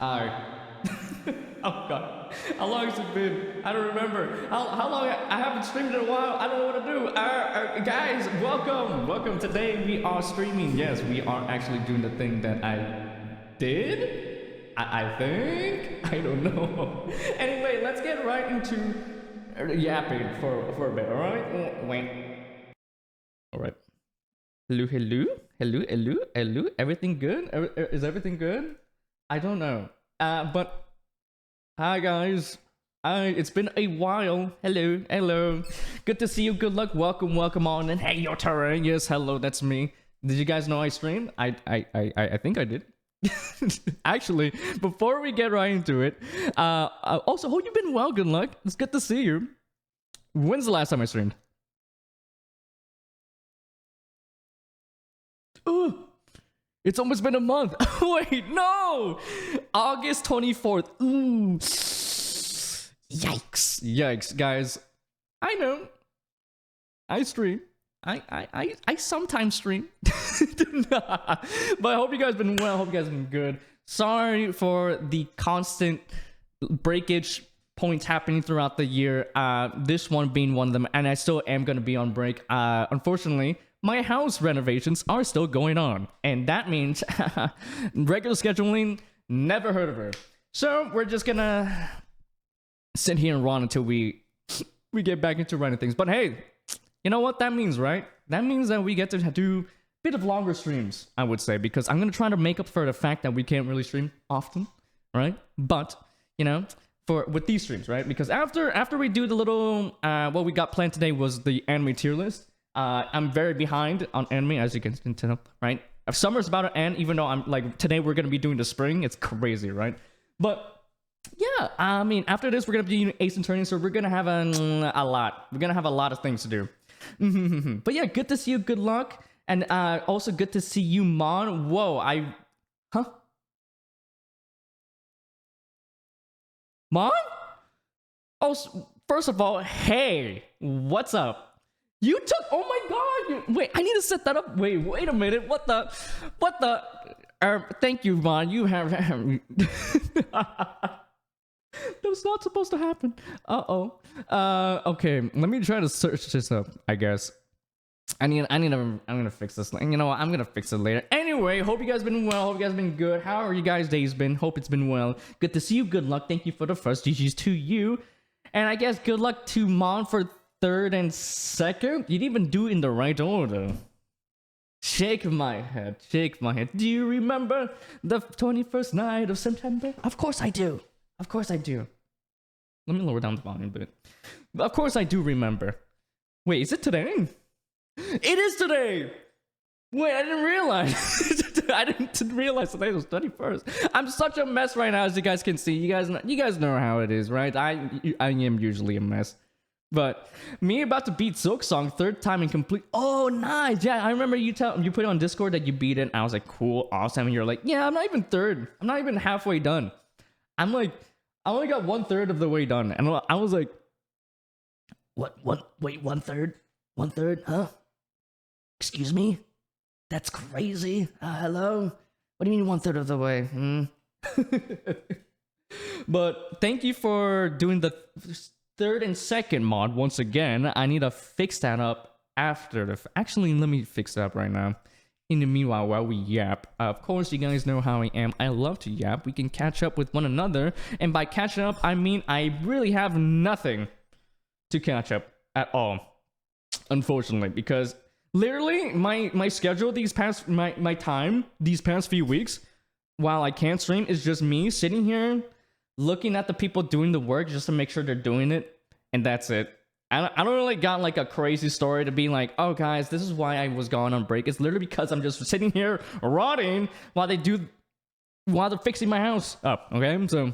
Alright. Oh god. How long has it been? I don't remember. How long? I haven't streamed in a while. I don't know what to do. Guys, welcome. Welcome. Today we are streaming. Yes, we are actually doing the thing that I did. I think. I don't know. Anyway, let's get right into yapping for a bit, alright? Wait. Alright. Hello, hello? Hello, hello, hello? Everything good? Is everything good? I don't know. But hi guys. It's been a while. Hello, hello. Good to see you. Good luck. Welcome, welcome on. And hey, your turn. Yes, hello, that's me. Did you guys know I streamed? I think I did. Actually, before we get right into it, also hope you've been well. Good luck. It's good to see you. When's the last time I streamed? It's almost been a month. Wait, no! August 24th. Ooh. Yikes. Yikes, guys. I know. I stream. I sometimes stream. But I hope you guys been well. Hope you guys been good. Sorry for the constant breakage points happening throughout the year. This one being one of them. And I still am going to be on break. Unfortunately, my house renovations are still going on. And that means regular scheduling, never heard of her. So we're just gonna sit here and run until we get back into running things. But hey, you know what that means, right? That means that we get to do a bit of longer streams, I would say. Because I'm gonna try to make up for the fact that we can't really stream often, right? But, you know, with these streams, right? Because after we do the little, what we got planned today was the anime tier list. I'm very behind on anime, as you can tell, right? Summer's about to end, even though I'm like, today we're going to be doing the spring. It's crazy, right? But yeah, I mean, after this, we're going to be doing Ace Attorney, so we're going to have a lot. We're going to have a lot of things to do. But yeah, good to see you. Good luck. And also good to see you, Mon. Whoa, Huh? Mon? Oh, first of all, hey, what's up? You took, oh my god, wait, I need to set that up. Wait a minute, what the, thank you, Vaughn, you have, that's not supposed to happen. Okay, let me try to search this up, I guess. I'm gonna fix this, you know what, I'm gonna fix it later. Anyway, hope you guys been well, hope you guys been good. How are you guys' days been? Hope it's been well. Good to see you, good luck, thank you for the first, GG's to you. And I guess good luck to Mon for third and second. You didn't even do it in the right order. Shake my head. Shake my head. Do you remember the 21st night of September? Of course I do. Of course I do. Let me lower down the volume a bit. Of course I do remember. Wait, is it today? It is today! Wait, I didn't realize. I didn't realize today was 21st. I'm such a mess right now, as you guys can see. You guys know how it is, right? I am usually a mess. But me about to beat Silk Song third time and complete. Oh, nice. Yeah, I remember you put it on Discord that you beat it. And I was like, cool, awesome. And you're like, yeah, I'm not even third. I'm not even halfway done. I'm like, I only got 1/3 of the way done. And I was like, what? Wait, 1/3? 1/3? Huh? Excuse me? That's crazy. Hello? What do you mean 1/3 of the way? But thank you for doing the third and second mod once again. I need to fix that up after the actually, let me fix that up right now. In the meanwhile, while we yap, of course you guys know how I am. I love to yap. We can catch up with one another, and by catching up I mean I really have nothing to catch up at all, unfortunately, because literally my schedule these past these past few weeks while I can't stream is just me sitting here looking at the people doing the work just to make sure they're doing it, and that's it. I don't really got like a crazy story to be like, oh guys, this is why I was gone on break. It's literally because I'm just sitting here rotting while they're fixing my house up. Okay, so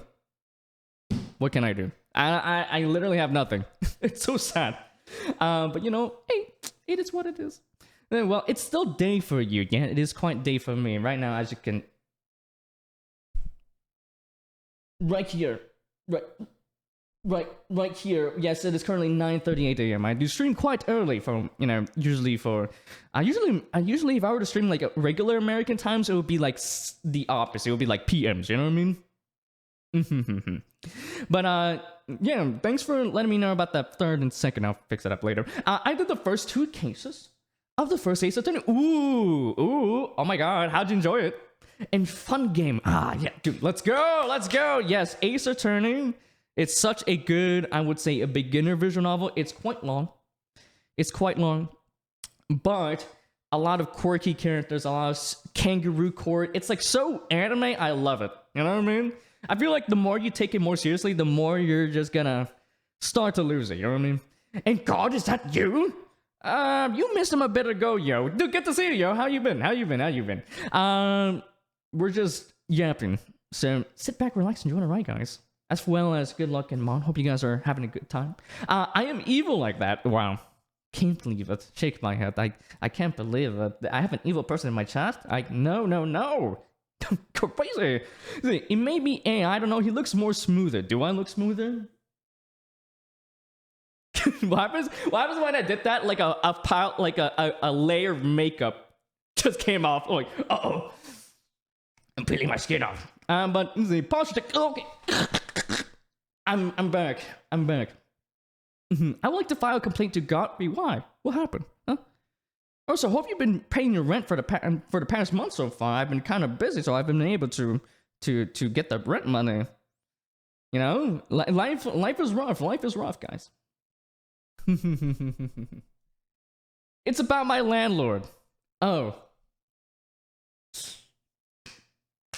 what can I do? I literally have nothing. It's so sad. But you know, hey, it is what it is. Well, it's still day for you. Yeah, it is quite day for me right now, as you can. Right here, right here. Yes, it is currently 9:38 a.m. I do stream quite early for, you know, usually if I were to stream like regular American times, it would be like the opposite. It would be like PMs. You know what I mean? But yeah, thanks for letting me know about that third and second. I'll fix it up later. I did the first 2 cases of the first Ace Attorney. Ooh, oh my god, how'd you enjoy it? And fun game. Yeah, dude, let's go. Yes, Ace Attorney. It's such a good, I would say, a beginner visual novel. It's quite long, but a lot of quirky characters, a lot of kangaroo court. It's like so anime. I love it. You know what I mean? I feel like the more you take it more seriously, the more you're just gonna start to lose it. You know what I mean? And God, is that you? You missed him a bit ago, yo. Dude, good to see you, yo. How you been? We're just yapping. So sit back, relax, and enjoy the ride, guys. As well as good luck and Mon. Hope you guys are having a good time. I am evil like that. Wow. Can't believe it. Shake my head. I can't believe it. I have an evil person in my chat. No. Crazy. It may be AI. I don't know. He looks more smoother. Do I look smoother? What happens when I did that? Like a pile, like a layer of makeup just came off. Like, uh-oh. I'm peeling my skin off. But the posture. Okay. I'm back. I would like to file a complaint to Godfrey. Why? What happened? Huh? Also, hope you've been paying your rent for the past month so far. I've been kind of busy, so I've been able to get the rent money. You know, life is rough. Life is rough, guys. It's about my landlord. Oh,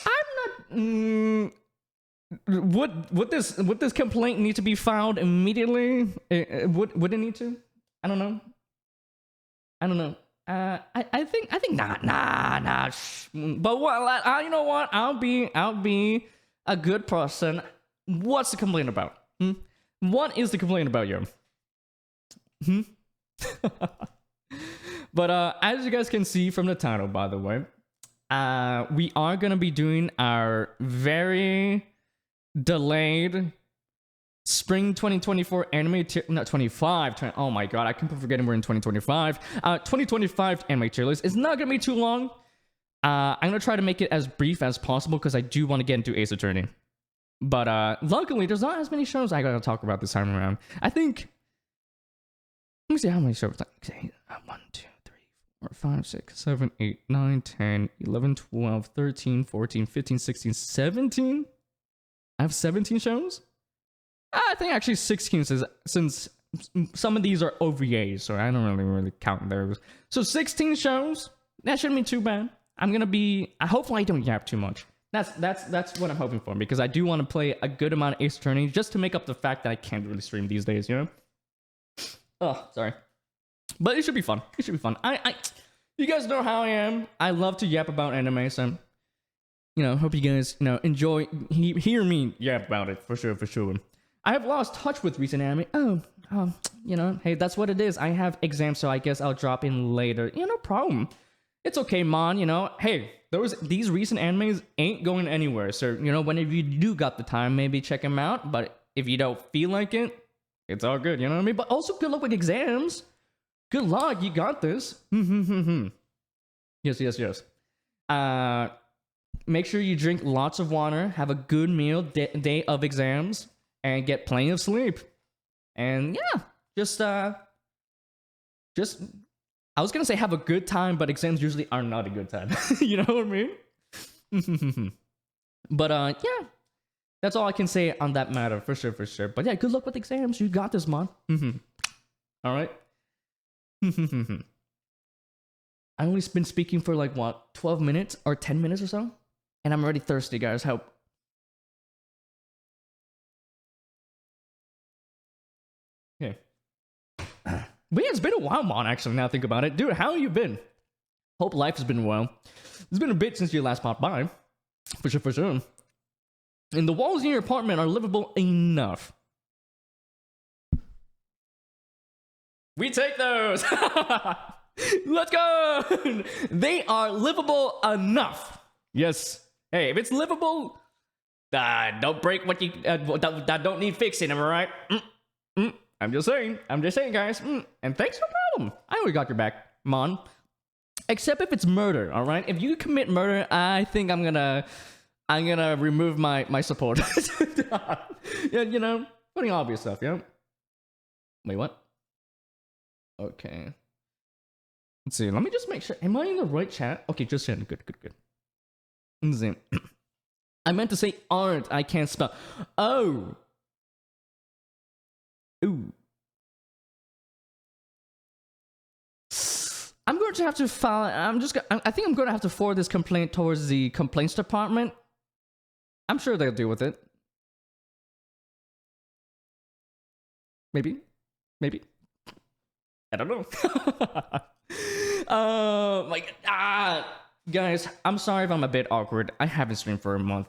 I'm not. Would this complaint need to be filed immediately? Would it need to? I don't know. I think nah. But what? You know what? I'll be a good person. What's the complaint about? What is the complaint about, yo? But as you guys can see from the title, by the way, we are gonna be doing our very delayed spring 2024 anime not 25 oh my god, I keep forgetting we're in 2025. 2025 anime tier list. It's not gonna be too long. I'm gonna try to make it as brief as possible because I do want to get into Ace Attorney, but luckily there's not as many shows I gotta talk about this time around. I think, let me see how many shows. 1 2 3 4 5 6 7 8 9 10 11 12 13 14 15 16 17. I have 17 shows? I think actually 16 since some of these are OVAs, so I don't really count those. So 16 shows? That shouldn't be too bad. Hopefully I don't yap too much. That's what I'm hoping for, because I do want to play a good amount of Ace Attorney just to make up the fact that I can't really stream these days, you know? Oh, sorry. But it should be fun. You guys know how I am. I love to yap about anime, so hope you guys, enjoy, hear me yap about it, for sure. I have lost touch with recent anime. Hey, that's what it is. I have exams, so I guess I'll drop in later. No problem. It's okay, Mon, Hey, these recent animes ain't going anywhere, so, whenever you do got the time, maybe check them out, but if you don't feel like it, it's all good, you know what I mean? But also, good luck with exams. Good luck, you got this. Yes. Make sure you drink lots of water, have a good meal day of exams, and get plenty of sleep. And yeah, just I was gonna say have a good time, but exams usually are not a good time. You know what I mean? But yeah, that's all I can say on that matter, for sure. But yeah, good luck with exams. You got this, Mon. All right. I only been speaking for like what, 12 minutes or 10 minutes or so, and I'm already thirsty, guys. Help. Okay. But yeah, it's been a while, Mon, actually, now I think about it. Dude, how have you been? Hope life has been well. It's been a bit since you last popped by. For sure. And the walls in your apartment are livable enough. We take those! Let's go! They are livable enough. Yes. Hey, if it's livable, don't break what you that don't need fixing, am I right? I'm just saying, guys. And thanks, no problem. I already got your back, Mon. Except if it's murder, all right? If you commit murder, I think I'm gonna I'm gonna remove my support. Yeah, you know, pretty obvious stuff, yeah. Wait, what? Okay. Let's see. Let me just make sure. Am I in the right chat? Okay, just in. Good. Let's see. I meant to say aren't. I can't spell. Oh. Ooh. I'm going to have to file. I think I'm going to have to forward this complaint towards the complaints department. I'm sure they'll deal with it. Maybe. I don't know. Guys, I'm sorry if I'm a bit awkward. I haven't streamed for a month.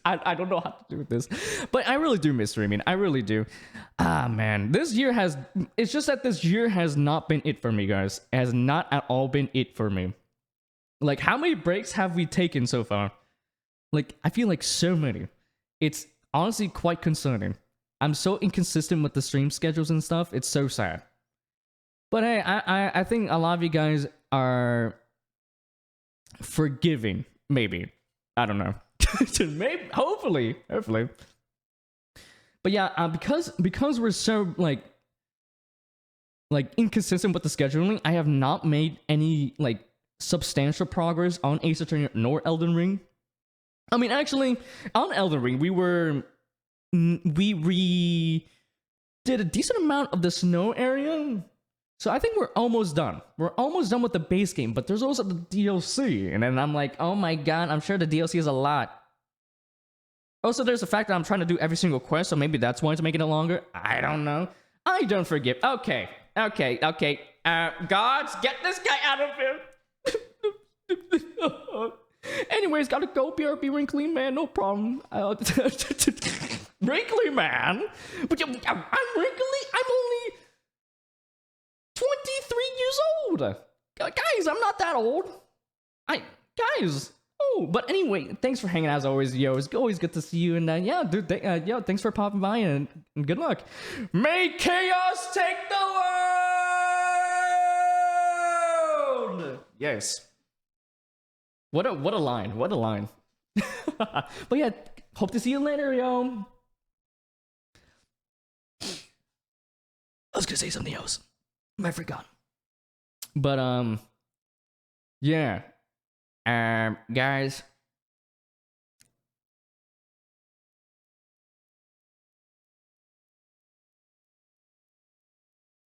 I don't know how to do this, but I really do miss streaming. I really do. Man, it's just that this year has not been it for me, guys. It has not at all been it for me. Like, how many breaks have we taken so far? Like, I feel like so many. It's honestly quite concerning. I'm so inconsistent with the stream schedules and stuff. It's so sad. But hey, I think a lot of you guys are forgiving, maybe. I don't know. Maybe, hopefully. But yeah, because we're so like inconsistent with the scheduling, I have not made any like substantial progress on Ace Attorney nor Elden Ring. I mean, actually, on Elden Ring, we did a decent amount of the snow area. So I think we're almost done. We're almost done with the base game, but there's also the DLC. And then I'm like, oh my god, I'm sure the DLC is a lot. Also, there's the fact that I'm trying to do every single quest, so maybe that's why it's making it longer. I don't know. I don't forgive. Okay. Gods, get this guy out of here. Anyways, gotta go. BRB Wrinkly Man, no problem. Wrinkly Man? But I'm wrinkly? I'm only 23 years old. Guys, I'm not that old. Guys. Oh, but anyway, thanks for hanging out as always, yo. It's always good to see you. And yeah, dude, thanks for popping by and good luck. May chaos take the world. Yes. What a line. What a line. But yeah, hope to see you later, yo. I was gonna say something else. I forgot. But yeah. Guys.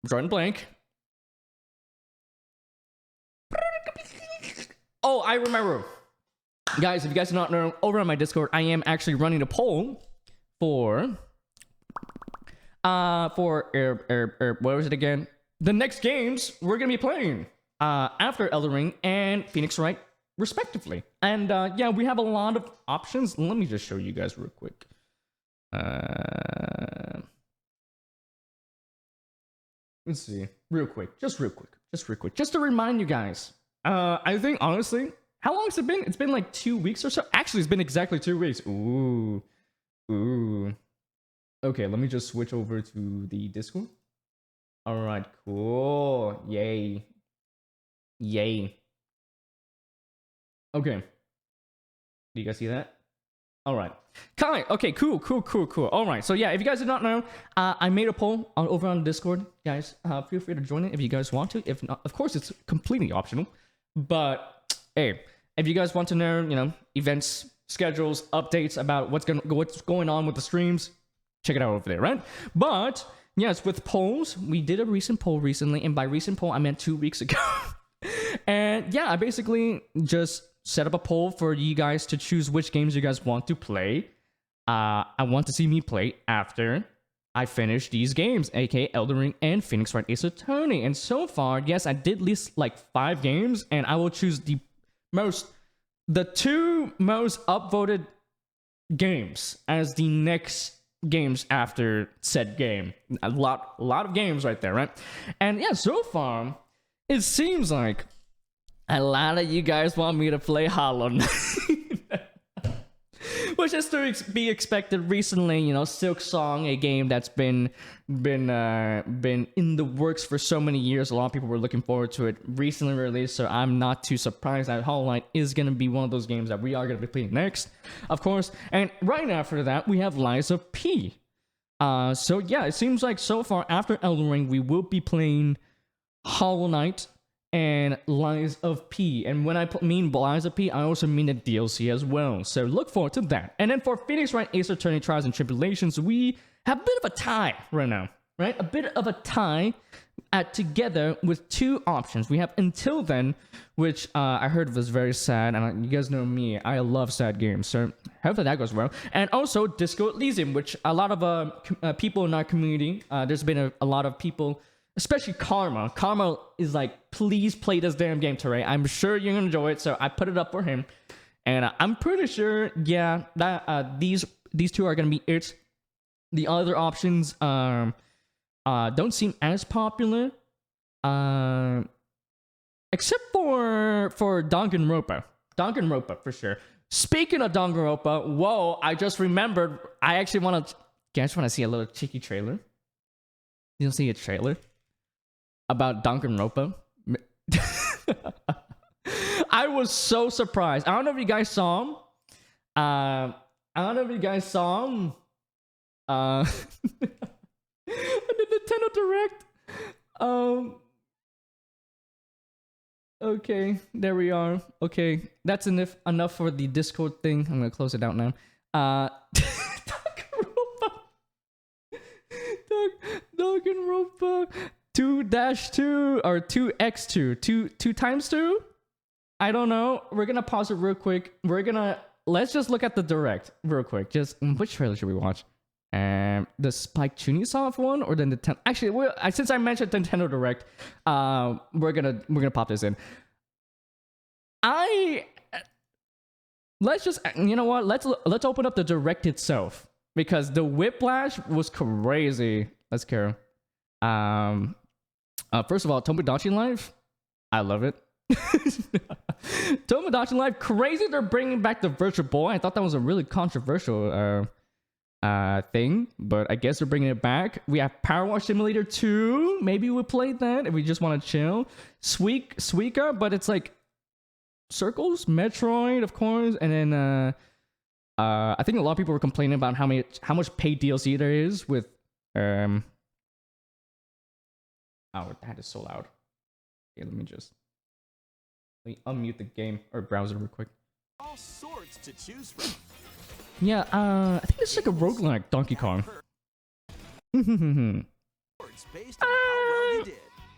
Jordan Blank. Oh, I remember. Guys, if you guys do not know, over on my Discord, I am actually running a poll for what was it again? The next games we're gonna be playing after Elden Ring and Phoenix Wright, respectively. And yeah, we have a lot of options. Let me just show you guys real quick. Let's see, real quick, just to remind you guys. I think honestly, how long has it been? It's been like 2 weeks or so. Actually, it's been exactly 2 weeks. Ooh. Okay, let me just switch over to the Discord. All right, cool. Yay. Okay. Do you guys see that? All right. Kai. Okay, cool. All right. So yeah, if you guys did not know, I made a poll over on Discord, guys. Feel free to join it if you guys want to. If not, of course, it's completely optional. But hey, if you guys want to know, you know, events, schedules, updates about what's going on with the streams, check it out over there, right? But yes, with polls, we did a recent poll recently, and by recent poll, I meant 2 weeks ago. And yeah, I basically just set up a poll for you guys to choose which games you guys want to play. I want to see me play after I finish these games, aka Elden Ring and Phoenix Wright Ace Attorney. And so far, yes, I did list like 5 games, and I will choose the 2 most upvoted games as the next games after said game. A lot of games right there, right? And yeah, so far, it seems like a lot of you guys want me to play Hollow Knight. which is to be expected. Recently, you know, Silk Song, a game that's been in the works for so many years. A lot of people were looking forward to it. Recently released, so I'm not too surprised that Hollow Knight is gonna be one of those games that we are gonna be playing next, of course. And right after that, we have Lies of P. So yeah, it seems like so far after Elden Ring, we will be playing Hollow Knight and Lies of P. And when I mean Lies of P, I also mean the DLC as well. So look forward to that. And then for Phoenix Wright Ace Attorney Trials and Tribulations, we have a bit of a tie right now, right? A bit of a tie together with two options. We have Until Then, which I heard was very sad, and you guys know me, I love sad games, so hopefully that goes well. And also Disco Elysium, which a lot of people in our community, there's been a lot of people, especially Karma. Karma is like, please play this damn game, Teray. I'm sure you're gonna enjoy it, so I put it up for him. And I'm pretty sure, yeah, that these two are gonna be it. The other options don't seem as popular, except for Danganronpa. Danganronpa for sure. Speaking of Danganronpa, whoa! I just remembered. I actually want to see a little cheeky trailer. You'll see a trailer about Danganronpa. I was so surprised. I don't know if you guys saw him. The Nintendo Direct. Okay, there we are. Okay, that's enough for the Discord thing. I'm gonna close it out now. Danganronpa 2-2 or 2x2, 2 times 2. I don't know. We're gonna pause it real quick. Let's just look at the Direct real quick. Just which trailer should we watch? The Spike Chunsoft one or the Nintendo? Actually, since I mentioned Nintendo Direct, we're gonna pop this in. Let's just, you know what? Let's open up the Direct itself, because the Whiplash was crazy. Let's go. First of all, Tomodachi Life, I love it. Tomodachi Life, crazy. They're bringing back the Virtual Boy. I thought that was a really controversial thing, but I guess they're bringing it back. We have Power Wash Simulator 2. Maybe we'll play that if we just want to chill. Suika, but it's like circles. Metroid, of course, and then I think a lot of people were complaining about how much paid DLC there is with oh, that is so loud. Okay, let me unmute the game or browser real quick. All sorts to choose from. Yeah, I think it's like a roguelike Donkey Kong. I'm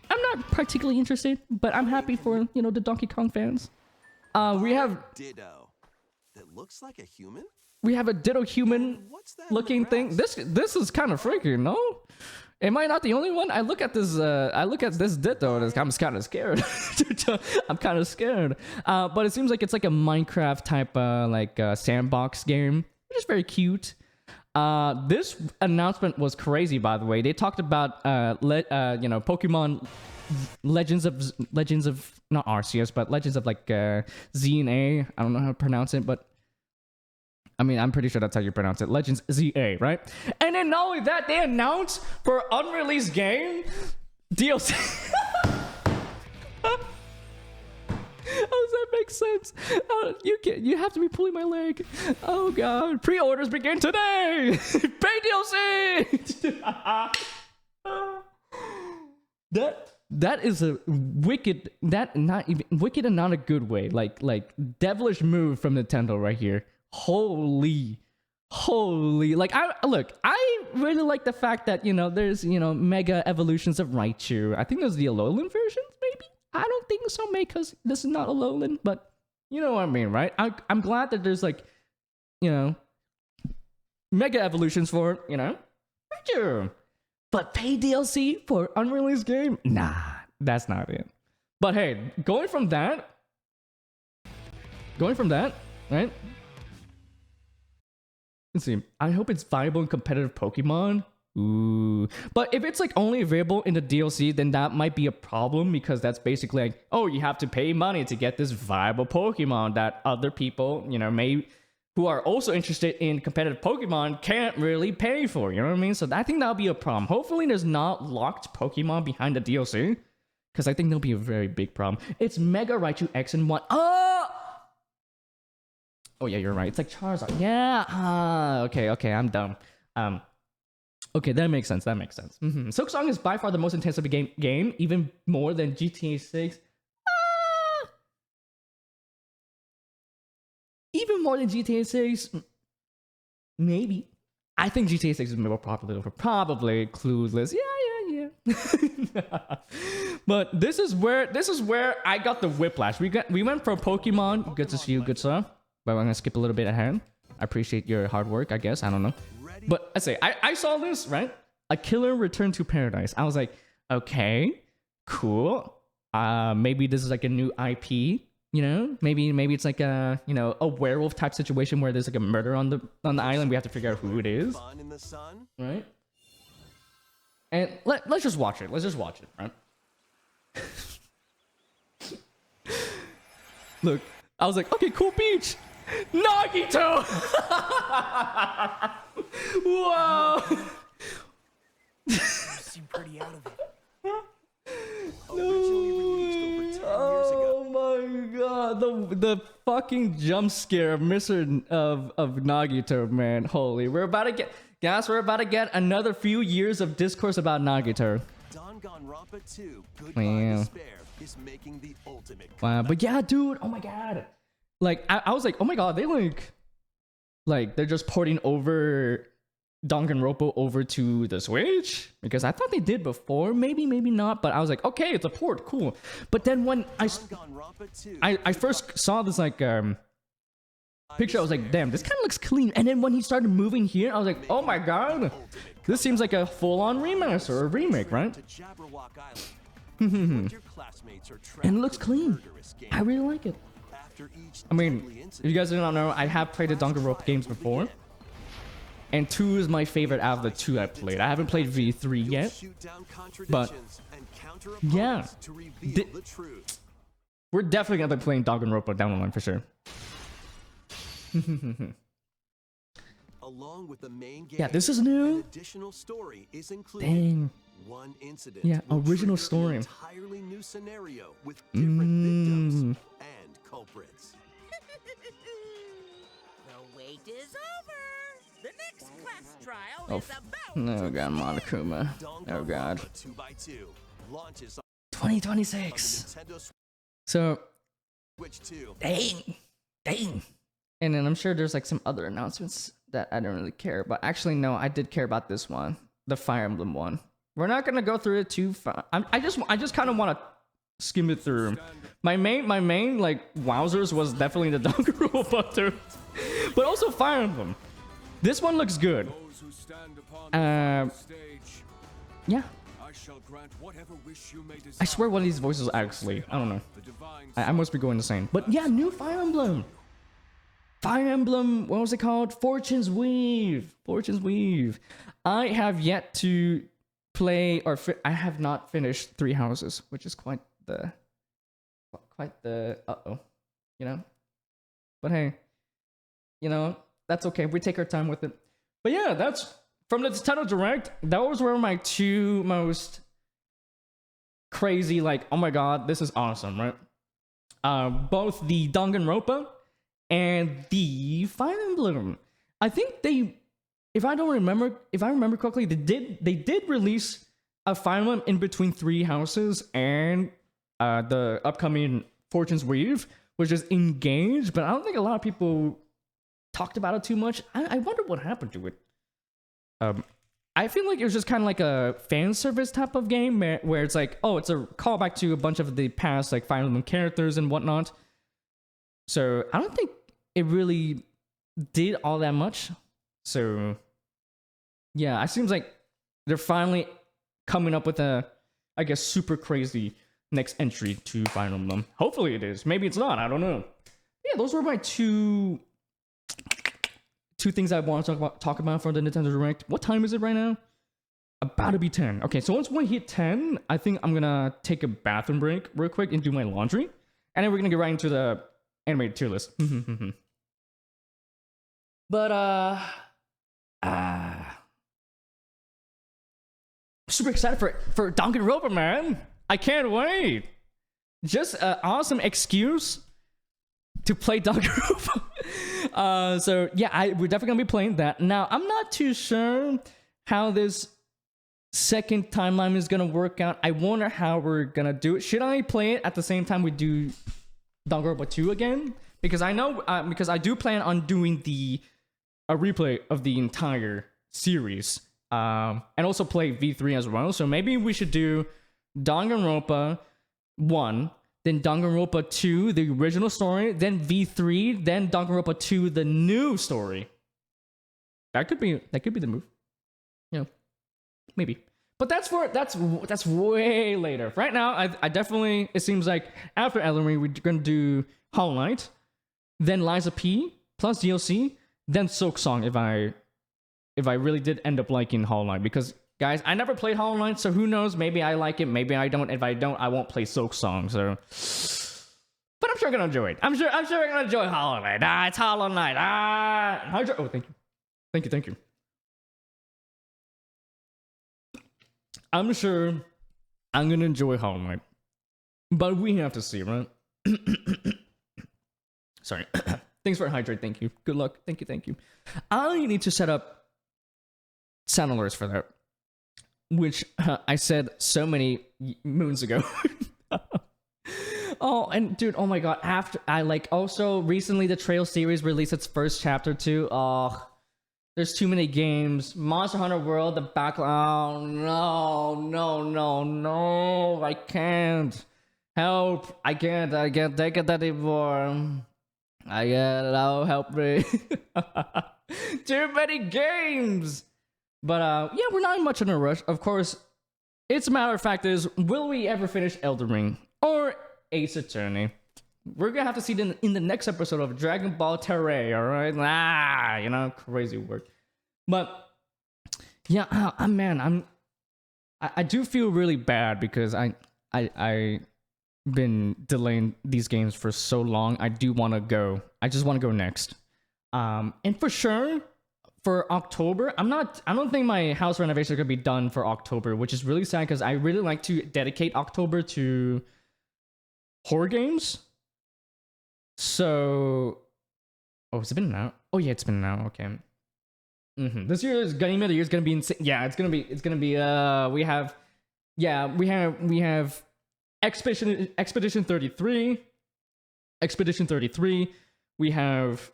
not particularly interested, but I'm happy for, you know, the Donkey Kong fans. We have Ditto. That looks like a human? We have a Ditto human looking thing. This is kind of freaky, no? Am I not the only one? I look at this Ditto and I'm kind of scared. I'm kind of scared. But it seems like it's like a Minecraft type sandbox game, which is very cute. This announcement was crazy, by the way. They talked about Pokemon Legends of not Arceus, but Legends of like Z and A. I don't know how to pronounce it, but I mean, I'm pretty sure that's how you pronounce it. Legends ZA, right? And then not only that, they announced for unreleased game DLC. How does that make sense? You have to be pulling my leg. Oh god! Pre-orders begin today. Pay DLC. That is a wicked. That not even wicked and not a good way. Like devilish move from Nintendo right here. Holy. Like I really like the fact that, you know, there's, you know, mega evolutions of Raichu. I think there's the Alolan versions, maybe. I don't think so, mate, because this is not Alolan, but you know what I mean, right? I'm glad that there's like, you know, mega evolutions for, you know, Raichu. But pay DLC for unreleased game? Nah, that's not it. But hey, going from that, right? Let's see. I hope it's viable and competitive Pokemon. Ooh. But if it's like only available in the DLC, then that might be a problem, because that's basically like, oh, you have to pay money to get this viable Pokemon that other people, you know, may who are also interested in competitive Pokemon can't really pay for. You know what I mean? So I think that'll be a problem. Hopefully, there's not locked Pokemon behind the DLC, because I think there'll be a very big problem. It's Mega Raichu X and 1. Oh yeah, you're right. It's like Charizard. Yeah. Okay. I'm dumb. Okay, that makes sense. Silksong is by far the most intensive game, even more than GTA 6. Even more than GTA 6, maybe. I think GTA 6 is more popular over probably Clueless. Yeah. But this is where I got the whiplash. We went from Pokemon. Good to see you, good sir. But I'm gonna skip a little bit ahead. I appreciate your hard work, I guess. I don't know. But I say I saw this, right? A Killer Return to Paradise. I was like, okay, cool. Maybe this is like a new IP. You know, maybe it's like a a werewolf type situation where there's like a murder on the island. We have to figure out who it is, right? And let's just watch it. Right? Look, I was like, okay, cool beach, Nagito. Whoa. You seem pretty out of it. Oh my god, the fucking jump scare of Mr. of Nagito, man. Holy, we're about to get another few years of discourse about Nagito. Danganronpa 2 Wow. Despair is making the ultimate Wow, but yeah, dude, oh my god. Like I was like, oh my god, they like they're just porting over Danganronpa over to the Switch, because I thought they did before, maybe not, but I was like, okay, it's a port, cool. But then when I first saw this like picture, I was like, damn, this kind of looks clean. And then when he started moving here, I was like, oh my god, this seems like a full-on remaster or a remake, right? And it looks clean. I really like it. I mean, if you guys do not know, I have played the Danganronpa games before. And 2 is my favorite out of the 2 I played. I haven't played V3 yet. But yeah. We're definitely going to be playing Danganronpa down the line for sure. Along with the main game, yeah, this is new. an additional story is included. Dang. One incident Yeah, will original trigger story. An entirely new scenario with different victims and culprits. The wait is over. The next class trial Oh, is about no god, Monokuma. Oh god. 2x2 launches on 2026. Nintendo So, Switch 2. dang. And then I'm sure there's like some other announcements that I don't really care about. Actually, no, I did care about this one, the Fire Emblem one. We're not gonna go through it too far. I just kind of want to skim it through. My main like wowzers was definitely the Danganronpa 2, but also Fire Emblem. This one looks good. Yeah. I swear one of these voices actually. I don't know. I must be going insane. But yeah, new Fire Emblem. Fire Emblem, what was it called? Fortune's Weave. I have yet to play, or I have not finished Three Houses, which is quite the you know. But hey, you know, that's okay. We take our time with it. But yeah, that's from the Nintendo Direct. Those were my 2 most crazy, like, oh my god, this is awesome, right? Both the Danganronpa and the Fire Emblem. I think they, if I remember correctly, they did release a Fire Emblem in between Three Houses and the upcoming Fortune's Weave, which is Engaged, but I don't think a lot of people talked about it too much. I wonder what happened to it. I feel like it was just kind of like a fan service type of game where it's like, oh, it's a callback to a bunch of the past like Fire Emblem characters and whatnot. So I don't think it really did all that much. So yeah, it seems like they're finally coming up with a, I guess, super crazy next entry to Fire Emblem. Hopefully it is. Maybe it's not. I don't know. Yeah, those were my two things I want to talk about for the Nintendo Direct. What time is it right now? About to be 10. Okay, so once we hit 10, I think I'm gonna take a bathroom break real quick and do my laundry. And then we're gonna get right into the animated tier list. But super excited for Danganronpa, man. I can't wait. Just an awesome excuse to play Danganronpa. So yeah, we're definitely gonna be playing that. Now, I'm not too sure how this second timeline is gonna work out. I wonder how we're gonna do it. Should I play it at the same time we do Danganronpa 2 again? Because I know, because I do plan on doing a replay of the entire series, and also play V3 as well. So maybe we should do Danganronpa 1, then Danganronpa 2, the original story, then V3, then Danganronpa 2, the new story. That could be the move. Yeah, maybe. But that's way later. Right now, I definitely, it seems like after Elden Ring, we're gonna do Hollow Knight, then Liza P plus DLC, then Silk Song if I really did end up liking Hollow Knight. Because guys, I never played Hollow Knight, so who knows? Maybe I like it, maybe I don't. If I don't, I won't play Silk Song. So, but I'm sure I'm gonna enjoy it. I'm sure I'm gonna enjoy Hollow Knight. It's Hollow Knight. Oh, thank you. I'm sure I'm gonna enjoy Hollow Knight, but we have to see, right? Sorry. Thanks for hydrate. Thank you. Good luck. Thank you. I need to set up sound alerts for that, which I said so many moons ago. Oh, and dude, oh my god! After I also recently the Trail series released its first chapter too. Oh, there's too many games. Monster Hunter World, the backlog. Oh, no! I can't. Help! I can't take it anymore. Help me. Too many games. But yeah, we're not much in a rush. Of course, it's a matter of fact is, will we ever finish Elden Ring or Ace Attorney? We're gonna have to see it in the next episode of Dragon Ball Terray, alright? Crazy work. But yeah, man, I do feel really bad because I been delaying these games for so long. I just want to go next. And for sure, for October, I don't think my house renovation is gonna be done for October, which is really sad because I really like to dedicate October to horror games. So, has it been out? Oh yeah, it's been out. Okay. This year's Game of the Year is gonna be insane. Yeah, it's gonna be. We have Expedition 33. We have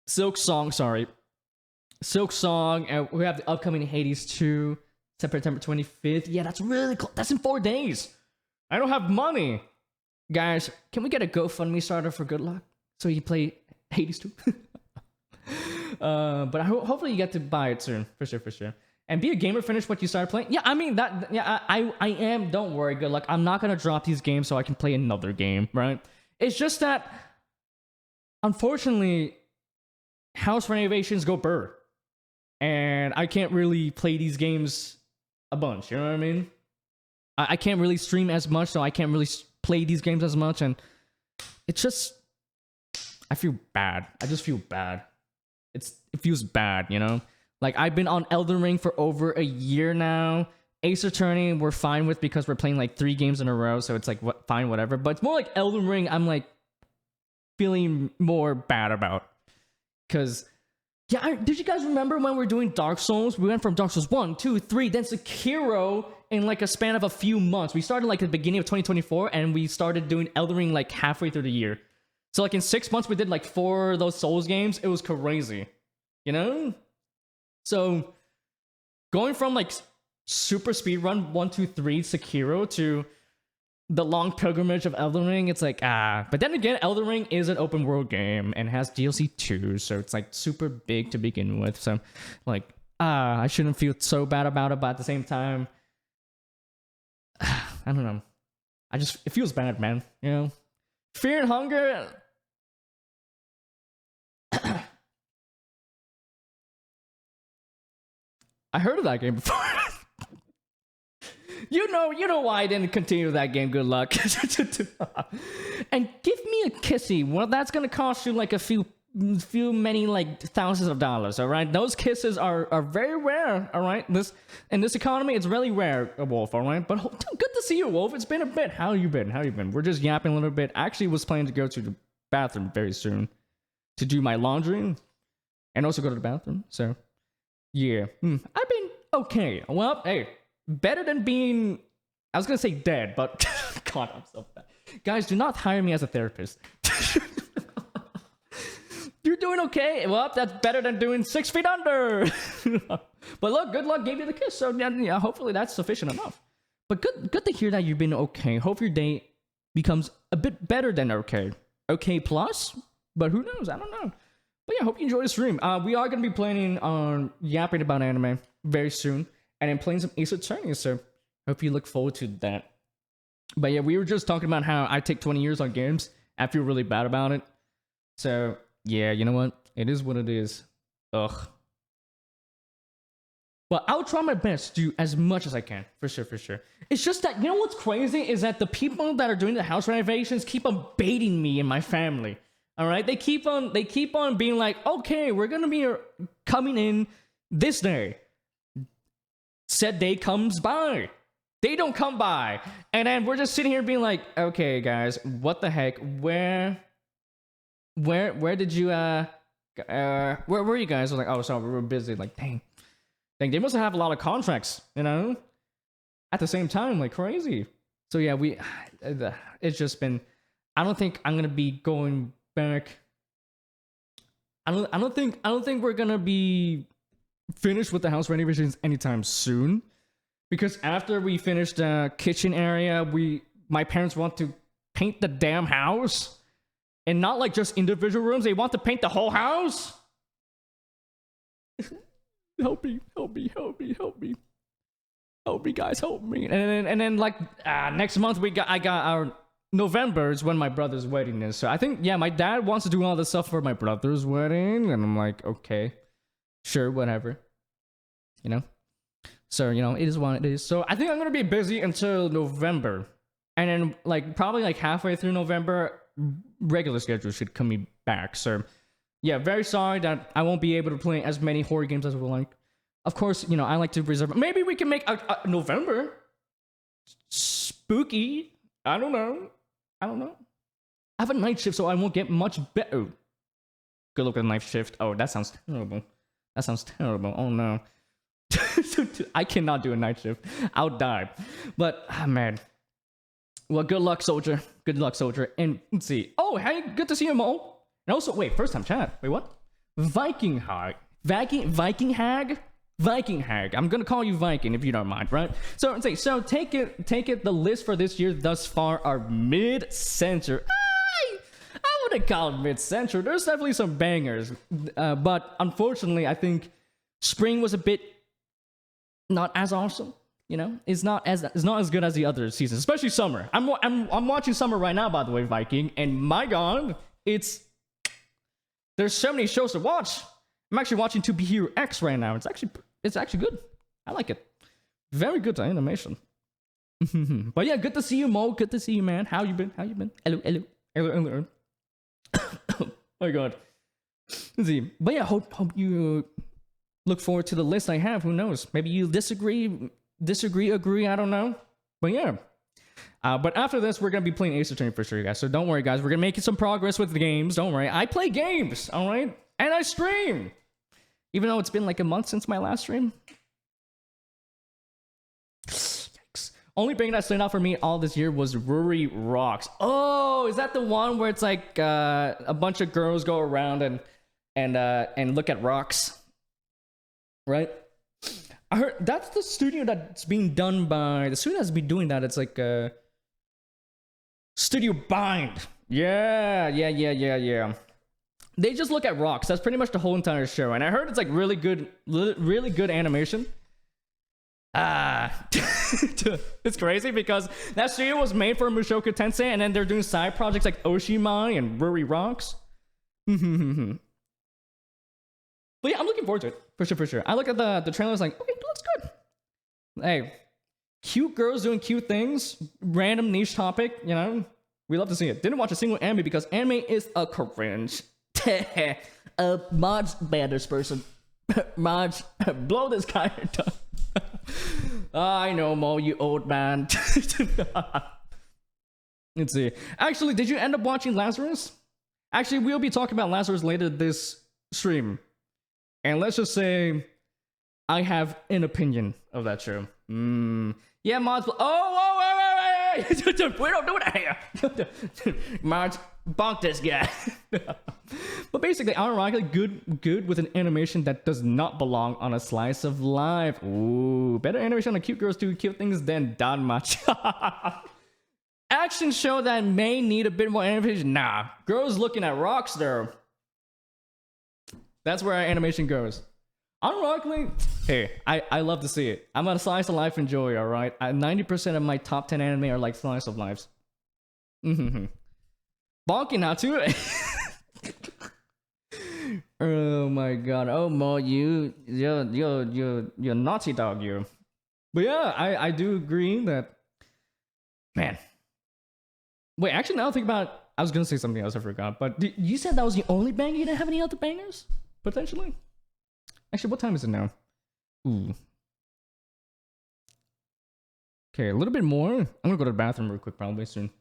Silk Song. Silk Song, and we have the upcoming Hades 2, September 25th. Yeah, that's really cool. That's in 4 days. I don't have money. Guys, can we get a GoFundMe starter for Good Luck so you play Hades 2? But hopefully you get to buy it soon, for sure. And be a gamer, finish what you started playing. Yeah, I mean that. Yeah, I am. Don't worry, Good Luck. I'm not gonna drop these games so I can play another game, right? It's just that, unfortunately, house renovations go burr, and I can't really play these games a bunch. You know what I mean? I can't really stream as much, so I can't really play these games as much, and it's just, I feel bad. I just feel bad. It feels bad, you know? Like, I've been on Elden Ring for over a year now. Ace Attorney, we're fine with because we're playing like 3 games in a row, so it's like, fine, whatever. But it's more like Elden Ring, I'm like feeling more bad about. Because, yeah, did you guys remember when we were doing Dark Souls? We went from Dark Souls 1, 2, 3, then Sekiro in like a span of a few months. We started like at the beginning of 2024, and we started doing Elden Ring like halfway through the year. So like in 6 months, we did like 4 of those Souls games. It was crazy, you know? So going from like super speedrun 1, 2, 3 Sekiro to the long pilgrimage of Elden Ring, it's like, But then again, Elden Ring is an open world game and has DLC 2, so it's like super big to begin with. So like, I shouldn't feel so bad about it, but at the same time, I don't know. It feels bad, man, you know? Fear and Hunger. I heard of that game before. You know why I didn't continue that game. Good luck. And give me a kissy. Well, that's gonna cost you like a few few many like thousands of dollars. All right, those kisses are very rare. All right, in this economy, it's really rare, Wolf. All right, but good to see you, Wolf. It's been a bit. How you been? How you been? We're just yapping a little bit. I actually was planning to go to the bathroom very soon to do my laundry and also go to the bathroom. So yeah, I've been okay. Well, hey, better than being. I was gonna say dead, but God, I'm so bad. Guys, do not hire me as a therapist. You're doing okay. Well, that's better than doing 6 feet under. But look, good luck gave you the kiss. So yeah, hopefully that's sufficient enough. But good to hear that you've been okay. Hope your day becomes a bit better than okay. Okay plus? But who knows? I don't know. But yeah, hope you enjoy the stream. We are going to be planning on yapping about anime very soon. And then playing some Ace Attorney. So hope you look forward to that. But yeah, we were just talking about how I take 20 years on games. I feel really bad about it. So yeah, you know what? It is what it is. Ugh. But I'll try my best to do as much as I can. For sure, for sure. It's just that, you know what's crazy? Is that the people that are doing the house renovations keep on baiting me and my family. Alright? They keep on being like, okay, we're gonna be coming in this day. Said day comes by. They don't come by. And then we're just sitting here being like, okay, guys, what the heck? Where did you where were you guys? I was like, oh, sorry, we were busy. Like, dang, they must have a lot of contracts, you know, at the same time, like crazy. So yeah, it's just been. I don't think I'm gonna be going back. I don't think we're gonna be finished with the house renovations anytime soon, because after we finish the kitchen area, my parents want to paint the damn house. And not like just individual rooms. They want to paint the whole house. Help me, help me, help me, help me. Help me, guys, help me. And then like next month I got our November is when my brother's wedding is. So I think, yeah, my dad wants to do all this stuff for my brother's wedding. And I'm like, okay, sure, whatever. You know? So, you know, it is what it is. So I think I'm going to be busy until November. And then like probably like halfway through November, regular schedule should come back. So yeah, very sorry that I won't be able to play as many horror games as I would like. Of course, you know, I like to reserve. Maybe we can make a November spooky. I don't know. I have a night shift, so I won't get much better. Good luck with a night shift. Oh, that sounds terrible. Oh no. I cannot do a night shift. I'll die. But man. Well, good luck, soldier. Good luck, soldier. And let's see. Oh, hey, good to see you, Mo. And also, wait, first time chat. Wait, what? Viking Hag. I'm gonna call you Viking if you don't mind, right? So take it. The list for this year thus far are mid-century. I wouldn't call it mid-century. There's definitely some bangers, but unfortunately, I think spring was a bit not as awesome. You know, it's not as good as the other seasons, especially summer. I'm watching summer right now, by the way, Viking, and my God, there's so many shows to watch. I'm actually watching To Be Hero X right now. It's actually good. I like it. Very good animation. But yeah, good to see you, Mo. Good to see you, man. How you been? Hello. Oh my God. Let's see. But yeah, hope you look forward to the list I have. Who knows? Maybe you disagree, agree, I don't know. But yeah. But after this, we're going to be playing Ace Attorney for sure, guys. So don't worry, guys. We're going to make some progress with the games. Don't worry. I play games, all right? And I stream. Even though it's been like a month since my last stream. Yikes. Only thing that stood out for me all this year was Ruri Rocks. Oh, is that the one where it's like a bunch of girls go around and look at rocks? Right? I heard that's the studio that's being done by the studio that's been doing that. It's like Studio Bind. Yeah. They just look at rocks. That's pretty much the whole entire show. And I heard it's like really good animation. It's crazy because that studio was made for Mushoku Tensei, and then they're doing side projects like Oshimai and Ruri Rocks. But yeah, I'm looking forward to it. For sure. I look at the trailer, I was like, okay, looks good. Hey, cute girls doing cute things, random niche topic, you know, we love to see it. Didn't watch a single anime because anime is a cringe. Marge banners person. Marge, blow this guy. I know, Mo, you old man. Let's see. Actually, did you end up watching Lazarus? Actually, we'll be talking about Lazarus later this stream. And let's just say I have an opinion of that show. Yeah, Marge. Oh, wait. We don't do that here. Marge, bonk this guy. But basically, ironically, good with an animation that does not belong on a slice of life. Ooh, better animation on cute girls do cute things than that much. Action show that may need a bit more animation. Nah, girls looking at rocks there. That's where our animation goes. Ironically, hey, I love to see it. I'm a slice of life enjoyer, alright? 90% of my top 10 anime are like slice of lives. Bonky now too. Oh my god. Oh Mo, you're naughty dog, you. But yeah, I do agree that, man. Wait, actually, now I think about it, I was gonna say something else, I forgot. But you said that was the only banger. You didn't have any other bangers, potentially. Actually, what time is it now? Ooh. Okay, a little bit more. I'm gonna go to the bathroom real quick, probably soon.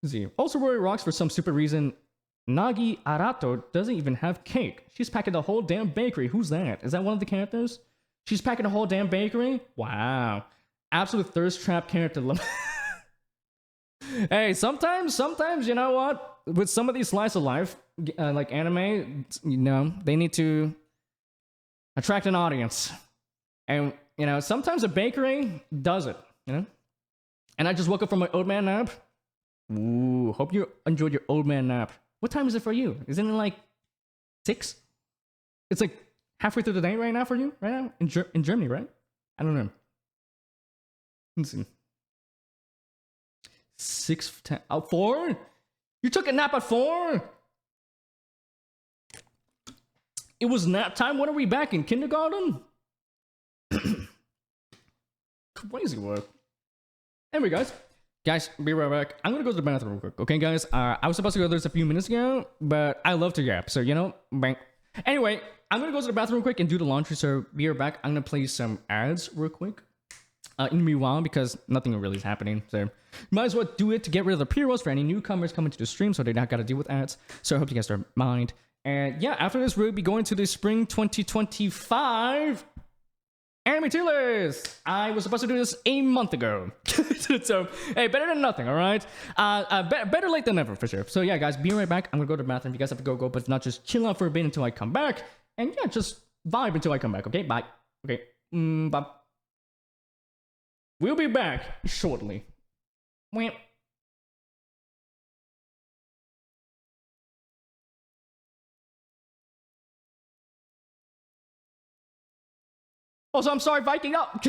Let's see. Also, Rory rocks for some stupid reason. Nagi Arato doesn't even have cake. She's packing the whole damn bakery. Who's that? Is that one of the characters? She's packing the whole damn bakery? Wow. Absolute thirst trap character. Hey, sometimes, you know what? With some of these slice of life, like anime, you know, they need to attract an audience. And, you know, sometimes a bakery does it, you know? And I just woke up from my old man nap. Ooh, hope you enjoyed your old man nap. What time is it for you? Isn't it like 6? It's like halfway through the day right now for you? Right now? In Germany, right? I don't know. Let's see. 6, 10, 4? You took a nap at 4? It was nap time? When are we back in kindergarten? Crazy work. Anyway, guys, be right back. I'm gonna go to the bathroom real quick, okay, guys? I was supposed to go there a few minutes ago, but I love to yap, so you know, bang. Anyway, I'm gonna go to the bathroom real quick and do the laundry, so be right back. I'm gonna play some ads real quick. In the meanwhile, because nothing really is happening, so might as well do it to get rid of the pre-rolls for any newcomers coming to the stream, so they not gotta deal with ads. So I hope you guys don't mind. And yeah, after this, we'll be going to the spring 2025 anime tier list. I was supposed to do this a month ago, so hey, better than nothing, all right? Better late than never for sure. So yeah, guys, be right back. I'm gonna go to the bathroom. You guys have to go, but not just chill out for a bit until I come back, and yeah, just vibe until I come back. Okay, bye. Okay, bye. We'll be back shortly. Wham. Also, I'm sorry, Viking up.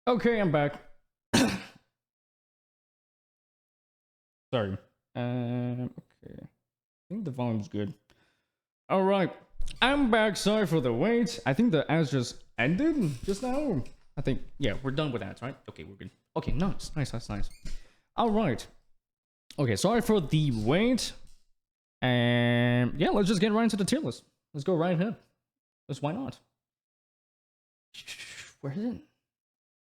Okay, I'm back. Sorry. Okay. I think the volume's good. All right, I'm back. Sorry for the wait. I think the ads just ended just now. I think, yeah, we're done with ads, right? Okay, we're good. Okay, nice. All right. Okay, sorry for the wait. And yeah, let's just get right into the tier list. Let's go right ahead. Just why not? Where is it?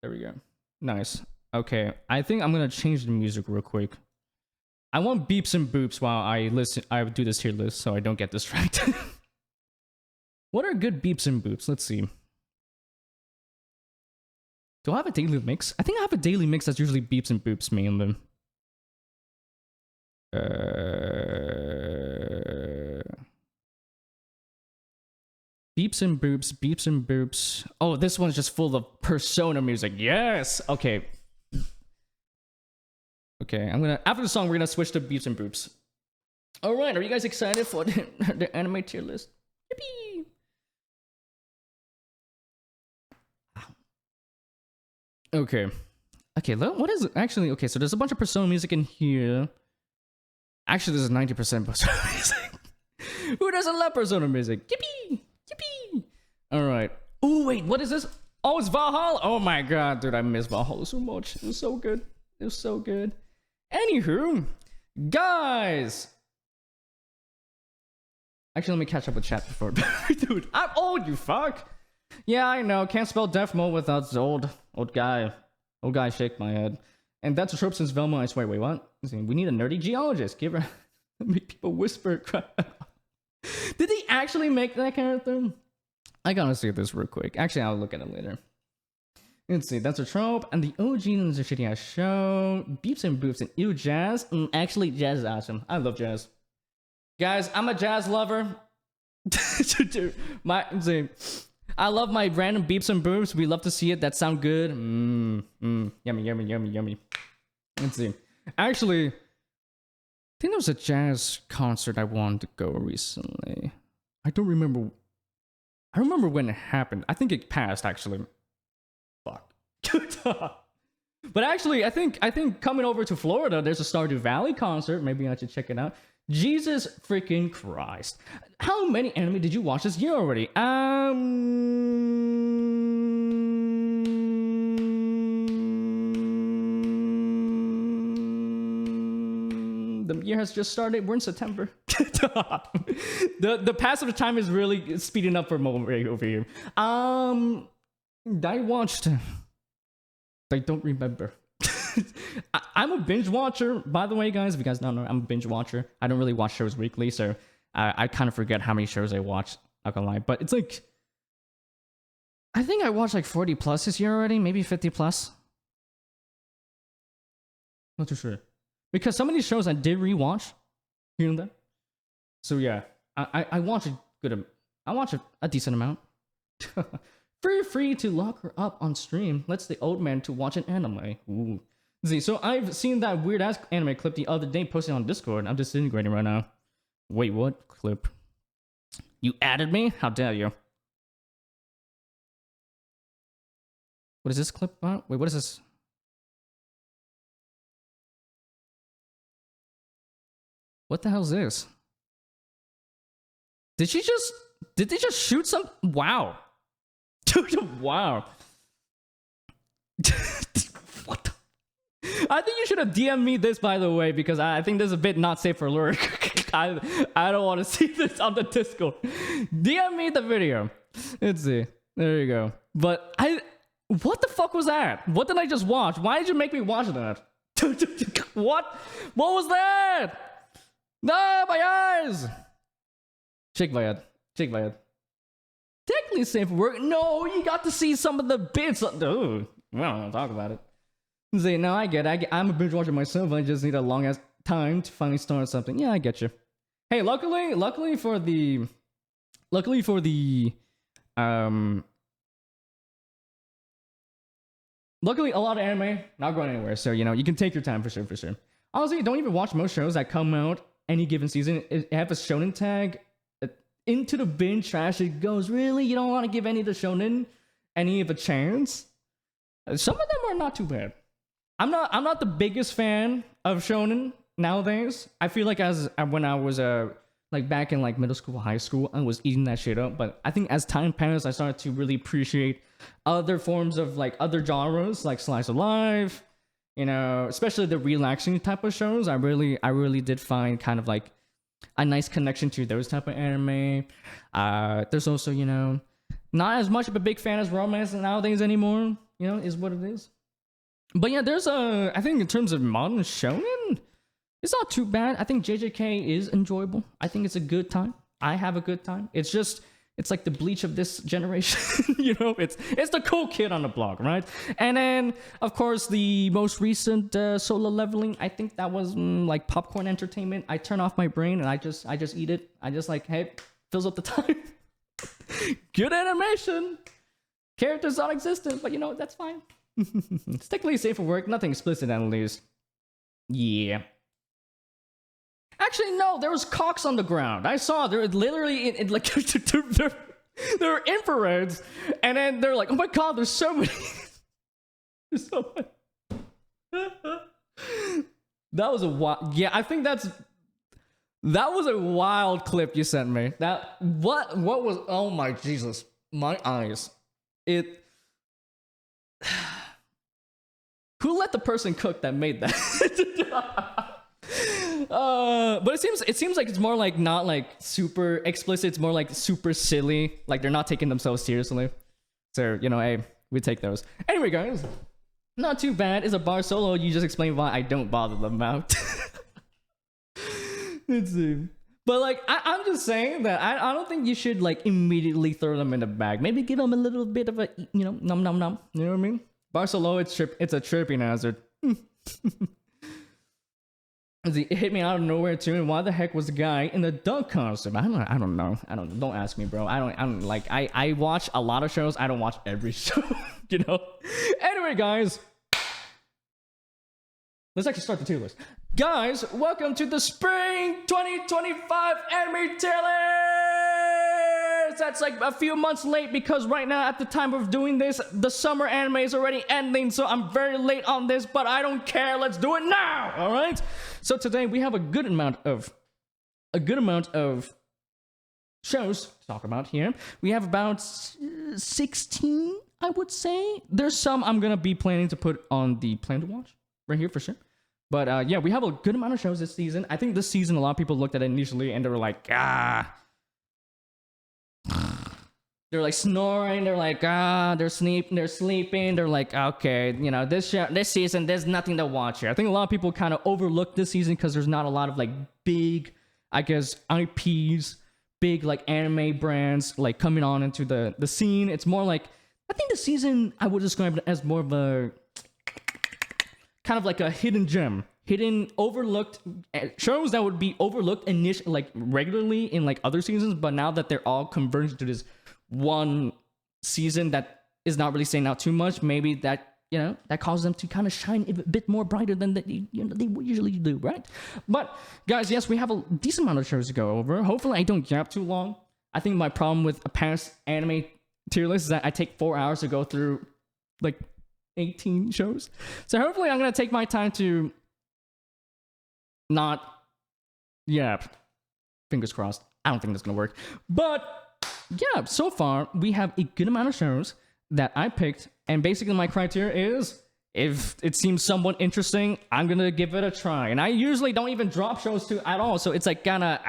There we go. Nice. Okay, I think I'm gonna change the music real quick. I want beeps and boops while I do this tier list so I don't get distracted. What are good beeps and boops? Let's see. Do I have a daily mix? I think I have a daily mix that's usually beeps and boops mainly. Beeps and boops. Oh, this one's just full of Persona music. Yes! Okay. Okay, after the song, we're gonna switch to beeps and boops. Alright, are you guys excited for the anime tier list? Yippee! Okay. Okay, what is it? Actually, okay, so there's a bunch of Persona music in here. Actually, this is 90% Persona music. Who doesn't love Persona music? Yippee! Yippee! Alright. Oh, wait, what is this? Oh, it's Valhalla! Oh my god, dude, I miss Valhalla so much. It was so good. It was so good. Anywho, guys! Actually, let me catch up with chat before. Dude, I'm old, you fuck! Yeah, I know. Can't spell deaf mode without the old guy. Old guy shake my head. And that's a trope since Velma, I swear. Wait, what? We need a nerdy geologist. Give her... Make people whisper. Did they actually make that character? I gotta see this real quick. Actually, I'll look at it later. Let's see. That's a trope. And the OG is a shitty ass show. Beeps and boops and ew jazz. Actually, jazz is awesome. I love jazz. Guys, I'm a jazz lover. Dude, I love my random beeps and boops. We love to see it. That sound good. Yummy. Let's see. Actually, I think there was a jazz concert I wanted to go recently. I don't remember. I remember when it happened. I think it passed, actually. Fuck. But actually, I think coming over to Florida, there's a Stardew Valley concert. Maybe I should check it out. Jesus freaking Christ. How many anime did you watch this year already? The year has just started. We're in September. The passage of time is really speeding up for a moment right over here. I watched... I don't remember. I'm a binge watcher, by the way, guys. If you guys don't know, I'm a binge watcher. I don't really watch shows weekly, so I kind of forget how many shows I watch. Not gonna lie, but it's like... I think I watched like 40 plus this year already, maybe 50 plus. Not too sure. Because some of these shows I did rewatch here and there. So yeah, I watch a good... I watch a decent amount. Free to lock her up on stream. Let's the old man to watch an anime. Ooh. See, so I've seen that weird ass anime clip the other day posted on Discord. I'm disintegrating right now. Wait, what clip? You added me? How dare you? What is this clip about? Wait, what is this? What the hell is this? Did they just shoot some? Wow. Dude, wow. What the? I think you should have DM'd me this, by the way, because I think this is a bit not safe for work. I don't want to see this on the Discord. DM me the video. Let's see. There you go. But what the fuck was that? What did I just watch? Why did you make me watch that? What? What was that? No, my eyes! Shake my head. Technically safe for work. No, you got to see some of the bits. Dude, I don't want to talk about it. See, no, I get it. I'm a binge watcher myself. I just need a long ass time to finally start something. Yeah, I get you. Hey, luckily for the luckily a lot of anime not going anywhere. So you can take your time for sure. Honestly, don't even watch most shows that come out any given season. It have a shonen tag. Into the binge trash it goes. Really? You don't want to give any of the shonen any of a chance? Some of them are not too bad. I'm not the biggest fan of shonen nowadays. I feel like when I was like back in like middle school, high school, I was eating that shit up. But I think as time passed, I started to really appreciate other forms of like other genres, like slice of life, you know, especially the relaxing type of shows. I really did find kind of like a nice connection to those type of anime. There's also, you know, not as much of a big fan as romance nowadays anymore, you know, is what it is. But yeah, there's I think in terms of modern shonen, it's not too bad. I think JJK is enjoyable. I think it's a good time. I have a good time. It's just, it's like the Bleach of this generation. You know, it's the cool kid on the block, right? And then, of course, the most recent Solo Leveling, I think that was like popcorn entertainment. I turn off my brain and I just eat it. I just like, hey, fills up the time. Good animation. Characters non-existent, but you know, that's fine. It's technically safe for work. Nothing explicit at least. Yeah. Actually, no, there was cocks on the ground. I saw there literally in like there were infrareds, and then they're like, oh my god, there's so many. There's so many. That was a wild. Yeah, I think that was a wild clip you sent me. That what was? Oh my Jesus, my eyes. It. Who let the person cook that made that? But it seems like it's more like not like super explicit. It's more like super silly. Like they're not taking themselves seriously. So you know, hey, we take those. Anyway, guys, not too bad. It's a bar solo. You just explained why I don't bother them out. Let's see. But like, I'm just saying that I don't think you should like immediately throw them in the bag. Maybe give them a little bit of a, you know, nom nom nom. You know what I mean? Bar solo, it's a tripping hazard. It hit me out of nowhere too. And why the heck was the guy in the dunk costume? I don't know. Don't ask me, bro. I don't like. I watch a lot of shows. I don't watch every show. You know. Anyway, guys, let's actually start the tier list. Guys, welcome to the Spring 2025 Anime Tier List! That's like a few months late because right now, at the time of doing this, the summer anime is already ending, so I'm very late on this, but I don't care. Let's do it now! Alright? So today, we have a good amount of shows to talk about here. We have about 16, I would say. There's some I'm gonna be planning to put on the plan to watch right here for sure. But yeah, we have a good amount of shows this season. I think this season, a lot of people looked at it initially and they were like, they're like snoring. They're like, they're sleeping. They're like, okay, you know, this season, there's nothing to watch here. I think a lot of people kind of overlooked this season because there's not a lot of like big, I guess, IPs, big like anime brands like coming on into the scene. It's more like, I think the season, I would describe it as more of a kind of like a hidden gem, overlooked shows that would be overlooked like regularly in like other seasons, but now that they're all converged to this one season that is not really saying out too much, maybe that, you know, that causes them to kind of shine a bit more brighter than they usually do, right? But guys, yes, we have a decent amount of shows to go over. Hopefully I don't gap too long. I think my problem with a past anime tier list is that I take 4 hours to go through like 18 shows. So hopefully I'm going to take my time to not, yeah, fingers crossed. I don't think that's going to work. But yeah, so far we have a good amount of shows that I picked. And basically my criteria is if it seems somewhat interesting, I'm going to give it a try. And I usually don't even drop shows to at all. So it's like kind of,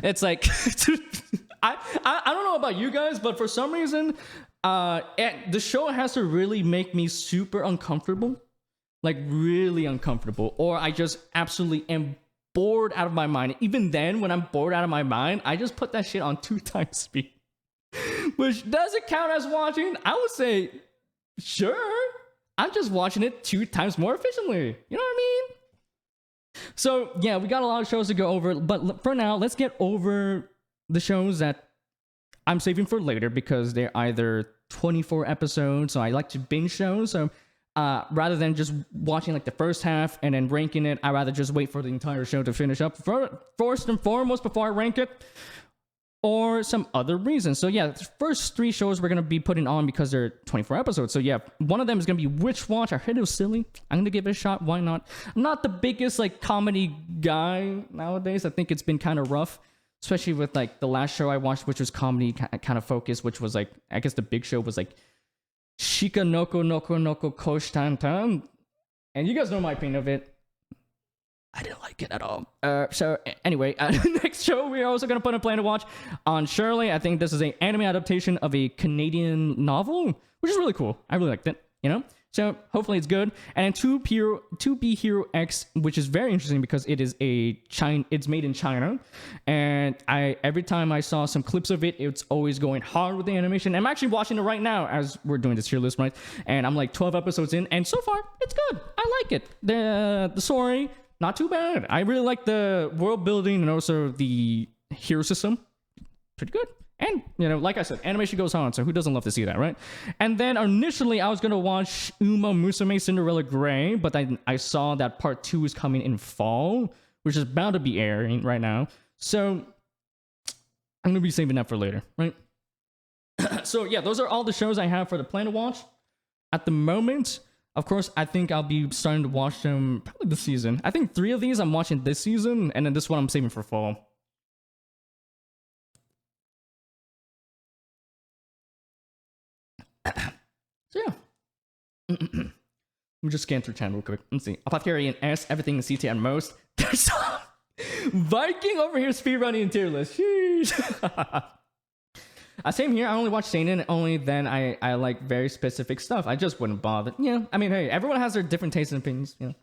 it's like, I don't know about you guys, but for some reason, the show has to really make me super uncomfortable, like really uncomfortable, or I just absolutely am bored out of my mind. Even then, when I'm bored out of my mind, I just put that shit on 2x speed, which doesn't count as watching. I would say, sure, I'm just watching it 2 times more efficiently. You know what I mean? So yeah, we got a lot of shows to go over, but for now, let's get over the shows that I'm saving for later because they're either 24 episodes, so I like to binge shows. So rather than just watching like the first half and then ranking it, I'd rather just wait for the entire show to finish up. First and foremost, before I rank it, or some other reason. So yeah, the first 3 shows we're gonna be putting on because they're 24 episodes. So yeah, one of them is gonna be Witch Watch. I heard it was silly. I'm gonna give it a shot. Why not? I'm not the biggest like comedy guy nowadays. I think it's been kind of rough, especially with like the last show I watched, which was comedy kind of focused, which was like, I guess the big show was like Shika Noko Noko Noko Kosh Tan Tan. And you guys know my opinion of it. I didn't like it at all. So anyway, next show we're also gonna put a plan to watch on Shirley. I think this is an anime adaptation of a Canadian novel, which is really cool. I really liked it, you know? So hopefully it's good. And then 2B Hero X, which is very interesting because it is it's made in China. And every time I saw some clips of it, it's always going hard with the animation. I'm actually watching it right now as we're doing this tier list, right? And I'm like 12 episodes in, and so far it's good. I like it. The story, not too bad. I really like the world building and also the hero system. Pretty good. And, you know, like I said, animation goes on, so who doesn't love to see that, right? And then initially I was going to watch Uma Musume Cinderella Grey, but I saw that part 2 is coming in fall, which is bound to be airing right now. So I'm going to be saving that for later, right? So yeah, those are all the shows I have for the plan to watch at the moment. Of course, I think I'll be starting to watch them probably this season. I think 3 of these I'm watching this season, and then this one I'm saving for fall. So yeah. Let me just scan through channel real quick. Let's see. Apothecary and S, everything in CT and most. There's Viking over here speedrunning in tier list. Sheesh. Same here. I only watch seinen, only then I like very specific stuff. I just wouldn't bother. Yeah, I mean, hey, everyone has their different tastes and opinions, you know.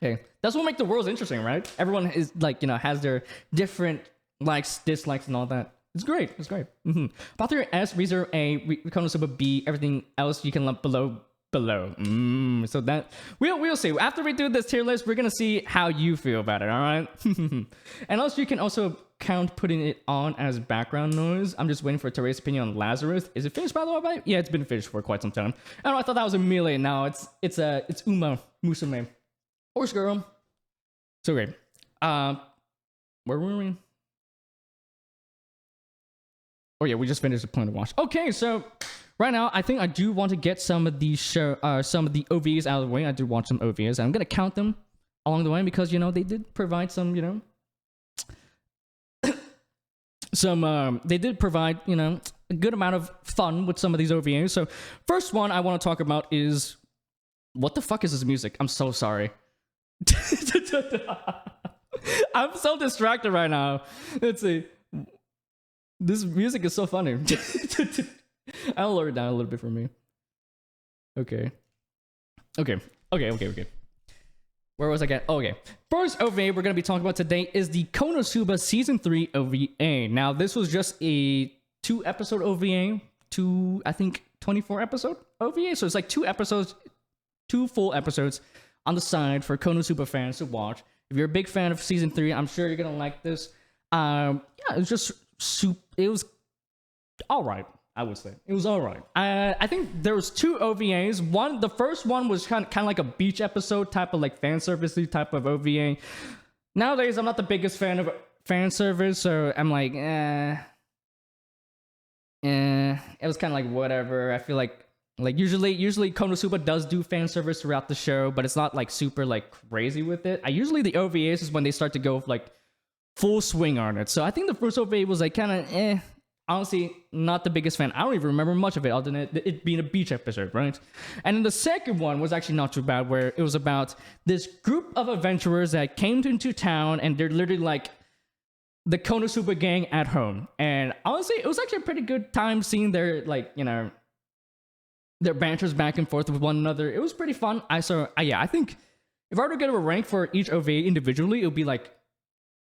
Hey, that's what makes the world interesting, right? Everyone is like, you know, has their different likes, dislikes, and all that. It's great. It's great. Apothecary S, Reserve A, Konosuba B, everything else you can lump below. So that we'll see. After we do this tier list, we're gonna see how you feel about it. All right. And also, you can also count putting it on as background noise. I'm just waiting for Teresa's opinion on Lazarus. Is it finished by the way? Yeah, it's been finished for quite some time. I don't know. I thought that was a melee. Now it's Uma Musume, horse girl. So great. Where were we? Oh yeah, we just finished the plan to watch. Okay, so right now I think I do want to get some of the OVAs out of the way. I do watch some OVAs, and I'm gonna count them along the way because, you know, they did provide some, you know, they did provide, you know, a good amount of fun with some of these OVAs. So first one I want to talk about is, what the fuck is this music? I'm so sorry. I'm so distracted right now. Let's see. This music is so funny. I'll lower it down a little bit for me. Okay. Where was I at? Oh, okay. First OVA we're going to be talking about today is the Konosuba Season 3 OVA. Now, this was just a 2-episode OVA, I think 24 episode OVA. So it's like 2 episodes, 2 full episodes on the side for Konosuba fans to watch. If you're a big fan of Season 3, I'm sure you're going to like this. Yeah, it was just it was all right. I would say it was all right. I think there was 2 OVAs. The first one was kind of like a beach episode type of like fan servicey type of OVA. Nowadays, I'm not the biggest fan of fan service, so I'm like, it was kind of like whatever. I feel like usually Konosuba does do fan service throughout the show, but it's not like super like crazy with it. Usually the OVAs is when they start to go like full swing on it. So I think the first OVA was like kind of honestly, not the biggest fan. I don't even remember much of it other than it being a beach episode, right? And then the second one was actually not too bad, where it was about this group of adventurers that came into town, and they're literally like the Konosuba gang at home. And honestly, it was actually a pretty good time seeing their, like, you know, their banters back and forth with one another. It was pretty fun. I think if I were to get a rank for each OVA individually, it would be like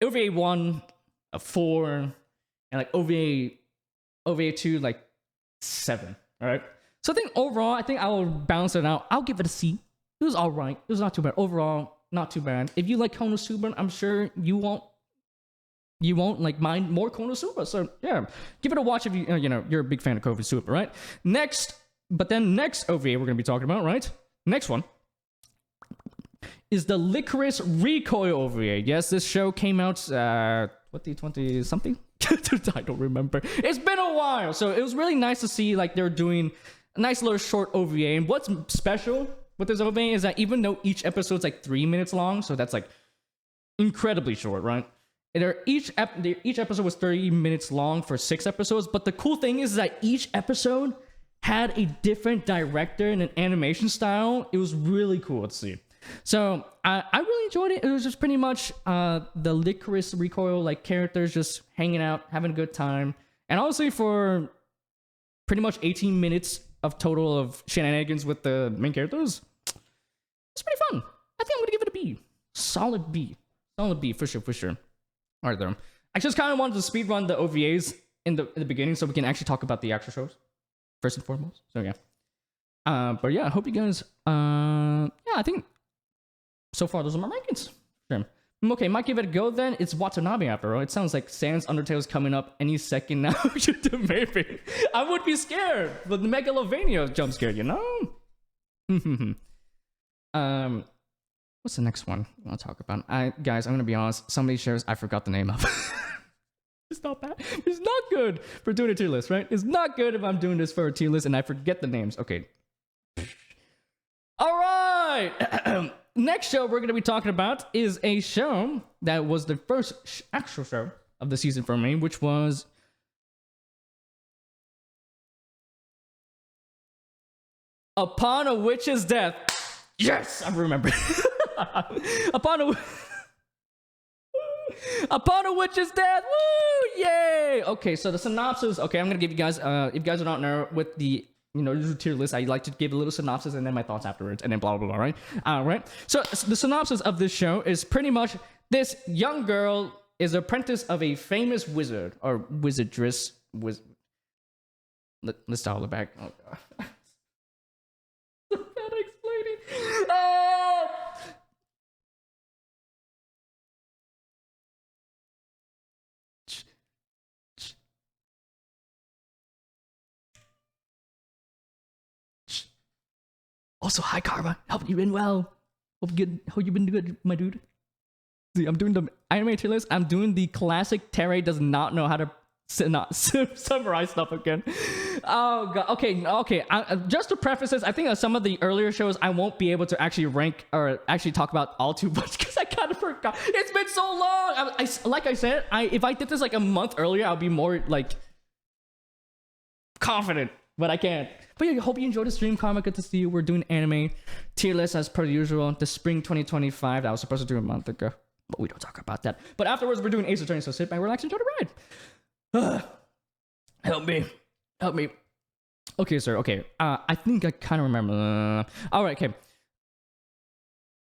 OVA 1, a 4, and like OVA 2, like 7. All right. So I think overall, I will balance it out. I'll give it a C. It was all right. It was not too bad. Overall, not too bad. If you like Konosuba, I'm sure you won't like mind more Konosuba. So yeah, give it a watch if you're a big fan of Konosuba, right? Next OVA we're gonna be talking about, right? Next one is the Licorice Recoil OVA. Yes, this show came out 2020 something. I don't remember. It's been a while, so it was really nice to see like they're doing a nice little short OVA. And what's special with this OVA is that even though each episode's like 3 minutes long, so that's like incredibly short, right? Each episode was 30 minutes long for 6 episodes, but the cool thing is that each episode had a different director and an animation style. It was really cool to see. So I really enjoyed it. It was just pretty much the Licorice Recoil like characters just hanging out, having a good time. And honestly, for pretty much 18 minutes of total of shenanigans with the main characters, it's pretty fun. I think I'm gonna give it a B. Solid B. Solid B for sure. All right, there. I just kind of wanted to speedrun the OVAs in the beginning so we can actually talk about the actual shows first and foremost. So yeah. But yeah, I hope you guys. Yeah, I think so far those are my rankings. Sure. Okay, might give it a go then. It's Watanabe after all. It sounds like Sans Undertale's coming up any second now. Maybe. I would be scared, but the Megalovania jump scare, you know? What's the next one I want to talk about? Guys, I'm gonna be honest. Some of these shows I forgot the name of. It's not bad. It's not good for doing a tier list, right? It's not good if I'm doing this for a tier list and I forget the names. Okay. All right. Next show we're gonna be talking about is a show that was the first actual show of the season for me, which was Upon a Witch's Death. Yes, I remember. Upon a Witch's Death. Woo! Yay! Okay, so the synopsis. Okay, I'm gonna give you guys. If you guys don't know, with the tier list, I like to give a little synopsis and then my thoughts afterwards, and then blah blah blah. Right? Right. So the synopsis of this show is pretty much this young girl is apprentice of a famous wizard or wizardress. Let's dial it back. Oh god. Also, hi Karma. Hope you've been well. Hope you've been good, my dude. See, I'm doing the anime tier list. I'm doing the classic Terry does not know how to summarize stuff again. Oh god. Okay. Just to preface this, I think that some of the earlier shows I won't be able to actually rank or actually talk about all too much because I kind of forgot. It's been so long. Like I said, if I did this like a month earlier, I'll be more like confident, but I can't. But yeah, I hope you enjoyed the stream, Karma. Good to see you. We're doing anime tier list as per usual. The spring 2025 that I was supposed to do a month ago, but we don't talk about that. But afterwards, we're doing Ace Attorney, so sit back, relax, enjoy the ride. Help me. Okay, sir. Okay. I think I kind of remember. All right. Okay.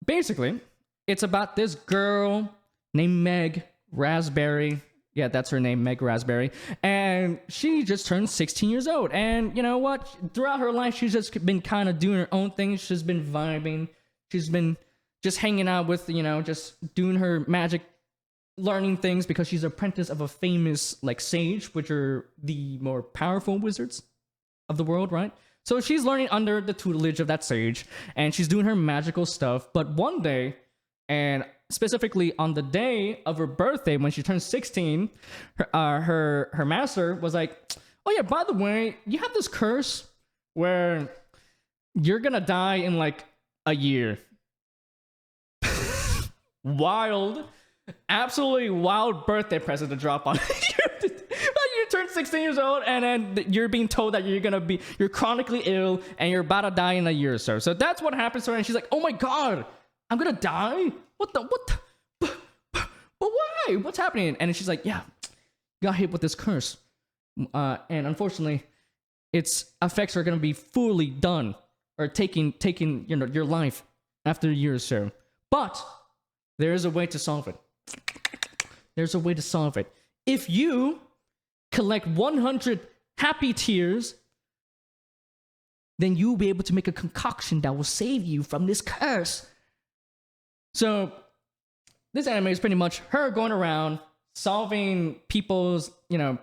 Basically, it's about this girl named Meg Raspberry. Yeah, that's her name, Meg Raspberry. And she just turned 16 years old. And you know what? Throughout her life, she's just been kind of doing her own thing. She's been vibing. She's been just hanging out with, just doing her magic, learning things because she's an apprentice of a famous, like, sage, which are the more powerful wizards of the world, right? So she's learning under the tutelage of that sage. And she's doing her magical stuff. But one day, and specifically on the day of her birthday, when she turned 16, her master was like, oh yeah, by the way, you have this curse where you're gonna die in like a year. Wild, absolutely wild birthday present to drop on you. You turn 16 years old and then you're being told that you're chronically ill and you're about to die in a year or so. So that's what happens to her, and she's like, oh my god, I'm gonna die? What the? But why? What's happening? And she's like, yeah, got hit with this curse. And unfortunately, its effects are gonna be fully done or taking your life after a year or so. But there is a way to solve it. There's a way to solve it. If you collect 100 happy tears, then you'll be able to make a concoction that will save you from this curse. So this anime is pretty much her going around solving people's,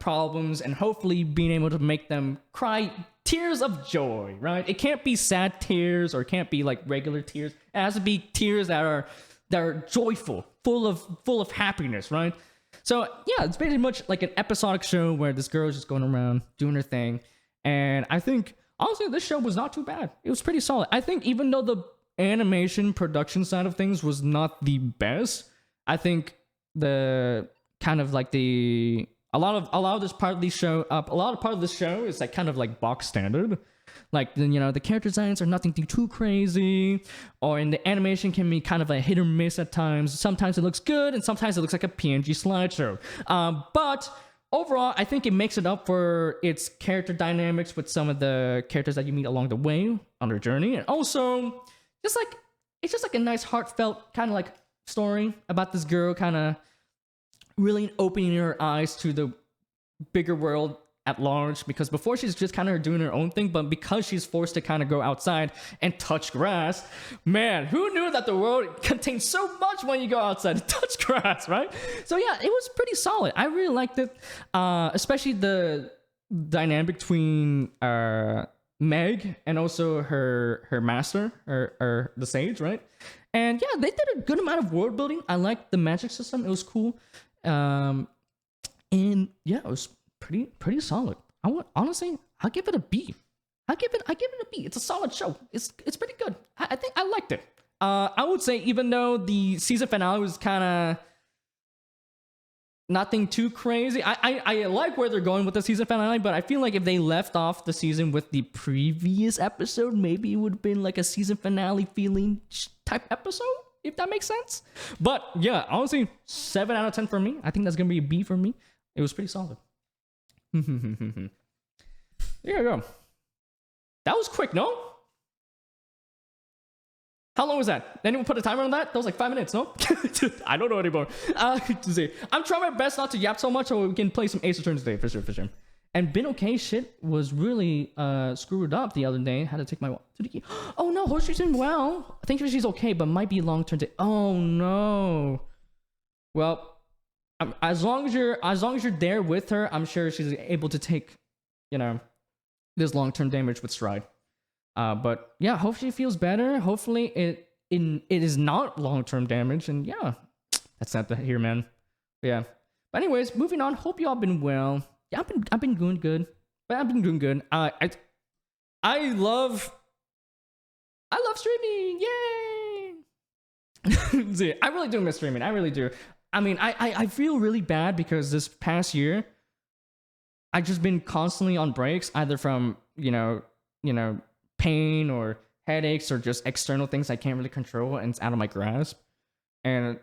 problems and hopefully being able to make them cry tears of joy, right? It can't be sad tears or it can't be like regular tears. It has to be tears that are joyful, full of happiness, right? So yeah, it's basically much like an episodic show where this girl is just going around doing her thing. And I think honestly, this show was not too bad. It was pretty solid. I think even though the animation production side of things was not the best, I think the kind of like a lot of this part of the show, a lot of part of the show is like kind of like box standard. Like, the character designs are nothing too crazy, or in the animation can be kind of a hit or miss at times. Sometimes it looks good, and sometimes it looks like a PNG slideshow. But overall, I think it makes it up for its character dynamics with some of the characters that you meet along the way on their journey, and also it's just like a nice heartfelt kind of like story about this girl kind of really opening her eyes to the bigger world at large, because before she's just kind of doing her own thing, but because she's forced to kind of go outside and touch grass, man, who knew that the world contains so much when you go outside and touch grass, right? So yeah, it was pretty solid. I really liked it, especially the dynamic between Meg and also her master, or the sage, right? And yeah, they did a good amount of world building. I liked the magic system. It was cool. And yeah, it was pretty solid. Honestly, I'll give it a B. I give it a B. It's a solid show. It's pretty good. I think I liked it. I would say even though the season finale was kind of nothing too crazy, I like where they're going with the season finale, but I feel like if they left off the season with the previous episode, maybe it would have been like a season finale feeling type episode, if that makes sense. But yeah, honestly, 7 out of 10 for me. I think that's gonna be a B for me. It was pretty solid. There you go. That was quick, no? How long was that? Anyone put a timer on that? That was like 5 minutes, no? I don't know anymore. To see. I'm trying my best not to yap so much so we can play some Ace Attorney today, for sure. And Been Okay shit was really screwed up the other day. Had to take my to the key. Oh no, Horseshoe's doing well. I think she's okay, but might be long-term. Oh no. Well, as long as you're there with her, I'm sure she's able to take, this long-term damage with stride. But yeah, hopefully she feels better. Hopefully it is not long-term damage, and yeah, that's sad to hear, man. But yeah. But anyways, moving on. Hope y'all been well. Yeah, I've been doing good. But I've been doing good. I love streaming. Yay! See, I really do miss streaming. I really do. I mean, I feel really bad because this past year, I've just been constantly on breaks, either from, pain or headaches or just external things I can't really control and it's out of my grasp. And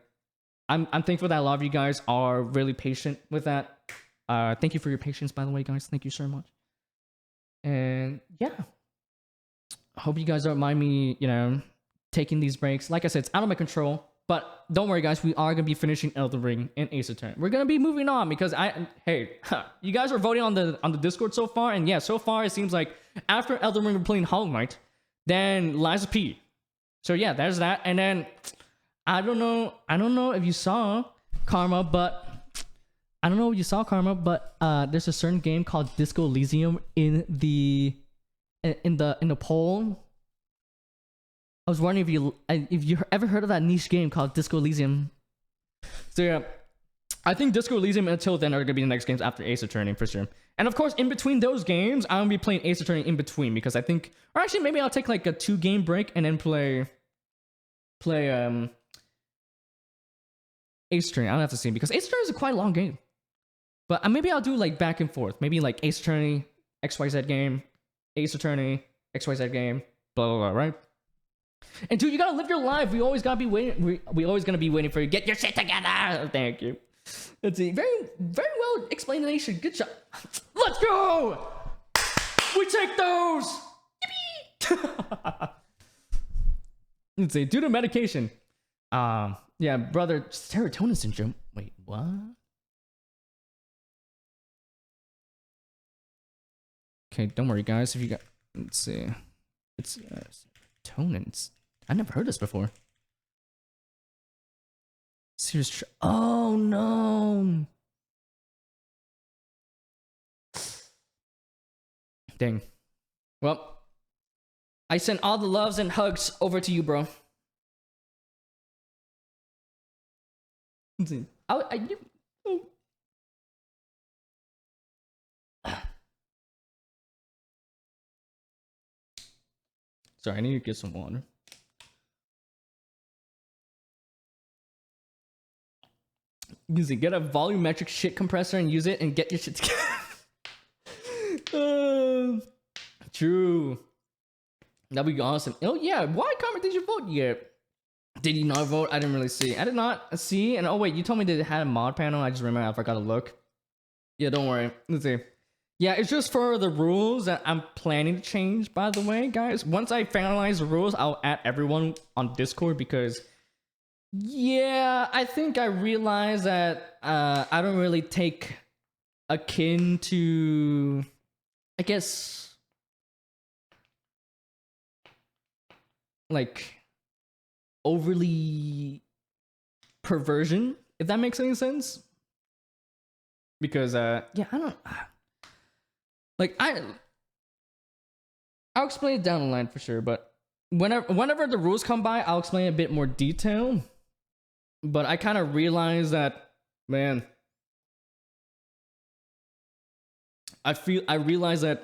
I'm thankful that a lot of you guys are really patient with that. Thank you for your patience, by the way, guys. Thank you so much. And yeah, I hope you guys don't mind me, taking these breaks. Like I said, it's out of my control. But don't worry, guys. We are gonna be finishing Elden Ring and Ace Attorney. We're gonna be moving on because you guys are voting on the Discord so far, and yeah, so far it seems like after Elden Ring we're playing Hollow Knight, then Liza P. So yeah, there's that, and then I don't know if you saw Karma, but there's a certain game called Disco Elysium in the poll. I was wondering if you ever heard of that niche game called Disco Elysium. So yeah, I think Disco Elysium until then are gonna be the next games after Ace Attorney for sure. And of course, in between those games, I'm gonna be playing Ace Attorney in between because I think, or actually maybe I'll take like a 2-game break and then play Ace Attorney. I don't have to see because Ace Attorney is a quite long game. But maybe I'll do like back and forth. Maybe like Ace Attorney, XYZ game, Ace Attorney, XYZ game, blah blah blah, right? And dude, you gotta live your life. We always gotta be waiting. We always gonna be waiting for you. Get your shit together. Thank you. Let's see. Very well explanation. Good job. Let's go. We take those. Yippee. Let's see. Due to medication. Yeah, brother. Serotonin syndrome. Wait, what? Okay, don't worry, guys. If you got, let's see. It's serotonin. I never heard this before. Serious. Oh no. Dang. Well, I sent all the loves and hugs over to you, bro. Oh Sorry, I need to get some water. Use it. Get a volumetric shit compressor and use it and get your shit together. True. That'd be awesome. Oh yeah, why comment did you vote yet? Did you not vote? I didn't really see. I did not see. And oh wait, you told me that it had a mod panel. I just remember I forgot to look. Yeah, don't worry. Let's see. Yeah, it's just for the rules that I'm planning to change, by the way, guys. Once I finalize the rules, I'll add everyone on Discord because, yeah, I think I realized that I don't really take akin to, I guess, like, overly perversion, if that makes any sense. Because, yeah, I don't... Like, I'll explain it down the line for sure, but whenever the rules come by, I'll explain a bit more detail. But I kind of realize that, man, I realize that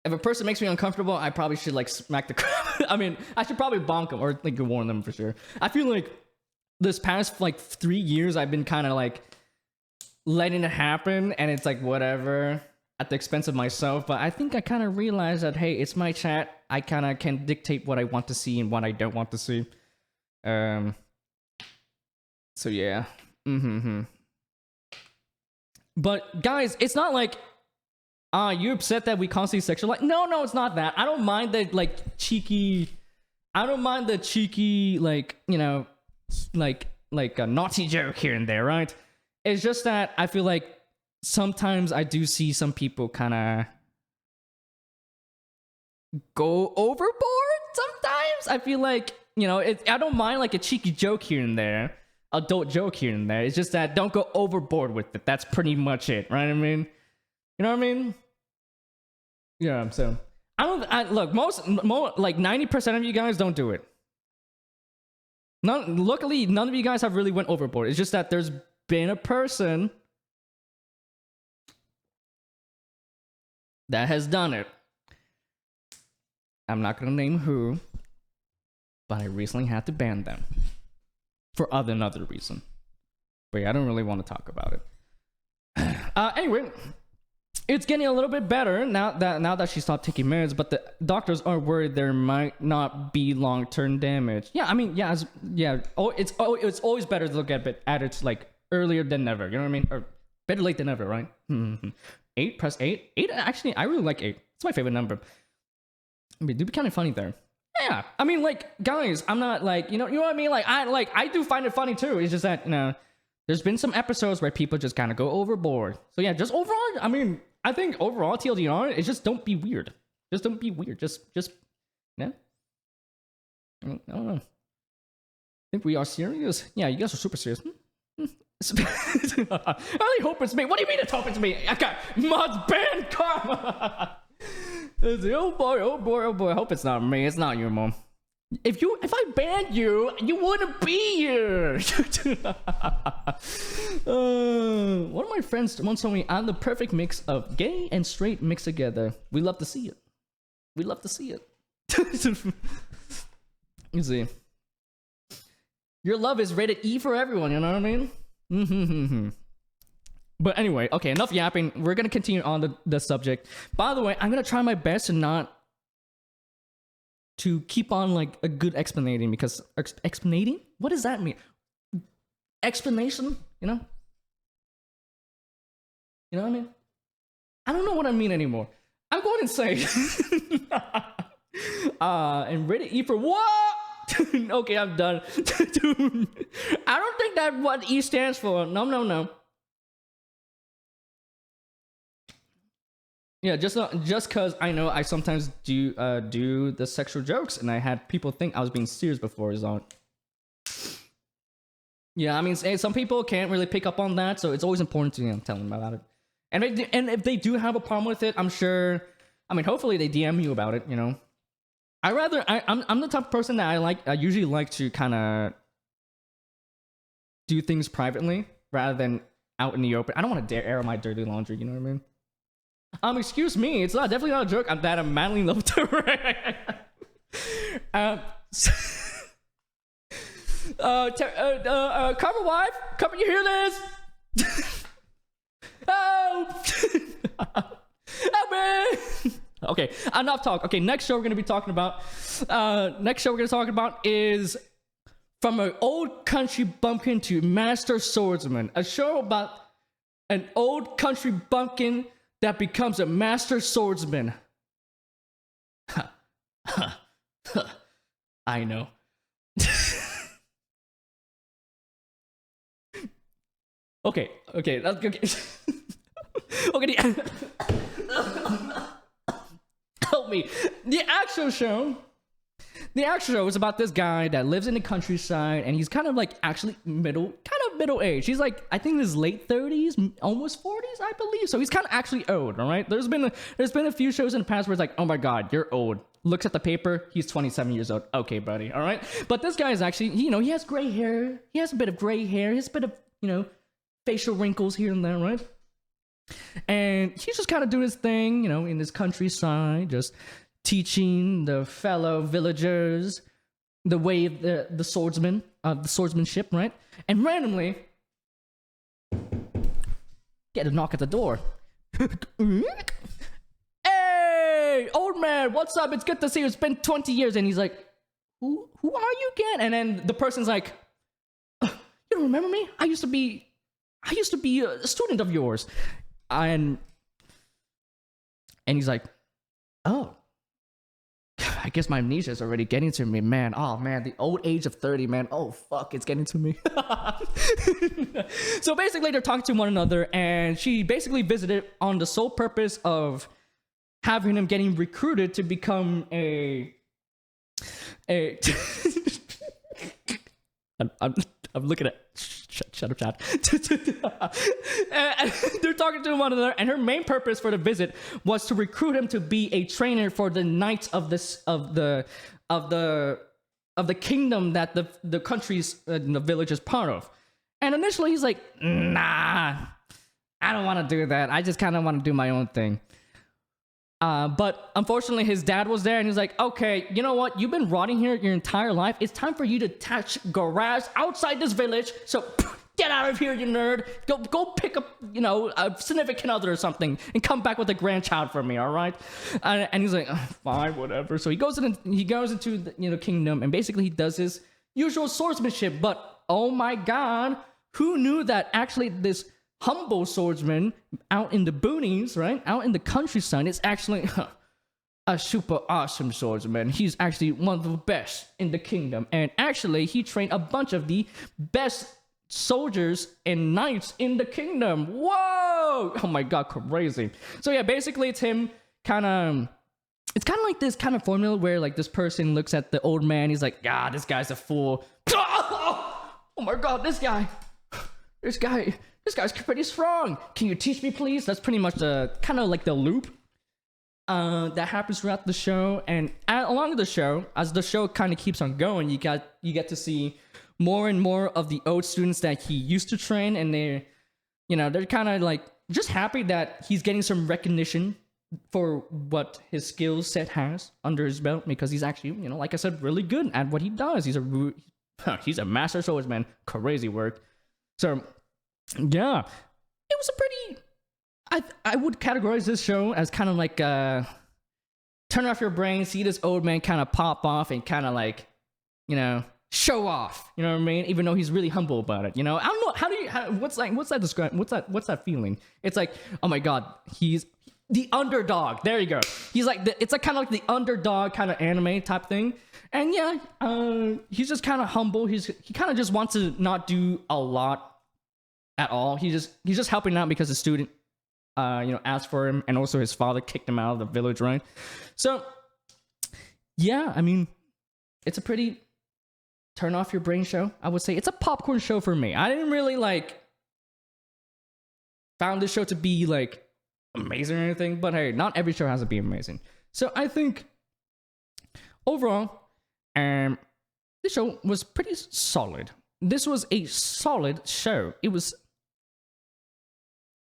if a person makes me uncomfortable, I probably should, like, smack the crap. I mean, I should probably bonk them or, like, warn them for sure. I feel like this past, like, 3 years, I've been kind of, like, letting it happen, and it's, like, whatever, at the expense of myself. But I think I kind of realized that, hey, it's my chat. I kind of can dictate what I want to see and what I don't want to see. So, yeah. But, guys, it's not like... you upset that we constantly sexualize? No, it's not that. I don't mind the, like, cheeky... I don't mind the cheeky, like, you know, like a naughty joke here and there, right? It's just that I feel like sometimes I do see some people kind of go overboard sometimes. I feel like, you know, I don't mind, like, a cheeky joke here and there. Adult joke here and there. It's just that don't go overboard with it. That's pretty much it, right? I mean... You know what I mean? Yeah, so look, most like 90% of you guys don't do it. Luckily, none of you guys have really went overboard. It's just that there's been a person that has done it. I'm not gonna name who, but I recently had to ban them for another reason. But yeah, I don't really want to talk about it. Anyway. It's getting a little bit better now that she stopped taking meds, but the doctors are worried there might not be long-term damage. Yeah, I mean, yeah. Oh, it's always better to look at it like earlier than never. You know what I mean? Or better late than never, right? 8, press 8. 8. Actually, I really like 8. It's my favorite number. I mean, it'd be kind of funny there. Yeah, I mean, like, guys, I'm not like, you know what I mean? Like, I do find it funny too. It's just that, you know, there's been some episodes where people just kind of go overboard. So yeah, just overall, I mean, I think overall TLDR is just don't be weird. Just don't be weird. Just yeah. I don't know. Think we are serious? Yeah, you guys are super serious. I really hope it's me. What do you mean it's hope it's me? I got mods banned karma. Oh boy. I hope it's not me. It's not you, Mom. If I banned you, you wouldn't be here. One of my friends once told me I'm the perfect mix of gay and straight mixed together. We love to see it. We love to see it. You see, your love is rated E for everyone. You know what I mean? But anyway, okay, enough yapping. We're gonna continue on the subject. By the way, I'm gonna try my best to keep on, like, a good explanating, because explanating? What does that mean? Explanation? You know what I mean? I don't know what I mean anymore. I'm going insane. And rated E for what? Okay, I'm done. Dude, I don't think that's what E stands for. No. Yeah, just because I know I sometimes do the sexual jokes, and I had people think I was being serious before is on. Yeah, I mean, some people can't really pick up on that, so it's always important to, you know, tell them about it. And if they do have a problem with it, I'm sure. I mean, hopefully they DM you about it. You know, I'm the type of person that I usually like to kind of do things privately rather than out in the open. I don't want to air my dirty laundry. You know what I mean? Excuse me, it's definitely not a joke that I'm madly in love with her. Cover wife, cover, you hear this? Oh, help me! Okay, enough talk. Okay, next show we're gonna be talking about. Is From an Old Country Bumpkin to Master Swordsman, a show about an old country bumpkin that becomes a master swordsman. I know. Okay, that's okay. Okay, help me. The actual show is about this guy that lives in the countryside, and he's kind of like actually middle age. He's like, I think in his late 30s, almost 40s, I believe. So he's kind of actually old, all right? There's been a few shows in the past where it's like, oh my god, you're old. Looks at the paper, he's 27 years old. Okay, buddy, all right? But this guy is actually, he has gray hair. He has a bit of gray hair. He has a bit of, facial wrinkles here and there, right? And he's just kind of doing his thing, in this countryside, just teaching the fellow villagers the way of the swordsman, the swordsmanship, right? And randomly, get a knock at the door. Hey, old man, what's up? It's good to see you. It's been 20 years. And he's like, who are you again? And then the person's like, you don't remember me? I used to be a student of yours. And he's like, oh, I guess my amnesia is already getting to me, man. Oh man, the old age of 30, man. Oh fuck, it's getting to me. So basically they're talking to one another, and she basically visited on the sole purpose of having him getting recruited to become a I'm looking at shut up, chat. And they're talking to one another, and her main purpose for the visit was to recruit him to be a trainer for the knights of the kingdom that the country's the village is part of. And initially he's like, nah, I don't want to do that. I just kind of want to do my own thing. But unfortunately his dad was there, and he's like, okay, you know what? You've been rotting here your entire life. It's time for you to touch garage outside this village. So get out of here, you nerd. Go pick up, a significant other or something, and come back with a grandchild for me, all right? And he's like, fine, whatever. So he goes into the kingdom, and basically he does his usual swordsmanship. But oh my god, who knew that actually this humble swordsman out in the boonies, right? Out in the countryside, is actually a super awesome swordsman. He's actually one of the best in the kingdom. And actually, he trained a bunch of the best soldiers and knights in the kingdom. Whoa! Oh my god, crazy. So yeah, basically it's him it's kind of like this kind of formula where like this person looks at the old man, he's like, yeah, this guy's a fool. Oh my god, this guy's pretty strong. Can you teach me, please? That's pretty much the kind of like the loop that happens throughout the show. And along the show, as the show kind of keeps on going, you get to see more and more of the old students that he used to train, and they're kind of like just happy that he's getting some recognition for what his skill set has under his belt, because he's actually, like I said, really good at what he does. He's a master swordsman. Crazy work. So yeah, it was a pretty, I would categorize this show as kind of like turn off your brain, see this old man kind of pop off and kind of like, show off, you know what I mean? Even though he's really humble about it, I don't know, what's that feeling? It's like, oh my god, he's the underdog. There you go. He's like, it's like kind of like the underdog kind of anime type thing. And yeah, he's just kind of humble. He kind of just wants to not do a lot at all. He's just helping out because the student asked for him, and also his father kicked him out of the village, right? So yeah, I mean, it's a pretty turn off your brain show. I would say it's a popcorn show for me. I didn't really found this show to be amazing or anything, but hey, not every show has to be amazing. So I think overall, this show was pretty solid. This was a solid show. It was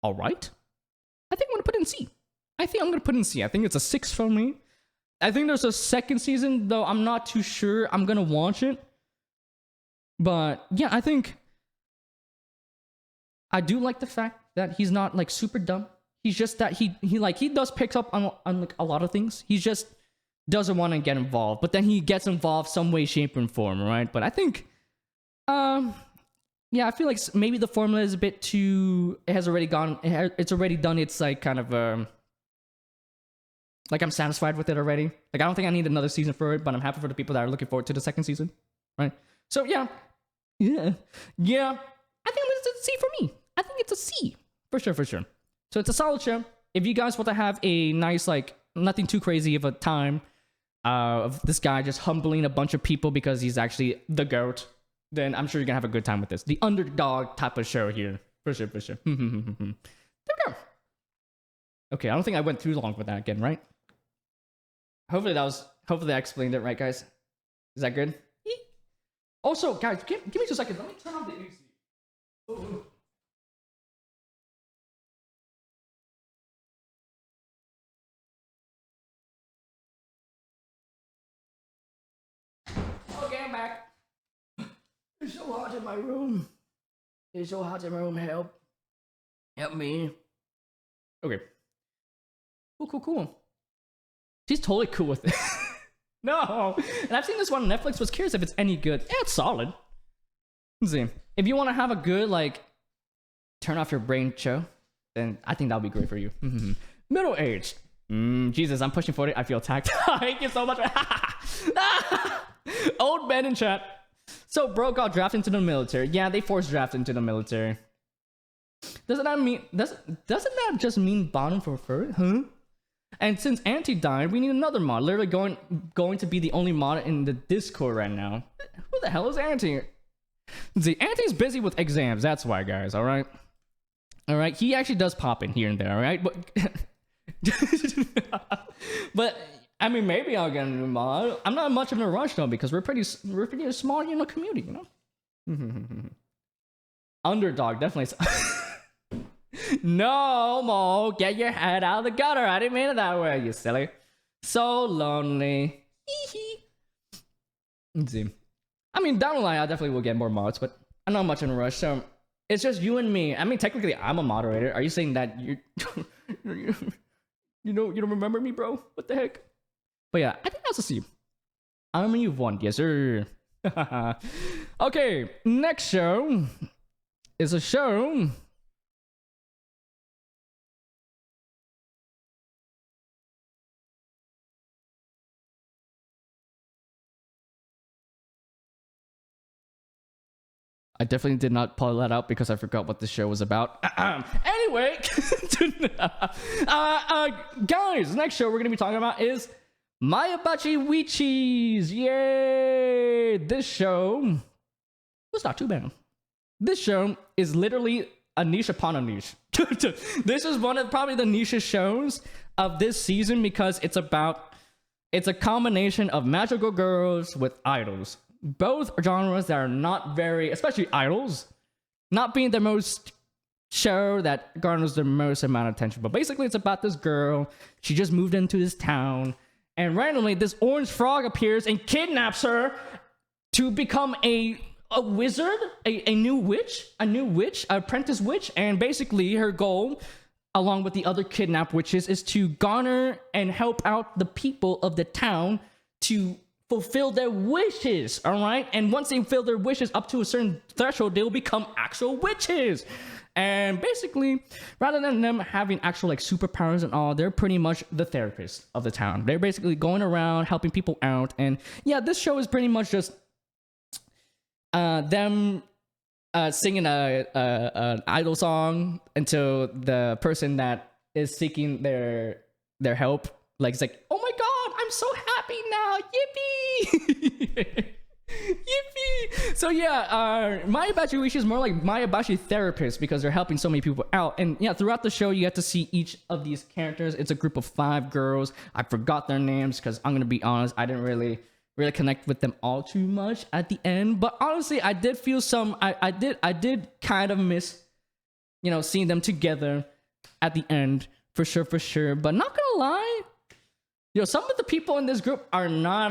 all right. I think I'm gonna put it in C. I think it's a 6 for me. I think there's a second season, though I'm not too sure. I'm gonna watch it. But yeah, I think I do like the fact that he's not like super dumb. He's just that he does pick up on like a lot of things. He just doesn't want to get involved, but then he gets involved some way, shape, and form, right? But I think, yeah, I feel like maybe the formula is a bit too. It has already gone. It's already done. It's like kind of like I'm satisfied with it already. Like I don't think I need another season for it, but I'm happy for the people that are looking forward to the second season, right? So yeah. I think it's a C for me. I think it's a C for sure. So it's a solid show. If you guys want to have a nice, like, nothing too crazy of a time of this guy just humbling a bunch of people because he's actually the GOAT, then I'm sure you're gonna have a good time with this. The underdog type of show here. For sure. There we go. Okay, I don't think I went too long with that again, right? Hopefully I explained it right, guys. Is that good? Also, guys, give me 2 seconds. Let me turn on the AC. Ooh. Okay, I'm back. It's so hot in my room. Help me. Okay. Cool. She's totally cool with it. No! And I've seen this one on Netflix, was curious if it's any good. Yeah, it's solid. Let's see. If you want to have a good, like, turn off your brain show, then I think that'll be great for you. Middle-aged. Jesus, I'm pushing 40. I feel attacked. Thank you so much. Old men in chat. So, bro got drafted into the military. Yeah, they forced draft into the military. Doesn't that just mean bottom for fur? Huh? And since Auntie died, we need another mod. Literally going to be the only mod in the Discord right now. Who the hell is Auntie? See, Auntie's busy with exams. That's why, guys. All right. He actually does pop in here and there. All right, but I mean, maybe I'll get a new mod. I'm not much of a rush though because we're pretty a small, community. Underdog, definitely. No, Mo, get your head out of the gutter. I didn't mean it that way, you silly. So lonely. Let's see. I mean, down the line, I definitely will get more mods, but I'm not much in a rush. So it's just you and me. I mean, technically, I'm a moderator. Are you saying that you don't remember me, bro? What the heck? But yeah, I think that's a C. You've won, yes sir. Okay, next show is a show. I definitely did not pull that out because I forgot what the show was about. Anyway, guys, next show we're gonna be talking about is Maebashi Witches. Yay! This show was not too bad. This show is literally a niche upon a niche. This is one of probably the niche shows of this season because it's a combination of magical girls with idols. Both genres that are not very, especially idols, not being the most show that garners the most amount of attention. But basically, it's about this girl. She just moved into this town, and randomly, this orange frog appears and kidnaps her to become a wizard, a new witch, apprentice witch. And basically, her goal, along with the other kidnapped witches, is to garner and help out the people of the town to fulfill their wishes, all right? And once they fulfill their wishes up to a certain threshold, they'll become actual witches. And basically, rather than them having actual like superpowers and all, they're pretty much the therapist of the town. They're basically going around helping people out. And yeah, this show is pretty much just them singing an idol song until the person that is seeking their help it's like, oh my god, I'm so happy now, yippee. Yippee! So yeah, Maebashi Witches is more like Maebashi therapist because they're helping so many people out. And yeah, throughout the show, you get to see each of these characters. It's a group of 5 girls. I forgot their names because I'm gonna be honest, I didn't really connect with them all too much at the end. But honestly, I did feel I did kind of miss, seeing them together at the end for sure. But not gonna lie, Yo, some of the people in this group are not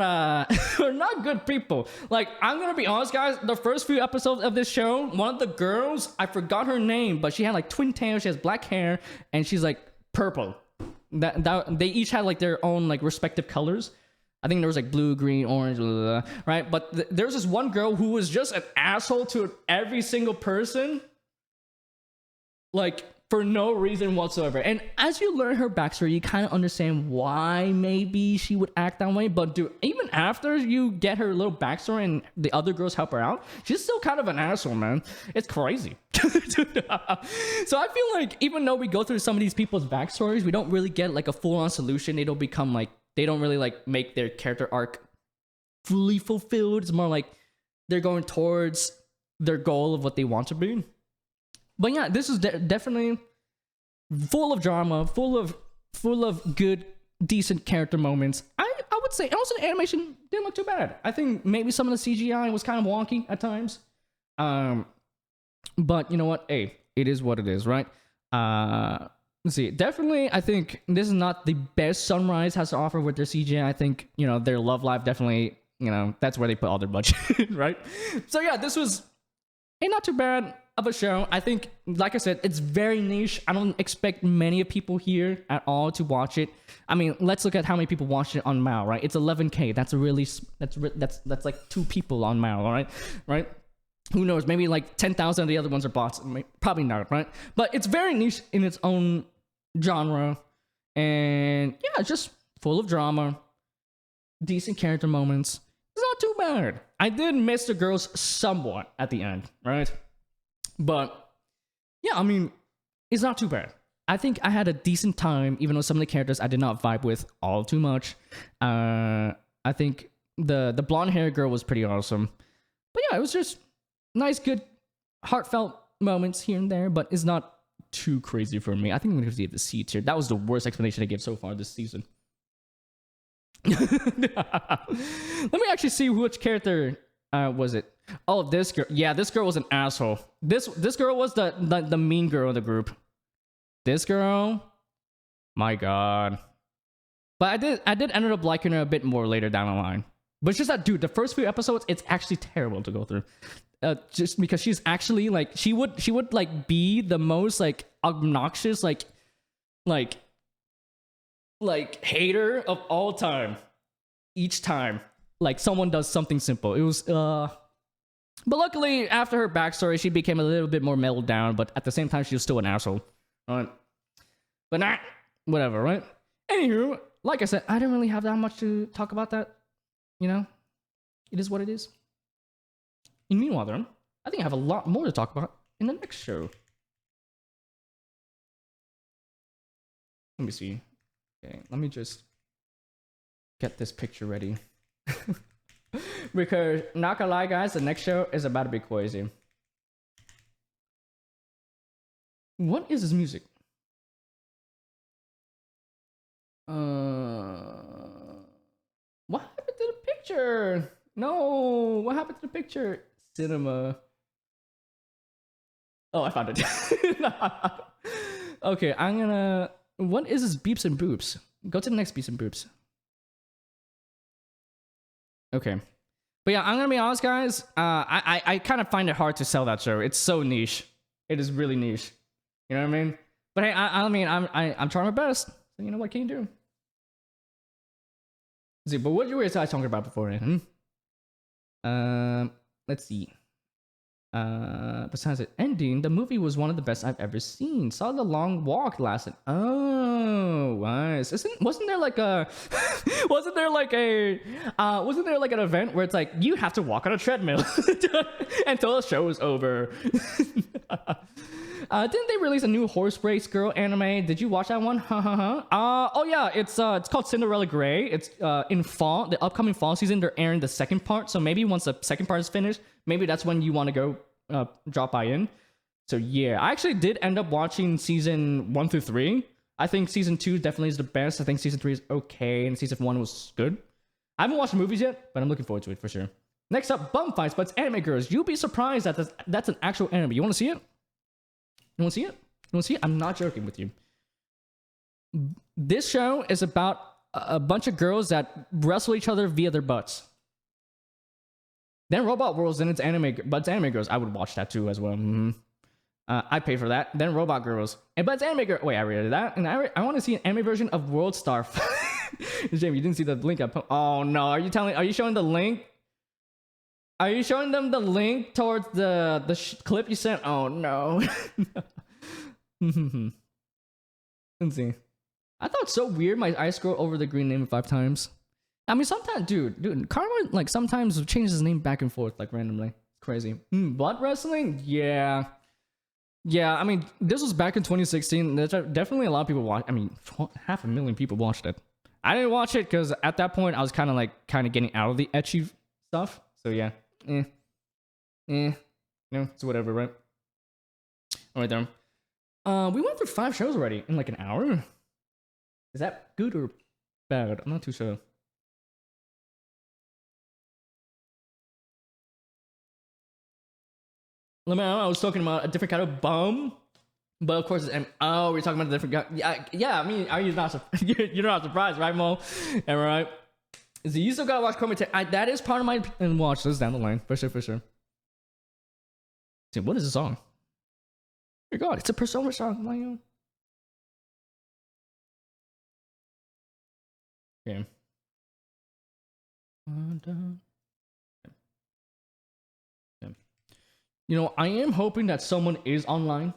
are not good people. Like, I'm gonna be honest, guys. The first few episodes of this show, one of the girls, I forgot her name, but she had like twin tails. She has black hair, and she's like purple. That they each had like their own like respective colors. I think there was like blue, green, orange, blah, blah, blah, right? But there was this one girl who was just an asshole to every single person, like for no reason whatsoever. And as you learn her backstory, you kind of understand why maybe she would act that way. But dude, even after you get her little backstory and the other girls help her out, she's still kind of an asshole, man. It's crazy. So I feel like even though we go through some of these people's backstories, we don't really get like a full-on solution. They don't become like, they don't really like make their character arc fully fulfilled. It's more like they're going towards their goal of what they want to be. But yeah, this is definitely full of drama, full of good, decent character moments. I would say, and also the animation didn't look too bad. I think maybe some of the CGI was kind of wonky at times. But you know what? Hey, it is what it is, right? Let's see. Definitely, I think this is not the best Sunrise has to offer with their CGI. I think, you know, their Love Live definitely, you know, that's where they put all their budget, right? So yeah, this was not too bad of a show. I think, like I said, it's very niche. I don't expect many people here at all to watch it. I mean, let's look at how many people watched it on Mao, right? It's 11K. That's a really that's like 2 people on Mao, all right? Who knows? Maybe like 10,000 of the other ones are bots. Probably not, right? But it's very niche in its own genre, and yeah, it's just full of drama, decent character moments. It's not too bad. I did miss the girls somewhat at the end, right? But yeah, I mean, it's not too bad. I think I had a decent time, even though some of the characters I did not vibe with all too much. I think the blonde hair girl was pretty awesome. But yeah, it was just nice, good, heartfelt moments here and there, but it's not too crazy for me. I think I'm going to give the C tier. That was the worst explanation I gave so far this season. Let me actually see which character was it. Oh, this girl. Yeah, this girl was an asshole. This girl was the mean girl in the group. This girl, my god. But I did end up liking her a bit more later down the line. But it's just that, dude, the first few episodes, it's actually terrible to go through. Just because she's actually like, she would like be the most like obnoxious like hater of all time. Each time like someone does something simple, it was but luckily after her backstory she became a little bit more mellowed down, but at the same time she was still an asshole, right? But nah, whatever, right? Anywho, like I said, I didn't really have that much to talk about that, you know. It is what it is. And meanwhile, though, I think I have a lot more to talk about in the next show. Let me see. Okay, let me just get this picture ready. Because, not gonna lie, guys, the next show is about to be crazy. What is this music? What happened to the picture? No, what happened to the picture? Cinema. Oh, I found it. Okay, I'm gonna... What is this beeps and boops? Go to the next beeps and boops. Okay. But yeah, I'm gonna be honest, guys. I kind of find it hard to sell that show. It's so niche. It is really niche. You know what I mean? But hey, I'm trying my best. So you know, what can you do? See, but what were you guys talking about beforehand? Let's see. Besides it ending, the movie was one of the best I've ever seen. Saw the long walk lasted. Oh, nice. Wasn't there like an event where it's like you have to walk on a treadmill until the show is over? Didn't they release a new horse race girl anime? Did you watch that one? Oh yeah, it's called Cinderella Gray. It's in fall, the upcoming fall season. They're airing the second part, so maybe once the second part is finished, maybe that's when you want to go drop by in. So yeah, I actually did end up watching season 1 through 3. I think season 2 definitely is the best. I think season 3 is okay, and season 1 was good. I haven't watched the movies yet, but I'm looking forward to it for sure. Next up, Bum Fights, but it's Anime Girls. You'll be surprised that that's an actual anime. You want to see it? You want to see it? You want to see it? I'm not joking with you. This show is about a bunch of girls that wrestle each other via their butts. Then Robot Worlds, then it's anime, but it's anime girls. I would watch that too as well. I pay for that. Then Robot Girls, but it's anime girl. Wait, I read that, and I want to see an anime version of World Star. Jamie, you didn't see the link I put. Oh no, are you showing the link? Are you showing them the link towards the clip you sent? Oh no. Let's see. I thought it's so weird. My eyes scroll over the green name 5 times. I mean, sometimes, dude, Karma like sometimes changes his name back and forth like randomly. Crazy. Blood wrestling? Yeah. I mean, this was back in 2016. There's definitely a lot of people watch. I mean, 500,000 people watched it. I didn't watch it because at that point I was kind of getting out of the ecchi stuff. So yeah, no, it's whatever, right? All right, there. We went through 5 shows already in like an hour. Is that good or bad? I'm not too sure. Let me know. I was talking about a different kind of bum, but of course, oh, we're talking about a different guy. Yeah. I mean, are you not? You're not surprised, right, Mo? Am I right? So you still gotta watch commentary. That is part of my watch list down the line, for sure. Dude, what is the song? Oh my God, it's a Persona song. My own. Okay. You know, I am hoping that someone is online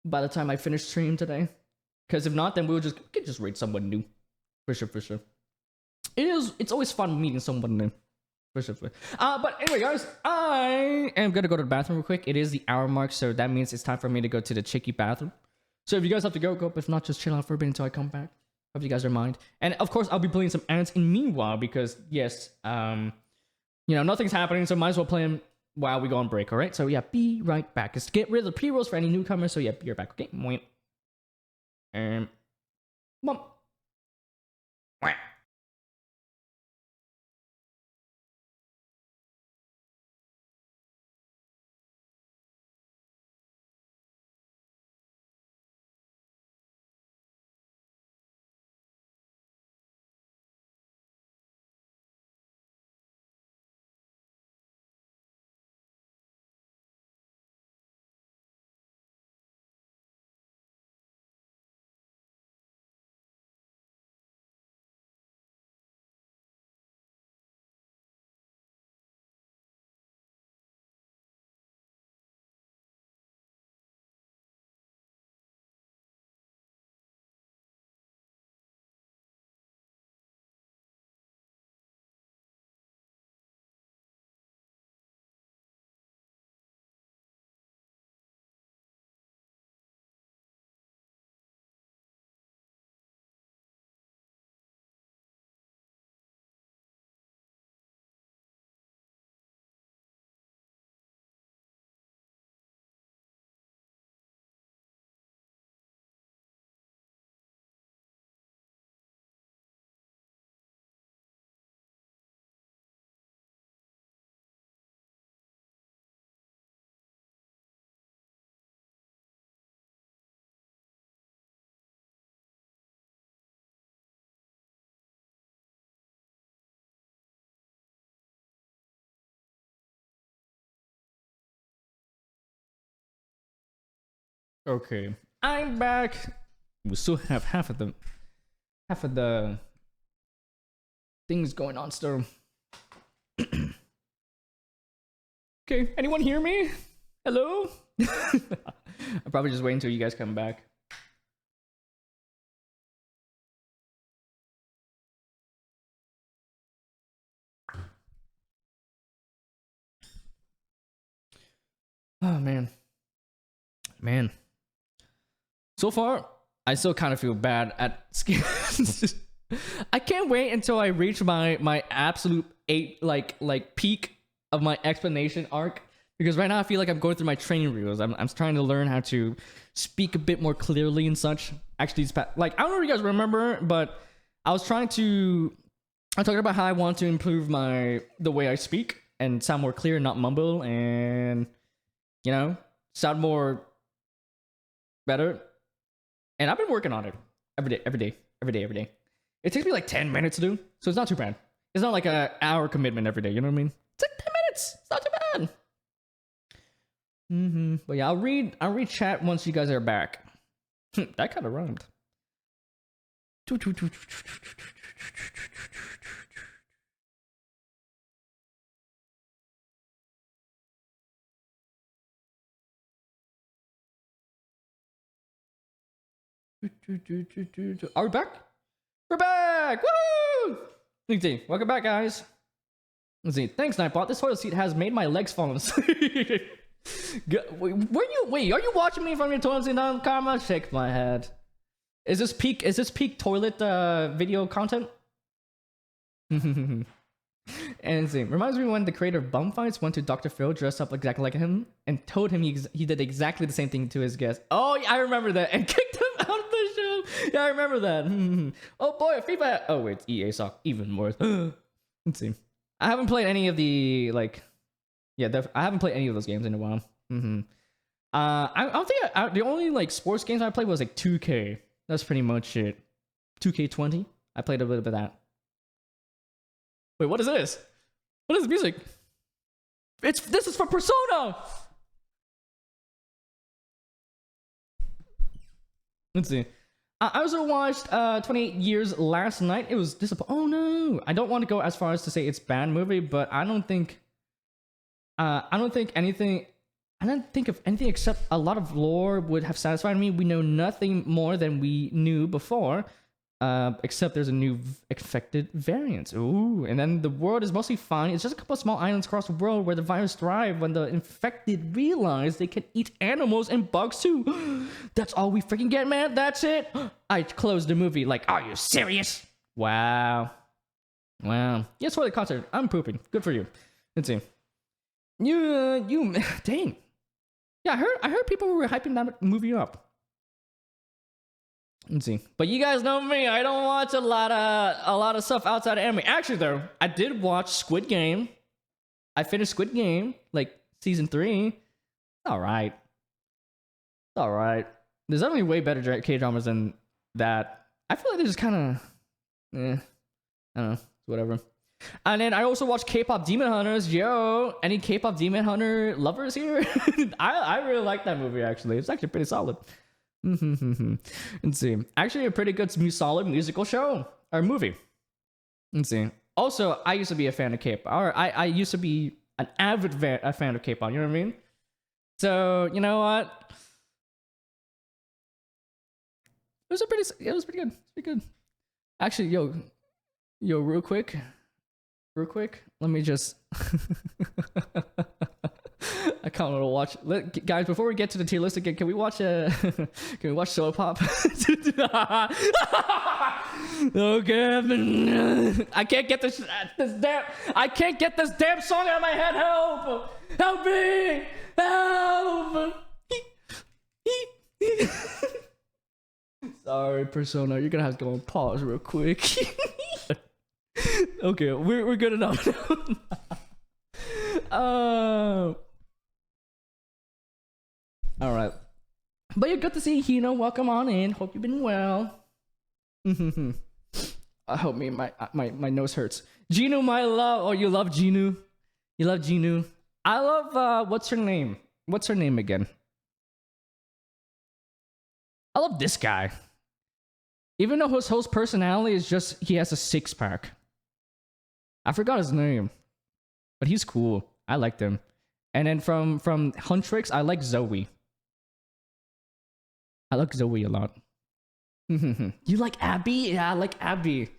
by the time I finish stream today. Because if not, then we can just rate someone new. For sure. It's always fun meeting someone new. For sure. But anyway, guys, I am gonna go to the bathroom real quick. It is the hour mark, so that means it's time for me to go to the chicky bathroom. So if you guys have to go. If not, just chill out for a bit until I come back. Hope you guys don't mind. And of course, I'll be playing some ads in meanwhile because yes, you know, nothing's happening, so might as well play them while we go on break. All right. So yeah, be right back. Just get rid of the pre-rolls for any newcomers. So yeah, be right back. Okay. Bump. Okay, I'm back. We still have half of the things going on still. Okay, anyone hear me? Hello? I'll probably just wait until you guys come back. Oh man. So far, I still kind of feel bad at I can't wait until I reach my absolute peak of my explanation arc, because right now I feel like I'm going through my training reels. I'm trying to learn how to speak a bit more clearly and such. Actually, I don't know if you guys remember, but I talked about how I want to improve the way I speak and sound more clear, not mumble, and you know, sound more better. And I've been working on it every day. It takes me like 10 minutes to do, so it's not too bad. It's not like an hour commitment every day, you know what I mean? It's like 10 minutes. It's not too bad. But yeah, I'll read chat once you guys are back. That kind of rhymed. Are we back? We're back! Woo! Let's see. Welcome back, guys. Let's see. Thanks, Nightbot. This toilet seat has made my legs fall asleep. Wait, are you watching me from your toilet seat now, Karma? Shake my head. Is this peak toilet video content? And see, reminds me when the creator of Bum Fights went to Dr. Phil dressed up exactly like him and told him he did exactly the same thing to his guest. Oh, yeah, I remember that. And kicked him out of the show. Yeah, I remember that. Oh boy, FIFA. Oh wait, EA suck even more. Let's see. I haven't played any of the I haven't played any of those games in a while. I don't think the only like sports games I played was like 2K. That's pretty much it. 2K20. I played a little bit of that. Wait, what is this? What is this music? This is for Persona. Let's see. I also watched 28 Years last night. It was disappointing. Oh no! I don't want to go as far as to say it's a bad movie, but I don't think of anything except a lot of lore would have satisfied me. We know nothing more than we knew before. Except there's a new infected variant. Ooh, and then the world is mostly fine. It's just a couple of small islands across the world where the virus thrive when the infected realize they can eat animals and bugs too. That's all we freaking get, man. That's it. I closed the movie like, are you serious? Wow. Yes, for the concert. I'm pooping. Good for you. Let's see. You, dang. Yeah, I heard people were hyping that movie up. Let's see. But you guys know me. I don't watch a lot of stuff outside of anime. Actually, though, I did watch Squid Game. I finished Squid Game, like season 3. All right. There's definitely way better K-dramas than that. I feel like they're just kind of, I don't know, whatever. And then I also watched K-pop Demon Hunters. Yo, any K-pop Demon Hunter lovers here? I really like that movie. Actually, it's actually pretty solid. Let's see. Actually, a pretty good, solid musical show or movie. Let's see. Also, I used to be a fan of K-pop. Or I used to be an avid fan of K-pop. You know what I mean? So you know what? It was pretty good. It's pretty good. Actually, yo, real quick. Let me just. I can't want to watch. Guys, before we get to the tier list again, can we watch Soul Pop? Okay, I can't get this damn song out of my head. Help me! Help! Sorry, Persona, you're gonna have to go and pause real quick. Okay, we're good enough. All right, but you're good to see Hino. Welcome on in. Hope you've been well. I hope my nose hurts. Ginu, my love. Oh, you love Ginu. You love Ginu. I love what's her name? What's her name again? I love this guy. Even though his whole personality is just he has a 6-pack. I forgot his name, but he's cool. I liked him. And then from Huntrix, I like Zoe. I like Zoe a lot. You like Abby? Yeah, I like Abby.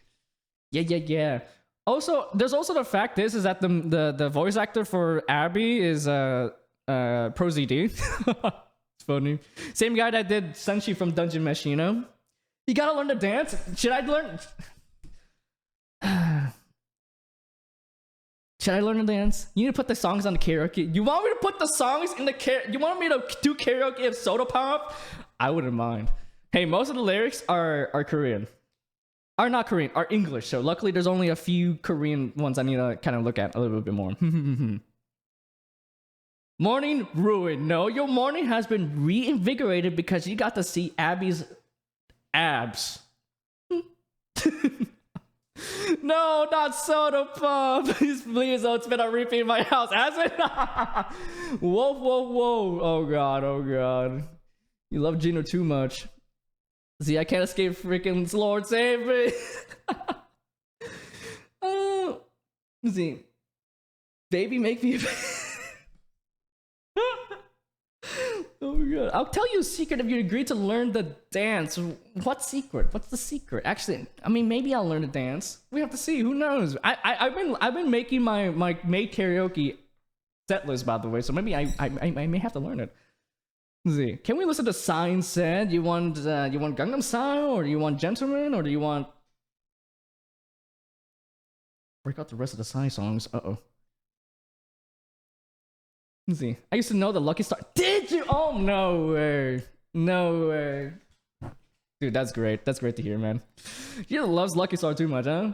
Yeah. Also, there's also the fact is that the voice actor for Abby is Pro ZD. It's funny. Same guy that did Senshi from Dungeon Mesh, you know? You gotta learn to dance. Should I learn? Should I learn to dance? You need to put the songs on the karaoke. You want me to put the songs in the You want me to do karaoke of Soda Pop? I wouldn't mind. Hey, most of the lyrics are Korean. Are not Korean, are English. So luckily there's only a few Korean ones I need to kind of look at a little bit more. Morning ruined. No, your morning has been reinvigorated because you got to see Abby's abs. No, not soda pop. Please, please, oh, it's been a repeat in my house, has it? Whoa, whoa, whoa. Oh god, oh god. You love Gino too much. See, I can't escape freaking Lord save me. See. Baby, make me. Oh my god. I'll tell you a secret if you agree to learn the dance. What secret? What's the secret? Actually, I mean, maybe I'll learn to dance. We have to see. Who knows? I've been making my maid karaoke set list, by the way, so maybe I may have to learn it. Let's see. Can we listen to Sign Said? You want Gundam Style, or do you want Gentleman, or do you want break out the rest of the Sign songs? Uh-oh. Let's see. I used to know the Lucky Star. Did you? Oh, no way. No way. Dude, that's great. That's great to hear, man. You loves Lucky Star too much, huh?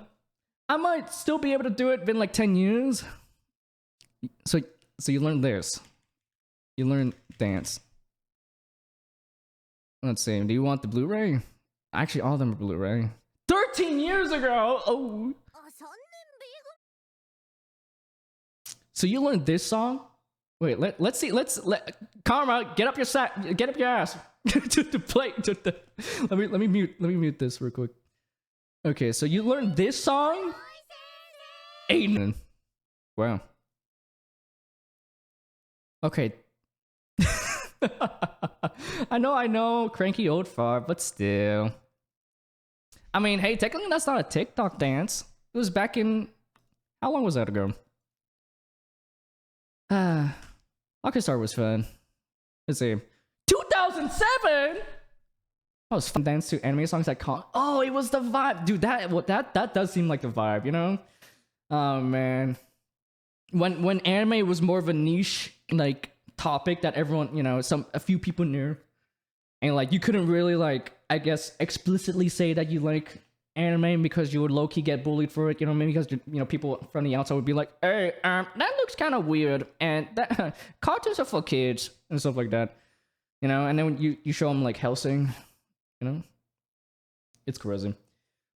I might still be able to do it in like 10 years. So you learn this. You learn dance. Let's see. Do you want the Blu-ray? Actually, all of them are Blu-ray. 13 years ago! Oh. So you learned this song? Wait, let's see. Karma, get up your ass to play. Let me mute this real quick. Okay, so you learned this song, Aiden. Wow. Okay. I know, cranky old fart, but still. I mean, hey, technically that's not a TikTok dance. It was back in, how long was that ago? Lucky Star was fun. Let's see. 2007? That was fun dance to anime songs that caught. Oh, it was the vibe. Dude, that does seem like the vibe, you know? Oh man. When anime was more of a niche like topic that everyone, you know, a few people knew. And like you couldn't really like, I guess, explicitly say that you like anime because you would low-key get bullied for it, you know, maybe because, you know, people from the outside would be like, hey, that looks kind of weird, and that cartoons are for kids and stuff like that, you know. And then when you show them like Hellsing, you know, it's crazy.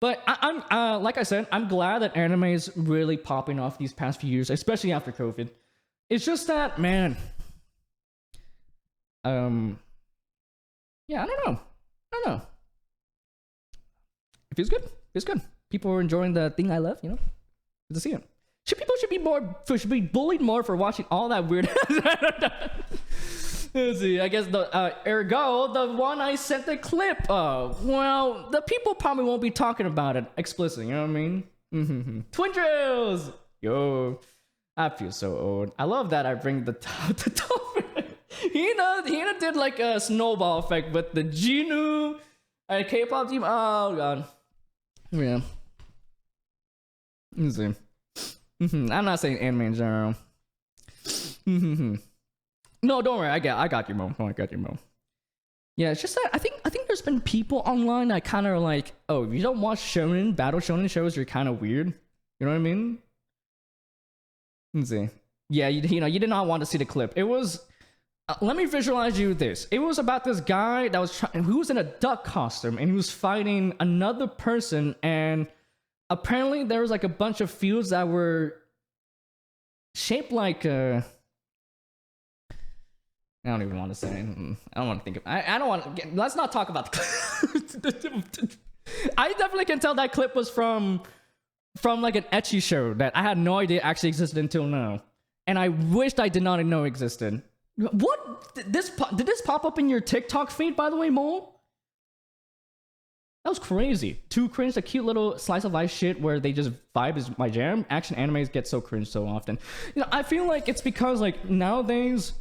But I'm like I said, I'm glad that anime is really popping off these past few years, especially after COVID. It's just that, man, yeah, I don't know. It feels good. It's good. People are enjoying the thing I love, you know? Good to see it. People should be bullied more for watching all that weird. Let's see. I guess ergo, the one I sent the clip of. Well, the people probably won't be talking about it explicitly, you know what I mean? Mm-hmm. Twin Drills! Yo. I feel so old. I love that I bring the top. Hina did like a snowball effect with the Ginu K-pop team. Oh god. Yeah. Let's see. I'm not saying anime in general. No, don't worry. I got you, Mo. I got you, Mo. Yeah, it's just that I think there's been people online that kind of like, oh, if you don't watch battle shonen shows, you're kind of weird. You know what I mean? Let's see. Yeah, you know, you did not want to see the clip. It was. Let me visualize you this. It was about this guy that was who was in a duck costume and he was fighting another person, and apparently there was like a bunch of fields that were shaped like I don't even want to say. I don't want to think of. I don't want to. Let's not talk about the clip. I definitely can tell that clip was from like an ecchi show that I had no idea actually existed until now, and I wished I did not know existed. What? Did this pop up in your TikTok feed, by the way, Mole? That was crazy. Too cringe, a cute little slice of life shit where they just vibe is my jam. Action animes get so cringe so often. You know, I feel like it's because like nowadays,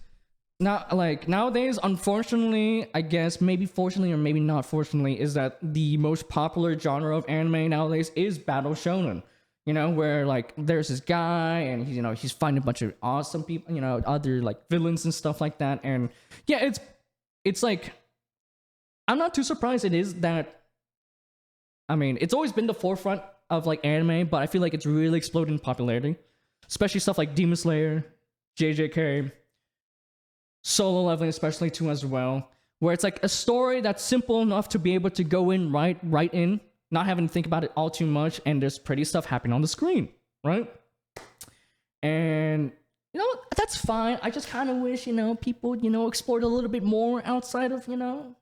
unfortunately, I guess maybe fortunately or maybe not fortunately, is that the most popular genre of anime nowadays is battle shonen. You know, where like there's this guy and he's, you know, he's fighting a bunch of awesome people, you know, other like villains and stuff like that. And yeah, it's like, I'm not too surprised it is that. I mean, it's always been the forefront of like anime, but I feel like it's really exploded in popularity, especially stuff like Demon Slayer, JJK, Solo Leveling especially too as well, where it's like a story that's simple enough to be able to go in right in, not having to think about it all too much, and there's pretty stuff happening on the screen, right? And you know, that's fine. I just kind of wish, you know, people, you know, explored a little bit more outside of, you know,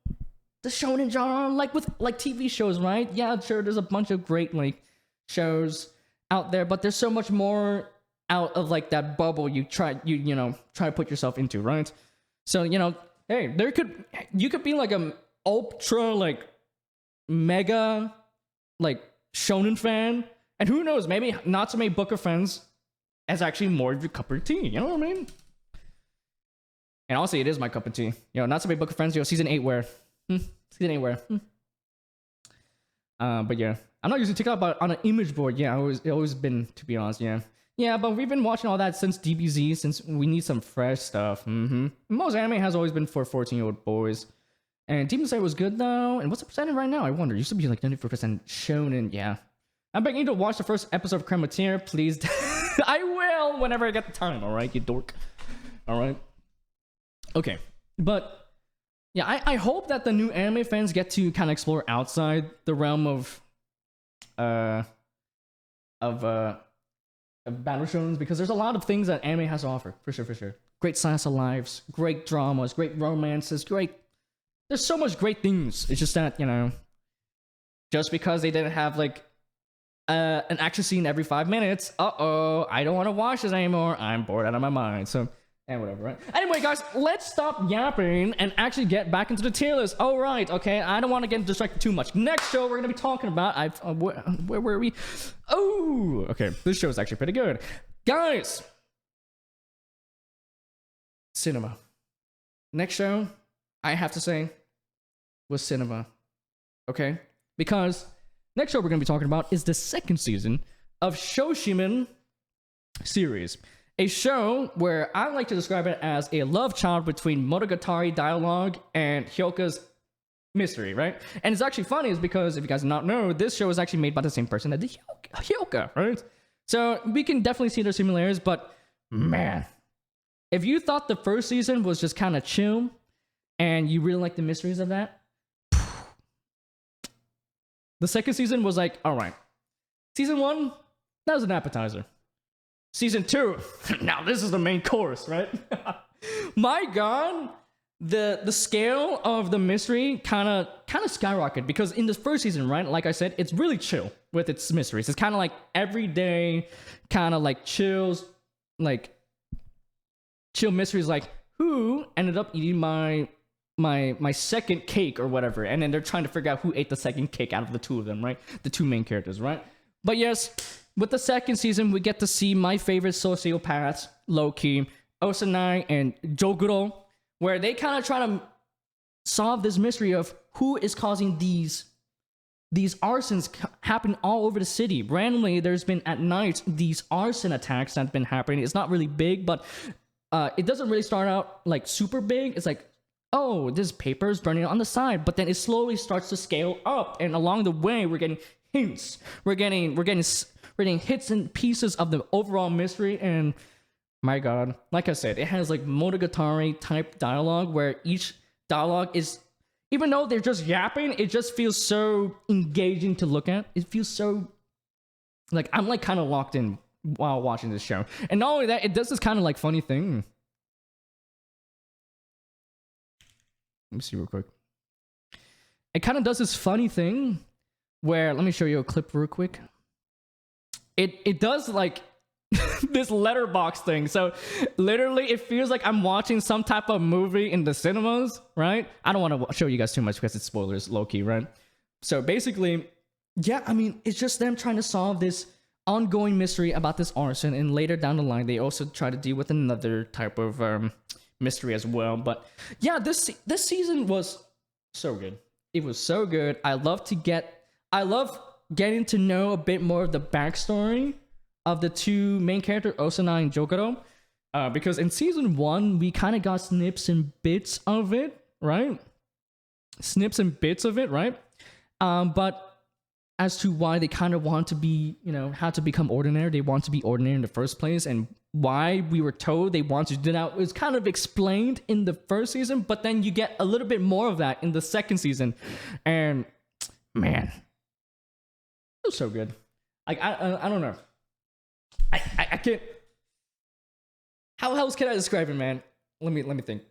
the shonen genre, like with like TV shows, right? Yeah, sure, there's a bunch of great like shows out there, but there's so much more out of like that bubble you try to put yourself into, right? So, you know, hey, you could be like a ultra like mega like shonen fan, and who knows, maybe Natsume Book of Friends is actually more of your cup of tea, you know what I mean? And honestly, it is my cup of tea. You know, Natsume Book of Friends, yo, season 8 where? Season 8 where? But yeah, I'm not using TikTok, but on an image board, yeah, it's always been, to be honest, yeah. Yeah, but we've been watching all that since DBZ, since we need some fresh stuff. Most anime has always been for 14-year-old boys. And Demon Slayer was good though. And what's the percentage right now? I wonder. It used to be like 94% shonen. Yeah. I'm begging you to watch the first episode of Cremateer, please. I will whenever I get the time. All right, you dork. All right. Okay, but yeah, I hope that the new anime fans get to kind of explore outside the realm of battle shonen, because there's a lot of things that anime has to offer, for sure. Great slice of lives, great dramas, great romances, there's so much great things. It's just that, you know, just because they didn't have like an action scene every 5 minutes, I don't want to watch this anymore. I'm bored out of my mind. So, and whatever, right? Anyway, guys, let's stop yapping and actually get back into the tier list. All right, okay, I don't want to get distracted too much. Next show we're going to be talking about, where were we? Oh, okay, this show is actually pretty good. Guys, cinema. Next show, I have to say, was cinema. Okay? Because next show we're going to be talking about is the second season of Shoshimin series. A show where I like to describe it as a love child between Monogatari dialogue and Hyoka's mystery, right? And it's actually funny is because, if you guys do not know, this show is actually made by the same person that did Hyoka, right? So we can definitely see their similarities, but man, if you thought the first season was just kind of chill and you really like the mysteries of that, the second season was like, all right. Season 1, that was an appetizer. Season 2, now this is the main course, right? My God, the scale of the mystery kind of skyrocketed, because in the first season, right, like I said, it's really chill with its mysteries. It's kind of like everyday, kind of like chill mysteries, like who ended up eating my second cake or whatever, and then they're trying to figure out who ate the second cake out of the two of them, right? The two main characters, right? But yes, with the second season, we get to see my favorite sociopaths, low-key, Osanai and Joguro, where they kind of try to solve this mystery of who is causing these arsons happen all over the city. Randomly, there's been at night these arson attacks that have been happening. It's not really big, but it doesn't really start out like super big. It's like, oh, this paper is burning on the side, but then it slowly starts to scale up, and along the way, we're getting hints. We're getting hits and pieces of the overall mystery, and my God, like I said, it has like Monogatari type dialogue where each dialogue is, even though they're just yapping, it just feels so engaging to look at. It feels so like I'm like kind of locked in while watching this show. And not only that, it does this kind of like funny thing. Let me see real quick. It kind of does this funny thing where, let me show you a clip real quick. It does like this letterbox thing. So literally it feels like I'm watching some type of movie in the cinemas, right? I don't want to show you guys too much because it's spoilers, low-key, right? So basically, yeah, I mean, it's just them trying to solve this ongoing mystery about this arson, and later down the line, they also try to deal with another type of mystery as well. But yeah, this season was so good. It was so good. I love getting to know a bit more of the backstory of the two main characters, Osanai and Joguro. Because in season 1, we kind of got snips and bits of it, right? But as to why they kind of want to be, you know, how to become ordinary. They want to be ordinary in the first place, and why we were told they want to do that was kind of explained in the first season, but then you get a little bit more of that in the second season. And man, was so good. Like I don't know. I can't. How else can I describe it, man? Let me think.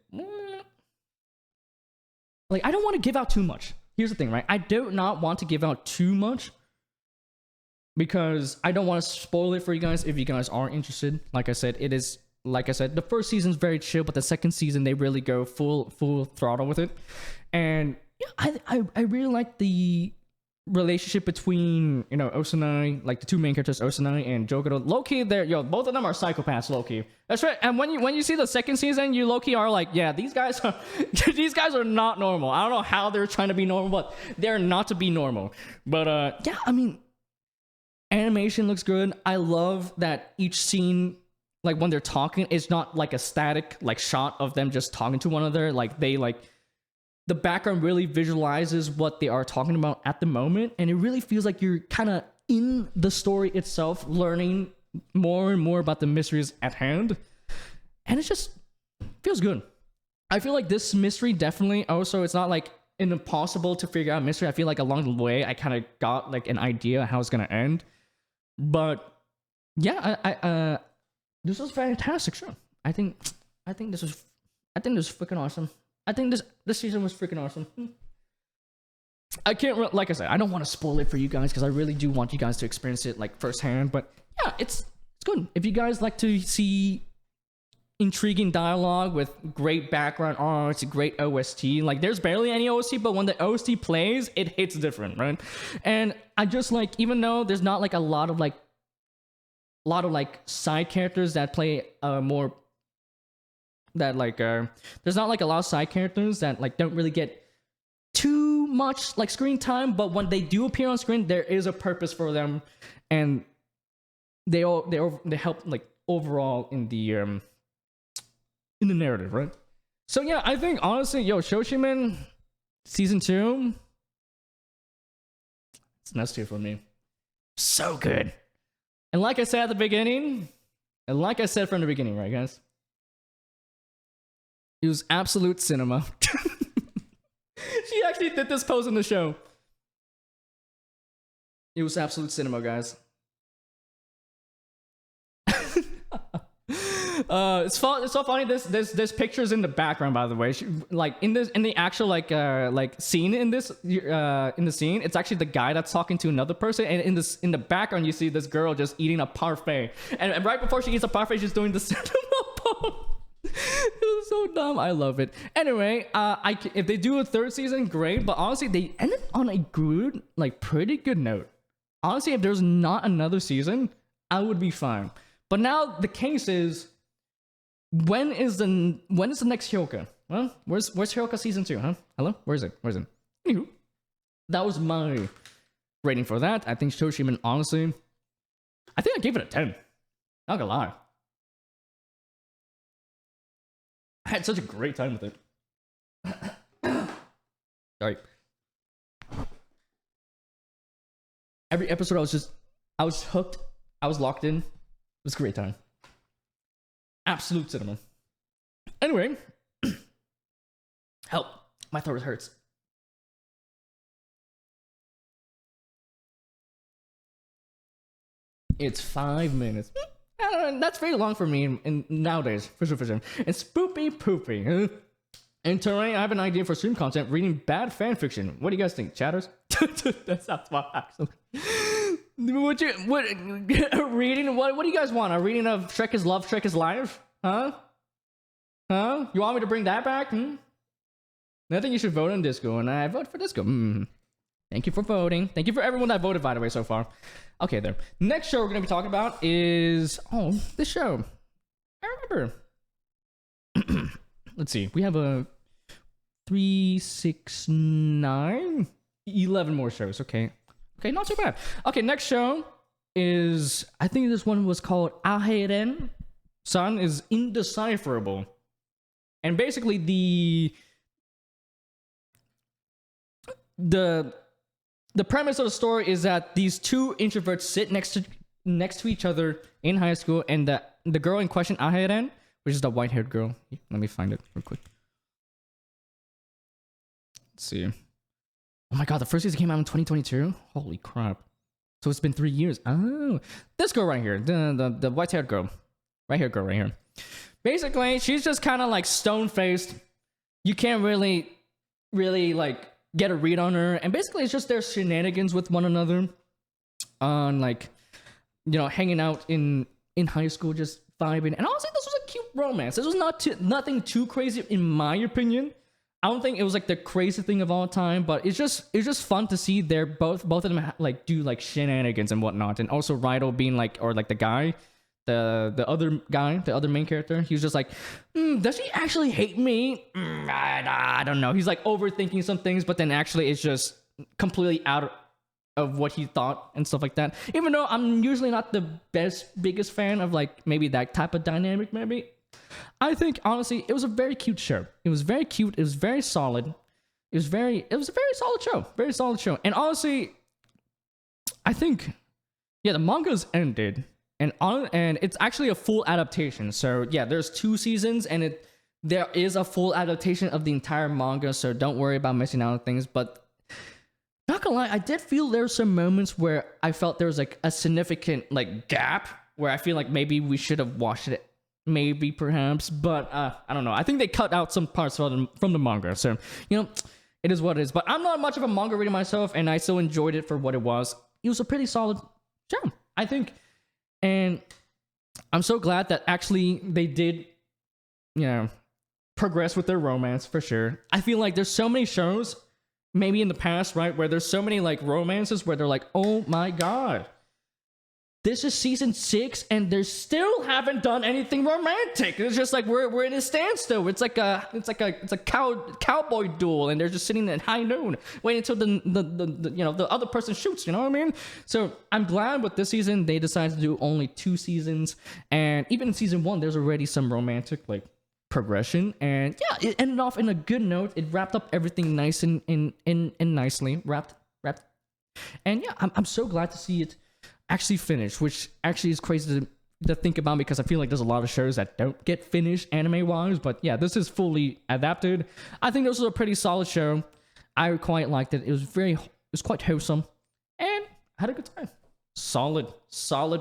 Like, I don't want to give out too much. Here's the thing, right? I do not want to give out too much because I don't want to spoil it for you guys if you guys are interested. Like I said, the first season's very chill, but the second season they really go full throttle with it. And yeah, I really like the relationship between, you know, Osanai, like the two main characters, Osanai and Jogoro. Low-key, both of them are psychopaths, low-key. That's right. And when you see the second season, you low-key are like, yeah, these guys are not normal. I don't know how they're trying to be normal, but they're not to be normal. But yeah, I mean, animation looks good. I love that each scene, like when they're talking, is not like a static like shot of them just talking to one another. Like the background really visualizes what they are talking about at the moment, and it really feels like you're kind of in the story itself, learning more and more about the mysteries at hand, and it just feels good. I feel like this mystery definitely also, it's not like an impossible to figure out mystery. I feel like along the way I kind of got like an idea how it's gonna end, but yeah, I this was a fantastic show. I think this was freaking awesome. I think this season was freaking awesome. I can't, like I said, I don't want to spoil it for you guys because I really do want you guys to experience it like firsthand. But yeah, it's good. If you guys like to see intriguing dialogue with great background art, great OST, like there's barely any OST, but when the OST plays, it hits different, right? And I just like, even though there's not like a lot of side characters that play more. That like there's not like a lot of side characters that like don't really get too much like screen time, but when they do appear on screen, there is a purpose for them, and they help like overall in the narrative, right? So yeah, I think honestly, Shoshimin season 2, it's an S tier for me. So good. And like I said at the beginning, and like I said from the beginning, right guys? It was absolute cinema. She actually did this pose in the show. It was absolute cinema, guys. It's so funny. There's pictures in the background, by the way. Like in the actual like scene in the scene, it's actually the guy that's talking to another person, and in the background you see this girl just eating a parfait, and right before she eats a parfait, she's doing the cinema pose. It was so dumb. I love it. Anyway, if they do a third season, great. But honestly, they ended on a good, like pretty good note. Honestly, if there's not another season, I would be fine. But now the case is, when is the next Hyoka? Well, where's Hyoka season 2? Huh? Hello? Where is it? Anywho, that was my rating for that. I think Shoshimin, honestly, I think I gave it a 10. Not gonna lie. I had such a great time with it. Sorry. Every episode I was hooked. I was locked in. It was a great time. Absolute cinema. Anyway. Help. My throat hurts. It's 5 minutes. That's very long for me in nowadays, for sure. And spoopy poopy. And Terrain, I have an idea for stream content: reading bad fan fiction. What do you guys think, chatters? That sounds fun, actually. Reading? What do you guys want? A reading of Shrek is Love, Shrek is Life? Huh? You want me to bring that back? I think you should vote on Disco, and I vote for Disco. Thank you for voting. Thank you for everyone that voted, by the way, so far. Okay, there. Next show we're going to be talking about is... Oh, this show. I remember. Let's see. We have a 3, 6, 9... 11 more shows. Okay. Okay, not too bad. Okay, next show is... I think this one was called Aharen. Son is Indecipherable. And basically the premise of the story is that these two introverts sit next to each other in high school, and the girl in question, Aharen, which is the white-haired girl. Let me find it real quick. Let's see. Oh my god, the first season came out in 2022? Holy crap. So it's been 3 years. Oh, this girl right here, the white-haired girl, right here. Basically, she's just kind of like stone-faced. You can't really like get a read on her, and basically it's just their shenanigans with one another, on like, you know, hanging out in high school, just vibing. And honestly, this was a cute romance. This was nothing too crazy in my opinion. I don't think it was like the crazy thing of all time, but it's just fun to see their both of them like do like shenanigans and whatnot. And also Raido being like, or like the guy, the other main character, he was just like, does she actually hate me? I don't know. He's like overthinking some things, but then actually it's just completely out of what he thought and stuff like that. Even though I'm usually not the biggest fan of like maybe that type of dynamic, maybe. I think honestly it was a very cute show. It was very cute. It was very solid. It was a very solid show. Very solid show. And honestly, I think, yeah, the manga's ended, and it's actually a full adaptation. So yeah, there's 2 seasons, and there is a full adaptation of the entire manga. So don't worry about missing out on things. But not gonna lie, I did feel there were some moments where I felt there was like a significant like gap where I feel like maybe we should have watched it. Maybe, perhaps, but I don't know. I think they cut out some parts from the manga, so, you know, it is what it is. But I'm not much of a manga reader myself, and I still enjoyed it for what it was. It was a pretty solid show, I think. And I'm so glad that actually they did, you know, progress with their romance, for sure. I feel like there's so many shows, maybe in the past, right, where there's so many, like, romances where they're like, oh my god, this is season 6, and they still haven't done anything romantic. It's just like we're in a standstill. It's like a cowboy duel, and they're just sitting at high noon, waiting until the you know, the other person shoots. You know what I mean? So I'm glad with this season they decided to do only 2 seasons, and even in season 1, there's already some romantic like progression, and yeah, it ended off in a good note. It wrapped up everything nice and nicely wrapped, and yeah, I'm so glad to see it actually finished, which actually is crazy to think about, because I feel like there's a lot of shows that don't get finished anime wise. But yeah, this is fully adapted. I think this was a pretty solid show. I quite liked it. It was quite wholesome, and I had a good time. Solid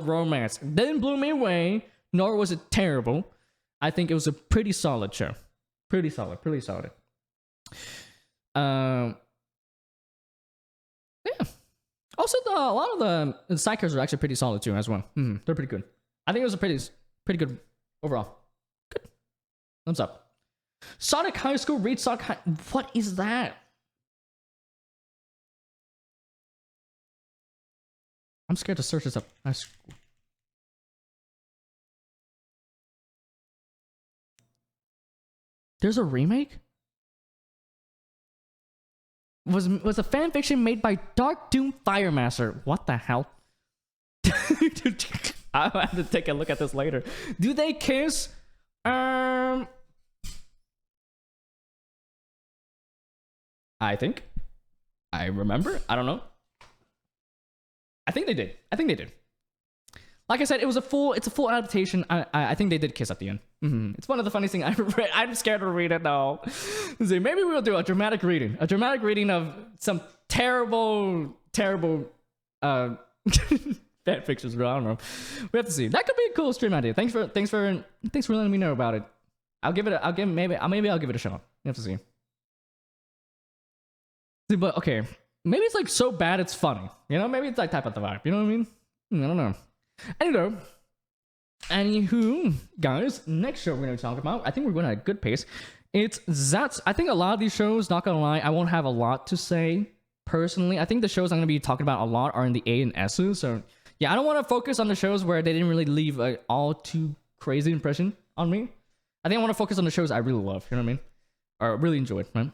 romance. Didn't blow me away, nor was it terrible. I think it was a pretty solid show. Pretty solid. Yeah. Also, a lot of the side characters are actually pretty solid too, as well. They're pretty good. I think it was a pretty good overall. Good. Thumbs up. Sonic High School reads Sonic High. What is that? I'm scared to search this up. High School. There's a remake? Was a fan fiction made by Dark Doom Firemaster. What the hell? I'll have to take a look at this later. Do they kiss? I think. I remember. I don't know. I think they did. Like I said, it's a full adaptation. I think they did kiss at the end. It's one of the funniest things I've read. I'm scared to read it though. See, maybe we'll do a dramatic reading of some terrible fan fictions. I don't know. We have to see. That could be a cool stream idea. Thanks for letting me know about it. Maybe I'll give it a shot. You have to see. See, but okay, maybe it's like so bad it's funny. You know, maybe it's like type of the vibe. You know what I mean? I don't know. Anywho, guys, next show we're going to talk about, I think we're going at a good pace. It's Zatsu. I think a lot of these shows, not going to lie, I won't have a lot to say personally. I think the shows I'm going to be talking about a lot are in the A and S's. So, yeah, I don't want to focus on the shows where they didn't really leave an all too crazy impression on me. I think I want to focus on the shows I really love, you know what I mean? Or really enjoyed, right?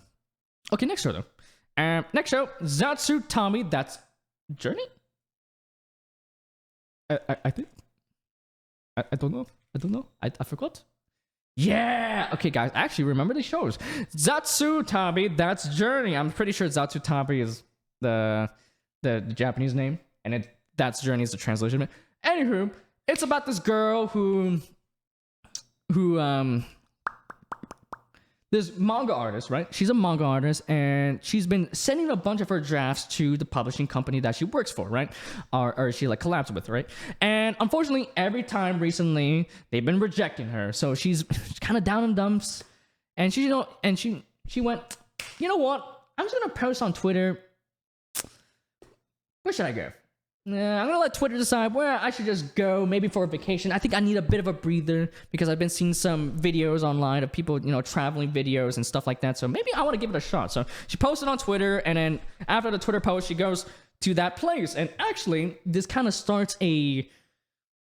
Okay, next show, though. Next show, Zatsu Tabi, that's Journey? I think. I don't know. I forgot. Yeah. Okay, guys. I actually remember the shows. Zatsu Tabi. That's Journey. I'm pretty sure Zatsu Tabi is the Japanese name, and that's Journey is the translation. Anywho, it's about this girl who this manga artist, right? She's a manga artist, and she's been sending a bunch of her drafts to the publishing company that she works for, right? Or she like collabs with, right? And unfortunately, every time recently, they've been rejecting her. So she's kind of down in dumps, and she went, you know what? I'm just gonna post on Twitter. Where should I go? I'm gonna let Twitter decide where I should just go, maybe for a vacation. I think I need a bit of a breather because I've been seeing some videos online of people, traveling videos and stuff like that. So maybe I want to give it a shot. So she posted on Twitter, and then after the Twitter post, she goes to that place. And actually, this kind of starts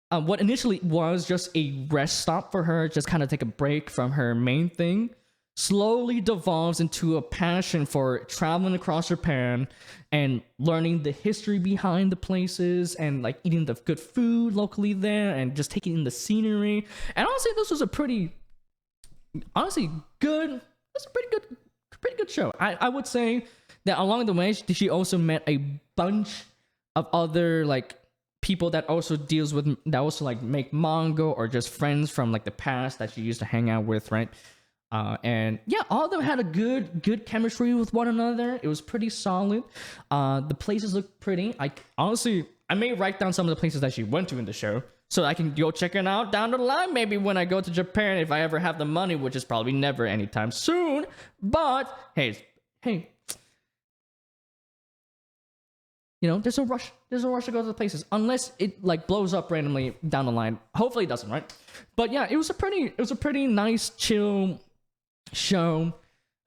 what initially was just a rest stop for her, just kind of take a break from her main thing, slowly devolves into a passion for traveling across Japan and learning the history behind the places and like eating the good food locally there and just taking in the scenery. And honestly, this was a pretty good show. I would say that along the way, she also met a bunch of other like people that also like make manga or just friends from like the past that she used to hang out with, right? And yeah, all of them had a good chemistry with one another. It was pretty solid. The places looked pretty. I may write down some of the places that she went to in the show so I can go check it out down the line. Maybe when I go to Japan, if I ever have the money, which is probably never anytime soon. But hey, there's no rush. There's no rush to go to the places unless it like blows up randomly down the line. Hopefully it doesn't, right? But yeah, it was a pretty nice, chill show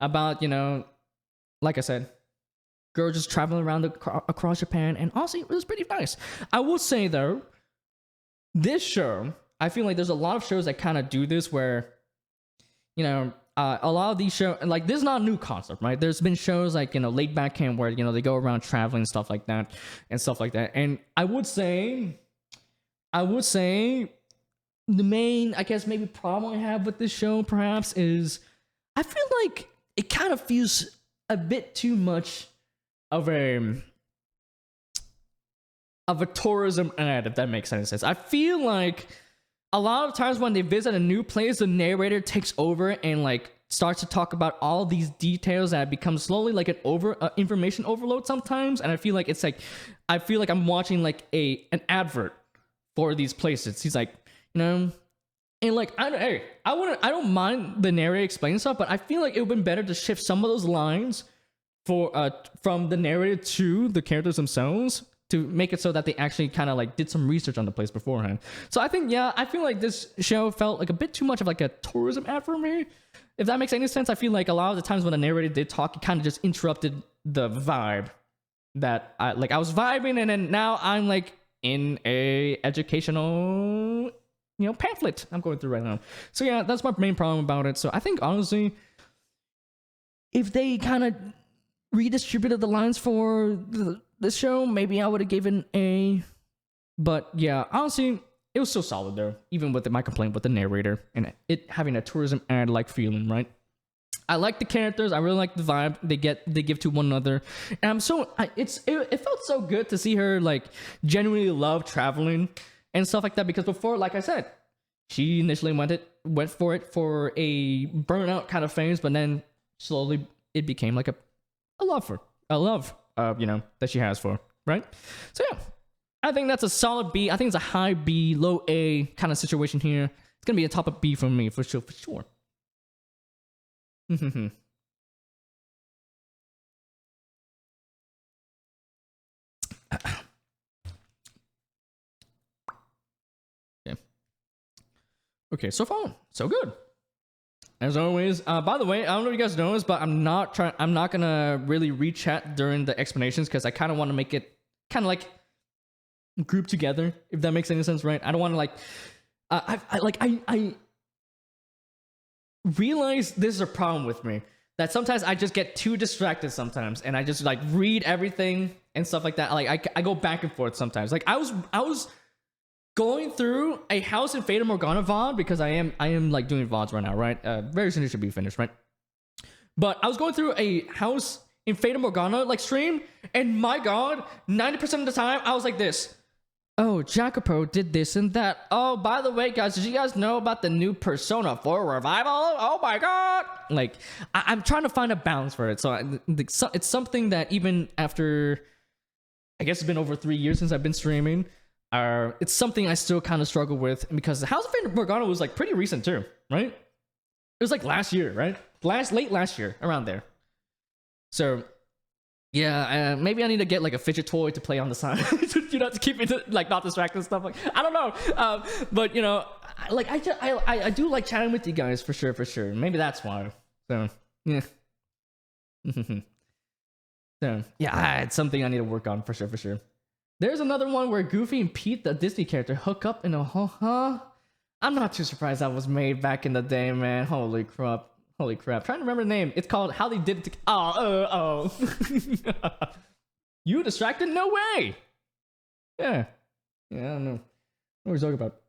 about, like I said, girl just traveling around across Japan, and honestly, it was pretty nice. I will say though, this show, I feel like there's a lot of shows that kind of do this where, a lot of these shows, like this is not a new concept, right? There's been shows like, Laid Back Camp where, they go around traveling and stuff like that. And I would say the main, I guess, maybe problem I have with this show perhaps is I feel like it kind of feels a bit too much of a tourism ad, if that makes any sense. I feel like a lot of times when they visit a new place, the narrator takes over and like starts to talk about all these details, and it becomes slowly like an information overload sometimes. And I feel like I'm watching like an advert for these places. He's like, and like I don't mind the narrator explaining stuff, but I feel like it would have been better to shift some of those lines from the narrator to the characters themselves, to make it so that they actually kind of like did some research on the place beforehand. So I feel like this show felt like a bit too much of like a tourism ad for me. If that makes any sense, I feel like a lot of the times when the narrator did talk, it kind of just interrupted the vibe that I was vibing, and then now I'm like in a educational, pamphlet I'm going through right now. So yeah, that's my main problem about it. So I think honestly, if they kind of redistributed the lines for the show, maybe I would have given A. But yeah, honestly, it was so solid though, even with my complaint with the narrator and it having a tourism ad like feeling, right? I like the characters. I really like the vibe they give to one another, and it felt so good to see her like genuinely love traveling and stuff like that. Because before, like I said, she initially went for it for a burnout kind of phase, but then slowly it became like a love that she has for, right? So yeah, I think that's a solid B. I think it's a high B, low A kind of situation here. It's gonna be a top of B for me for sure. Okay, so far so good. As always, by the way, I don't know if you guys know this, but I'm not gonna really re-chat during the explanations because I kind of want to make it kind of like grouped together, if that makes any sense, right? I don't want to like, I realize this is a problem with me, that sometimes I just get too distracted sometimes, and I just like read everything and stuff like that. Like I go back and forth sometimes. Like I was going through a House in Fata Morgana VOD, because I am like doing VODs right now, right? Very soon it should be finished, right? But I was going through a House in Fata Morgana like stream, and my god, 90% of the time I was like this. oh, Jacopo did this and that. Oh, by the way, guys, did you guys know about the new Persona 4 revival? Oh my god! Like, I'm trying to find a balance for it. So it's something that even after, I guess it's been over 3 years since I've been streaming, it's something I still kind of struggle with, because the House of Morgana was like pretty recent too, right? It was like last year, right? Late last year, around there. So yeah, maybe I need to get like a fidget toy to play on the side, you know, to keep me like not distracted and stuff. Like, I don't know, but you know, like I do like chatting with you guys for sure. Maybe that's why. So yeah. So yeah, it's something I need to work on for sure. There's another one where Goofy and Pete, the Disney character, hook up in a I'm not too surprised that was made back in the day, man. Holy crap. Trying to remember the name. It's called How They Did It. Oh. You distracted? No way. Yeah, I don't know what we're talking about.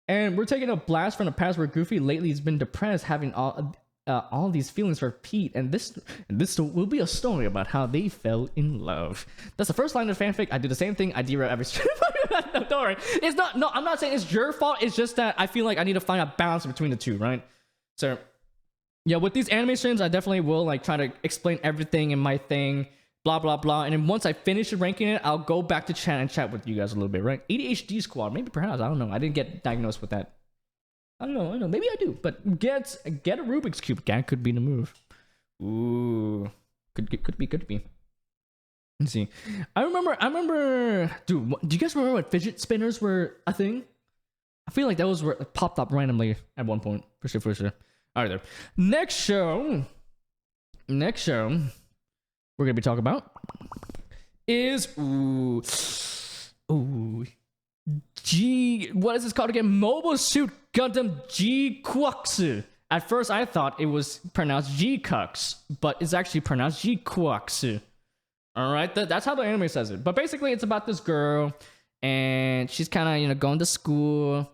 And we're taking a blast from the past where Goofy lately has been depressed, having all these feelings for Pete, and this will be a story about how they fell in love. That's the first line of fanfic. I do the same thing. I derail every stream. No, don't worry. It's not. No, I'm not saying it's your fault. It's just that I feel like I need to find a balance between the two, right? So yeah, with these anime streams, I definitely will like try to explain everything in my thing, blah blah blah. And then once I finish ranking it, I'll go back to chat with you guys a little bit, right? ADHD squad, maybe perhaps, I don't know. I didn't get diagnosed with that. I don't know. Maybe I do, but get a Rubik's Cube. That could be the move. Ooh, could be. Let's see. I remember. Dude, do you guys remember when fidget spinners were a thing? I feel like those were popped up randomly at one point, for sure. All right, there. Next show we're gonna be talking about is what is this called again? Mobile Suit Gundam GQuuuuuX. At first, I thought it was pronounced GQuuuuuX, but it's actually pronounced GQuuuuuX. All right, that's how the anime says it. But basically, it's about this girl, and she's kind of going to school.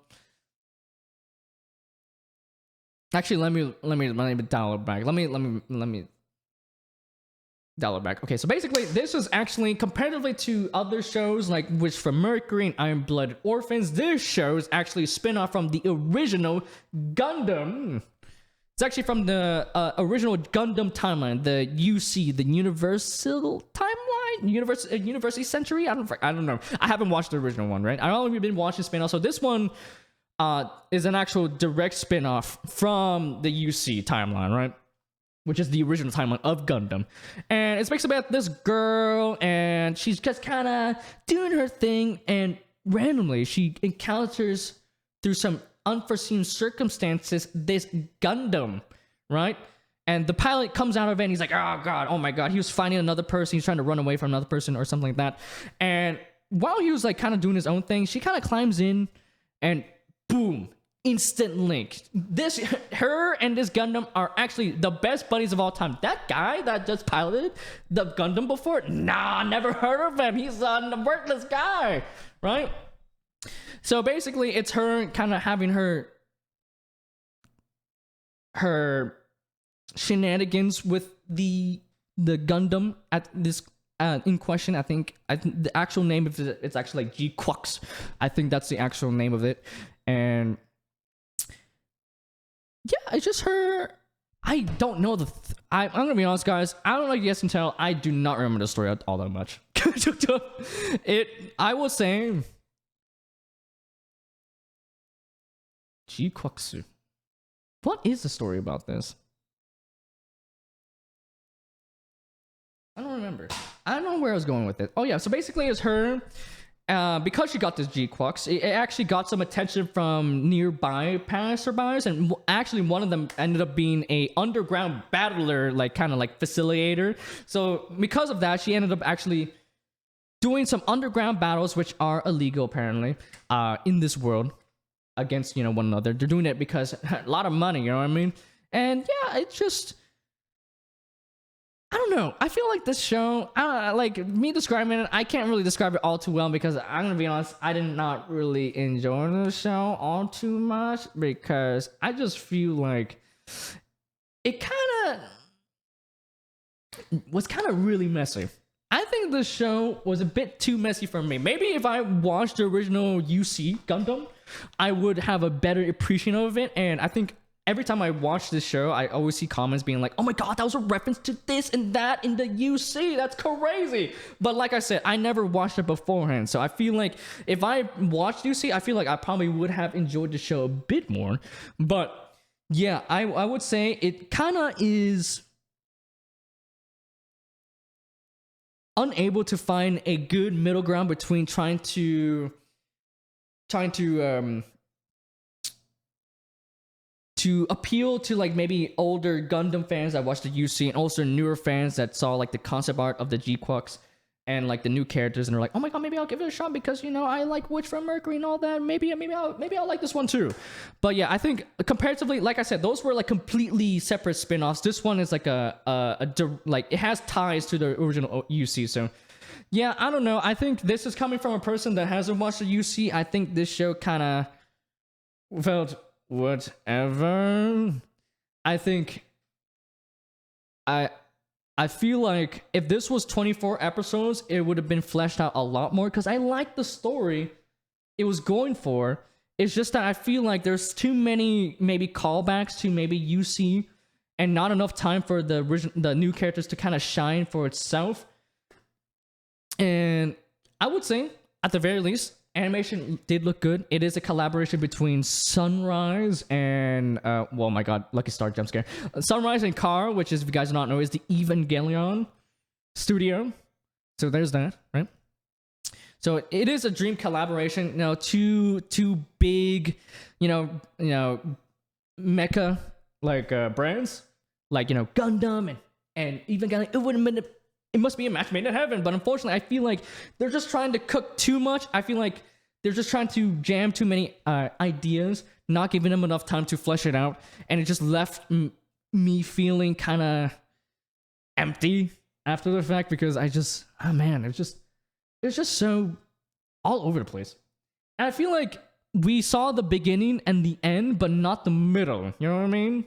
Actually, let me dial it back. Let me dial it back. Okay, so basically, this is actually comparatively to other shows like Witch from Mercury and Iron Blooded Orphans. This show is actually a spin-off from the original Gundam. It's actually from the original Gundam timeline, the UC, the Universal Timeline, University Century. I don't know. I haven't watched the original one, right? I've only been watching spin-off. So this one is an actual direct spin-off from the UC timeline, right? Which is the original timeline of Gundam. And it's basically about this girl, and she's just kind of doing her thing, and randomly she encounters, through some unforeseen circumstances, this Gundam, right? And the pilot comes out of it, and he's like, oh god, oh my god. He was finding another person, he's trying to run away from another person or something like that. And while he was like kind of doing his own thing, she kind of climbs in, and boom, instant link. Her and this Gundam are actually the best buddies of all time. That guy that just piloted the Gundam before, nah, never heard of him. He's a worthless guy, right? So basically, it's her kind of having her shenanigans with the Gundam at this in question. I think the actual name of it, it's actually like GQuuuuuX. I think that's the actual name of it. And yeah, it's just her. I don't know I'm gonna be honest, guys. I don't know if you guys can tell. I do not remember the story all that much. I will say, GQuuuuuX. What is the story about this? I don't remember. I don't know where I was going with it. Oh yeah, so basically it's her. Because she got this GQuuuuuX, it actually got some attention from nearby passerbys, and actually one of them ended up being a underground battler, like kind of like facilitator. So because of that, she ended up actually doing some underground battles, which are illegal apparently, in this world against one another. They're doing it because a lot of money, you know what I mean? And yeah, it's just, I don't know. I feel like this show, like me describing it, I can't really describe it all too well because I'm gonna be honest, I did not really enjoy the show all too much because I just feel like it was kind of really messy. I think the show was a bit too messy for me. Maybe if I watched the original UC Gundam, I would have a better appreciation of it. And I think every time I watch this show, I always see comments being like, oh my god, that was a reference to this and that in the UC. That's crazy. But like I said, I never watched it beforehand. So I feel like if I watched UC, I feel like I probably would have enjoyed the show a bit more. But yeah, I would say it kind of is unable to find a good middle ground between trying to appeal to like maybe older Gundam fans that watched the UC and also newer fans that saw like the concept art of the GQuuuuuX and like the new characters and are like, oh my god, maybe I'll give it a shot because you know I like Witch from Mercury and all that. Maybe I'll like this one too. But yeah, I think comparatively, like I said, those were like completely separate spin-offs. This one is like like it has ties to the original UC. So yeah, I don't know. I think this is coming from a person that hasn't watched the UC. I think this show kind of felt whatever. I think I feel like if this was 24 episodes, it would have been fleshed out a lot more because I like the story it was going for. It's just that I feel like there's too many maybe callbacks to maybe UC and not enough time for the new characters to kind of shine for itself. And I would say, at the very least, animation did look good. It is a collaboration between Sunrise and well, my god, Lucky Star jump scare. Sunrise and Car, which is, if you guys do not know, is the Evangelion studio. So there's that, right? So it is a dream collaboration. You know, two big, you know, mecha like brands, like Gundam and Evangelion. It would have been. It must be a match made in heaven, but unfortunately, I feel like they're just trying to cook too much. I feel like they're just trying to jam too many ideas, not giving them enough time to flesh it out, and it just left me feeling kind of empty after the fact because I just, oh man, it's just so all over the place. And I feel like we saw the beginning and the end, but not the middle. You know what I mean?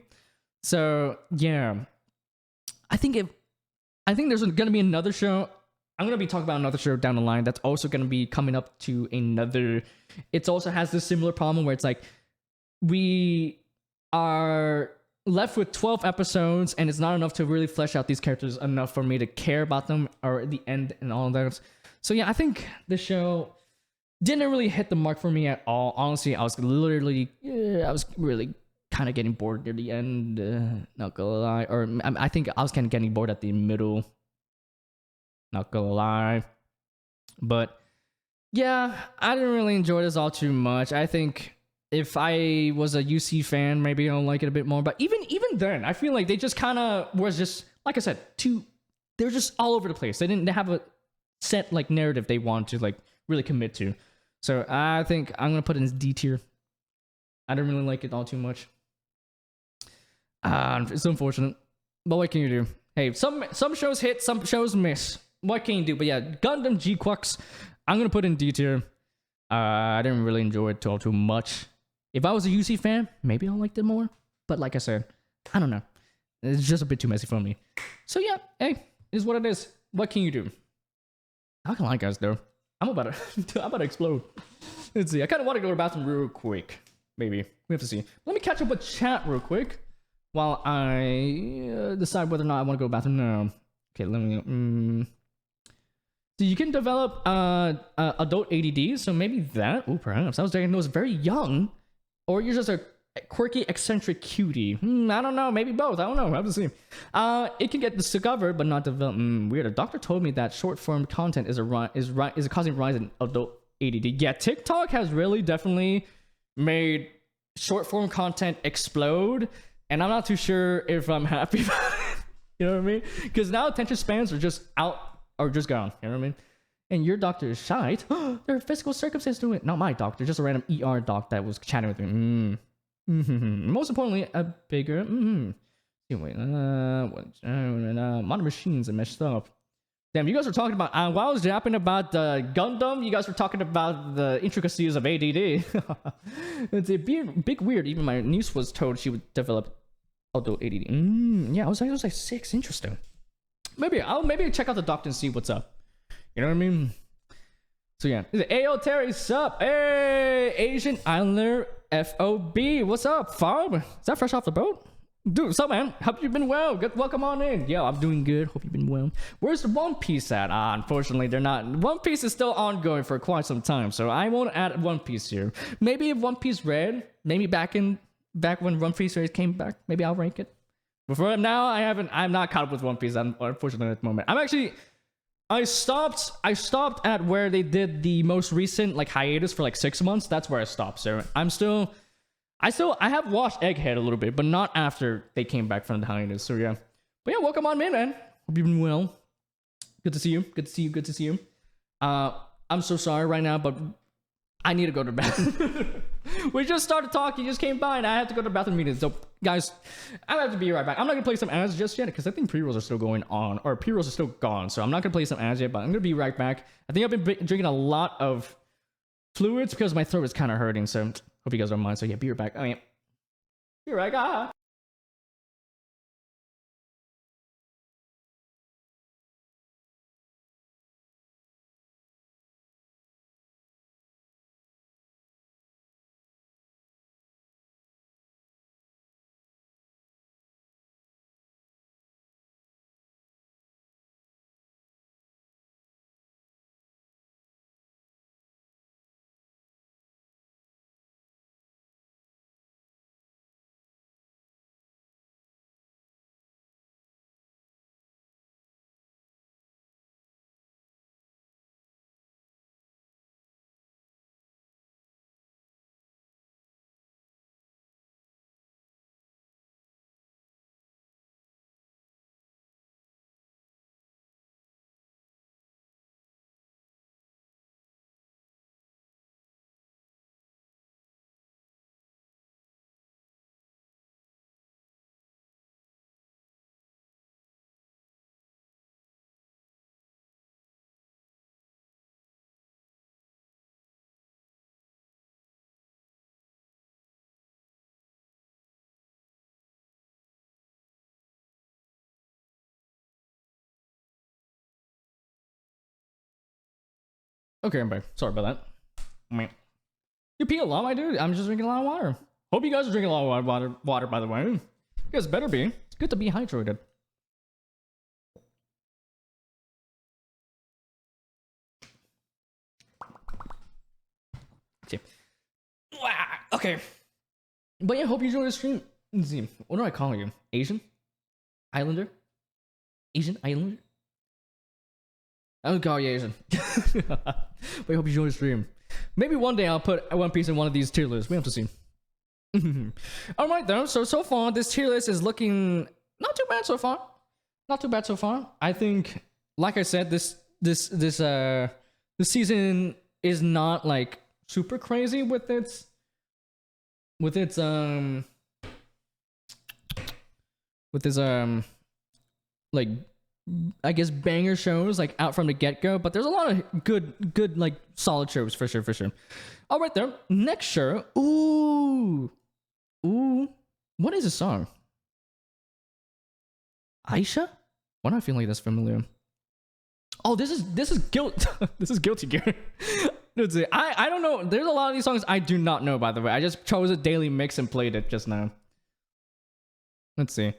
So yeah, I think there's going to be another show. I'm going to be talking about another show down the line that's also going to be coming up to another. It also has this similar problem where it's like we are left with 12 episodes and it's not enough to really flesh out these characters enough for me to care about them or at the end and all of that. So yeah, I think the show didn't really hit the mark for me at all. Honestly, I was really kind of getting bored near the end, not gonna lie. Or I think I was kind of getting bored at the middle, not gonna lie. But yeah, I didn't really enjoy this all too much. I think if I was a UC fan, maybe I'll like it a bit more. But even then, I feel like they just kind of was just, like I said, they're just all over the place. They didn't have a set like narrative they want to like really commit to. So I think I'm gonna put it in D tier. I didn't really like it all too much. It's unfortunate, but what can you do? Hey, some shows hit, some shows miss. What can you do? But yeah, Gundam GQuuuuuX, I'm gonna put in D tier. I didn't really enjoy it too much. If I was a UC fan, maybe I'll like it more. But like I said, I don't know. It's just a bit too messy for me. So yeah, hey, it is what it is. What can you do? How can I, guys, though? I'm about to explode. Let's see. I kind of want to go to the bathroom real quick. Maybe we have to see. Let me catch up with chat real quick while I decide whether or not I want to go to the bathroom now. Okay, let me. So you can develop adult ADD, so maybe that. Oh, perhaps I was diagnosed very young, or you're just a quirky, eccentric cutie. I don't know. Maybe both. I don't know. I have to see. It can get discovered, but not developed. Weird. A doctor told me that short form content is causing a rise in adult ADD. Yeah, TikTok has really definitely made short form content explode, and I'm not too sure if I'm happy about it. You know what I mean? Because now attention spans are just out or just gone. You know what I mean? And your doctor is shite. There are physical circumstances to it. Not my doctor, just a random ER doc that was chatting with me. Most importantly, a bigger. Modern machines are messed up. Damn, you guys were talking about. While I was yapping about the Gundam, you guys were talking about the intricacies of ADD. It's a big weird. Even my niece was told she would develop adult ADD. Yeah, I was like 6. Interesting. Maybe I'll check out the doctor and see what's up. You know what I mean? So yeah, Ayo Terry, sup? Hey, Asian Islander FOB, what's up, Farb? Is that fresh off the boat? Dude, what's up, man? Hope you've been well. Good, welcome on in. Yo, I'm doing good. Hope you've been well. Where's the One Piece at? Unfortunately, they're not. One Piece is still ongoing for quite some time, so I won't add One Piece here. Maybe if One Piece Red, maybe back when One Piece series came back, maybe I'll rank it. But for now, I'm not caught up with One Piece. Unfortunately at the moment. I stopped at where they did the most recent like hiatus for like 6 months. That's where I stopped. So I have watched Egghead a little bit, but not after they came back from the hiatus. So yeah. But yeah, welcome on in, man. Hope you've been well. Good to see you. Good to see you. I'm so sorry right now, but I need to go to the bathroom. We just started talking, just came by, and I have to go to the bathroom meeting. So, guys, I have to be right back. I'm not gonna play some ads just yet because I think pre-rolls are still going on, or pre-rolls are still gone. So I'm not gonna play some ads yet, but I'm gonna be right back. I think I've been drinking a lot of fluids because my throat is kind of hurting. So hope you guys don't mind. So yeah, be right back. Be right back. Okay, I'm back. Sorry about that. You pee a lot, my dude. I'm just drinking a lot of water. Hope you guys are drinking a lot of water, by the way. You guys better be. It's good to be hydrated. Okay. But yeah, hope you enjoy the stream. Let's see. What do I call you? Asian? Islander? Asian Islander? I don't call you Asian. But I hope you enjoy the stream. Maybe one day I'll put One Piece in one of these tier lists. We have to see. Alright though, so far this tier list is looking not too bad so far. Not too bad so far. I think, like I said, this season is not like super crazy with its like I guess banger shows like out from the get-go, but there's a lot of good like solid shows for sure. All right there, next show. Ooh, what is this song? Aisha? Why do I feel like that's familiar? Oh, this is guilt. This is Guilty Gear. Let's see. I don't know. There's a lot of these songs I do not know, by the way. I just chose a daily mix and played it just now. Let's see.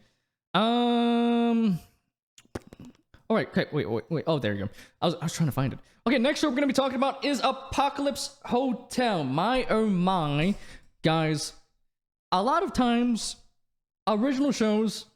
All right, okay, wait. Oh, there you go. I was trying to find it. Okay, next show we're gonna be talking about is Apocalypse Hotel. My oh my, guys. A lot of times, original shows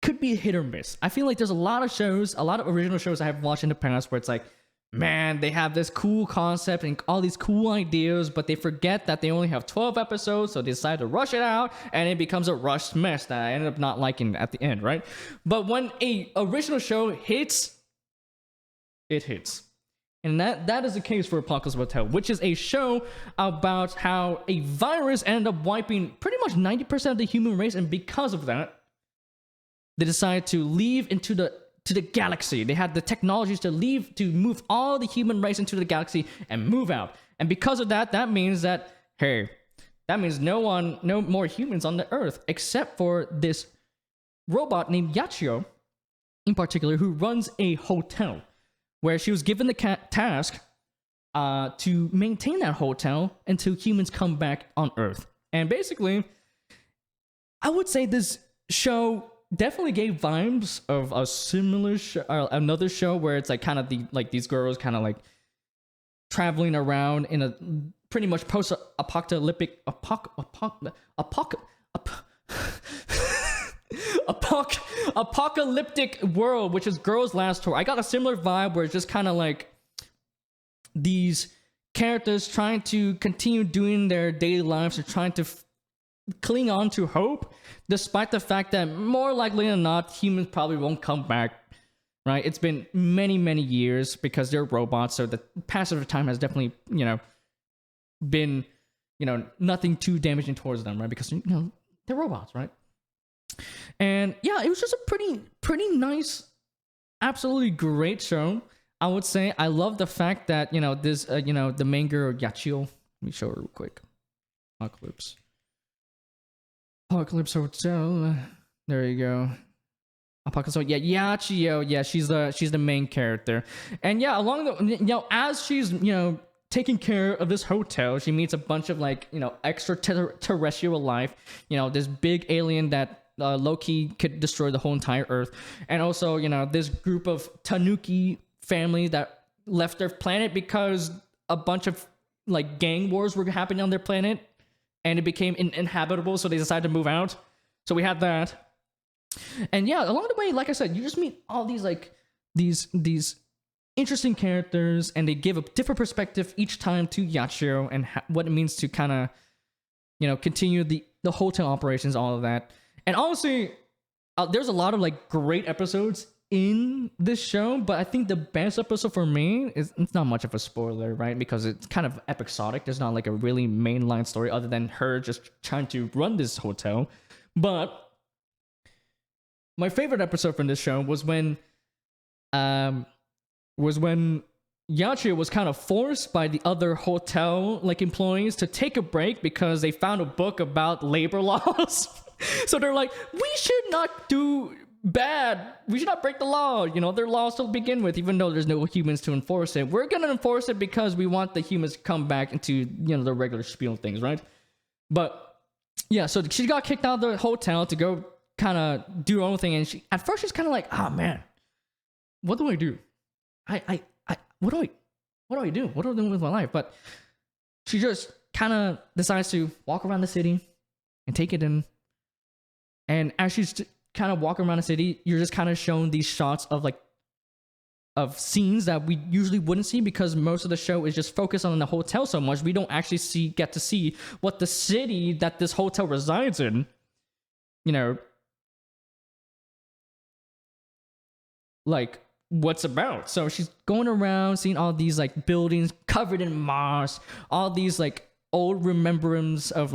could be hit or miss. I feel like there's a lot of original shows I have watched in the past where it's like, man, they have this cool concept and all these cool ideas, but they forget that they only have 12 episodes, so they decide to rush it out, and it becomes a rushed mess that I ended up not liking at the end, right? But when a original show hits, it hits. And that is the case for Apocalypse Hotel, which is a show about how a virus ended up wiping pretty much 90% of the human race, and because of that, they decided to leave into the galaxy. They had the technologies to move all the human race into the galaxy and move out. And because of that, that means no more humans on the Earth, except for this robot named Yachio, in particular, who runs a hotel. where she was given the task to maintain that hotel until humans come back on Earth. And basically, I would say this show definitely gave vibes of a similar show, another show where it's like kind of these girls kind of like traveling around in a pretty much post-apocalyptic apocalyptic world, which is Girls Last Tour. I got a similar vibe where it's just kind of like these characters trying to continue doing their daily lives and trying to cling on to hope, despite the fact that more likely than not, humans probably won't come back, right? It's been many, many years because they're robots, so the passage of time has definitely, been, nothing too damaging towards them, right? Because, they're robots, right? And yeah, it was just a pretty nice, absolutely great show. I would say I love the fact that, this, the main girl, Yachio, let me show her real quick. Apocalypse Hotel. There you go. Apocalypse Hotel. Yeah, Yachio. Yeah, she's the main character. And yeah, along the, as she's, taking care of this hotel, she meets a bunch of extraterrestrial life. This big alien that low-key could destroy the whole entire Earth. And also, this group of Tanuki family that left their planet because a bunch of gang wars were happening on their planet and it became uninhabitable, so they decided to move out. So we had that. And yeah, along the way, like I said, you just meet all these these interesting characters, and they give a different perspective each time to Yachiro and what it means to kind of continue the hotel operations, all of that. And honestly, there's a lot of great episodes in this show, but I think the best episode for me it's not much of a spoiler, right? Because it's kind of episodic. There's not a really mainline story other than her just trying to run this hotel. But my favorite episode from this show was when Yachiro was kind of forced by the other hotel employees to take a break because they found a book about labor laws. So they're like, we should not do bad. We should not break the law. Their laws to begin with, even though there's no humans to enforce it. We're gonna enforce it because we want the humans to come back into the regular spiel things, right? But yeah, so she got kicked out of the hotel to go kind of do her own thing, and at first she's kind of like, oh man, what do I do? What do I do? What do I do with my life? But she just kind of decides to walk around the city and take it in. And as she's kind of walking around the city, you're just kind of shown these shots of of scenes that we usually wouldn't see because most of the show is just focused on the hotel so much. We don't actually get to see what the city that this hotel resides in, what's about. So she's going around seeing all these buildings covered in moss, all these old remembrance of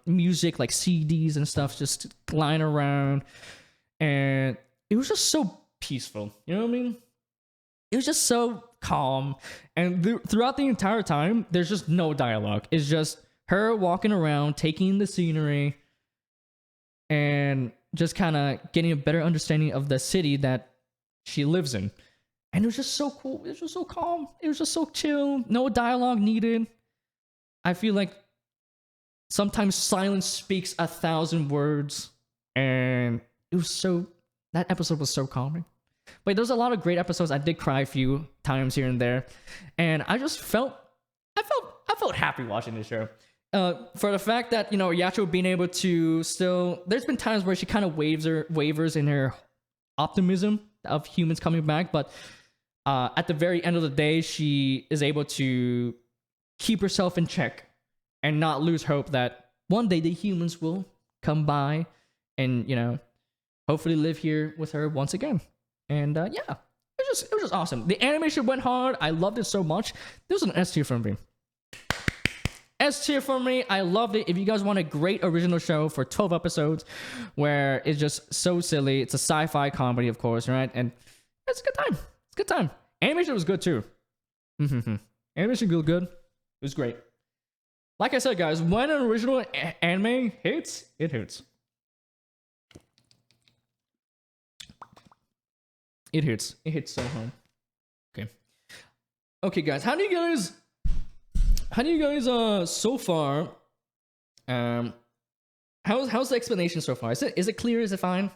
music, CDs and stuff just lying around. And it was just so peaceful, you know what I mean? It was just so calm. And throughout the entire time, there's just no dialogue. It's just her walking around, taking the scenery, and just kind of getting a better understanding of the city that she lives in. And it was just so cool. It was just so calm. It was just so chill. No dialogue needed. I feel like sometimes silence speaks 1,000 words, and that episode was so calming. But there's a lot of great episodes. I did cry a few times here and there, and I felt happy watching this show. For the fact that Yacho being able to still, there's been times where she kind of wavers in her optimism of humans coming back, but at the very end of the day, she is able to keep herself in check and not lose hope that one day the humans will come by and hopefully live here with her once again. And yeah, it was just awesome. The animation went hard. I loved it so much. This was an S tier for me. S tier for me. I loved it. If you guys want a great original show for 12 episodes where it's just so silly, it's a sci-fi comedy, of course, right? And it's a good time. It's a good time. Animation was good too. Animation was good. It was great. Like I said, guys, when an original anime hits, it hits. It hits. It hits so hard. Okay. Okay, guys, how do you guys so far? How's the explanation so far? Is it clear? Is it fine?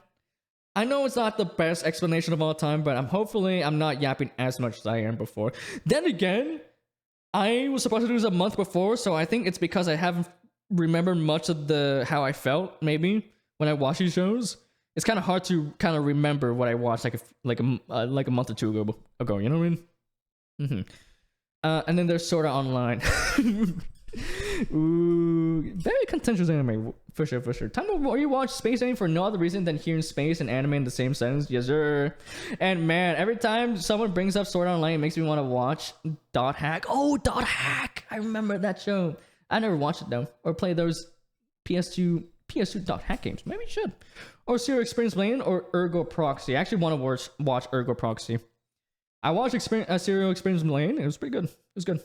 I know it's not the best explanation of all time, but hopefully I'm not yapping as much as I am before. Then again, I was supposed to do this a month before, so I think it's because I haven't remembered much of how I felt maybe when I watch these shows. It's kind of hard to kind of remember what I watched like a month or two ago. You know what I mean? And then there's Sword Art Online. Ooh, very contentious anime for sure. Time or you watch space anime for no other reason than hearing space and anime in the same sentence. Yes, sir. And man, every time someone brings up Sword Art Online, it makes me want to watch Dot Hack. Oh, Dot Hack! I remember that show. I never watched it though, or play those PS2 Dot Hack games. Maybe you should. Or Serial Experience Lane or Ergo Proxy. I actually want to watch Ergo Proxy. I watched Serial Experience Lane. It was pretty good. It was good.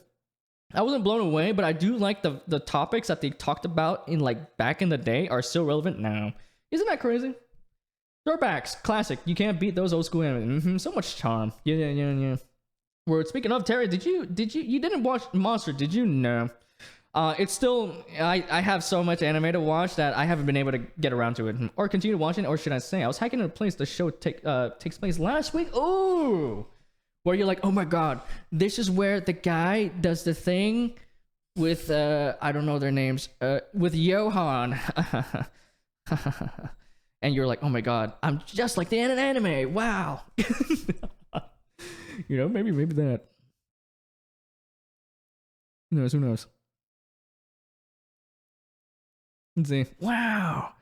I wasn't blown away, but I do like the topics that they talked about in like back in the day are still relevant now. Isn't that crazy? Throwbacks, classic. You can't beat those old school anime. So much charm. Yeah. Word. Speaking of, Terry, you didn't watch Monster, did you? No. It's still I have so much anime to watch that I haven't been able to get around to it or continue watching, or should I say I was hacking in a place the show takes place last week. Ooh. Where you're like, oh my god, this is where the guy does the thing with I don't know their names, with Johan. And you're like, oh my god, I'm just like the anime. Wow. You know, maybe that. Who knows? Let's see. Wow.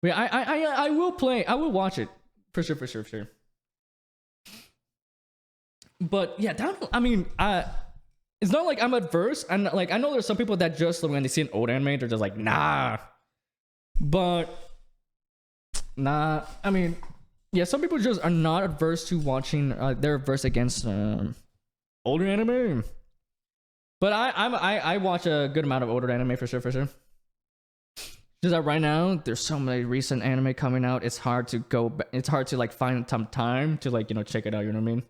Wait, I will watch it for sure. But yeah, it's not like I'm adverse. And like I know there's some people that just when they see an old anime, they're just like, nah. But nah, I mean, yeah, some people just are not adverse to watching. They're adverse against older anime. But I watch a good amount of older anime for sure. Just that right now, there's so many recent anime coming out. It's hard to like find some time to like check it out. You know what I mean?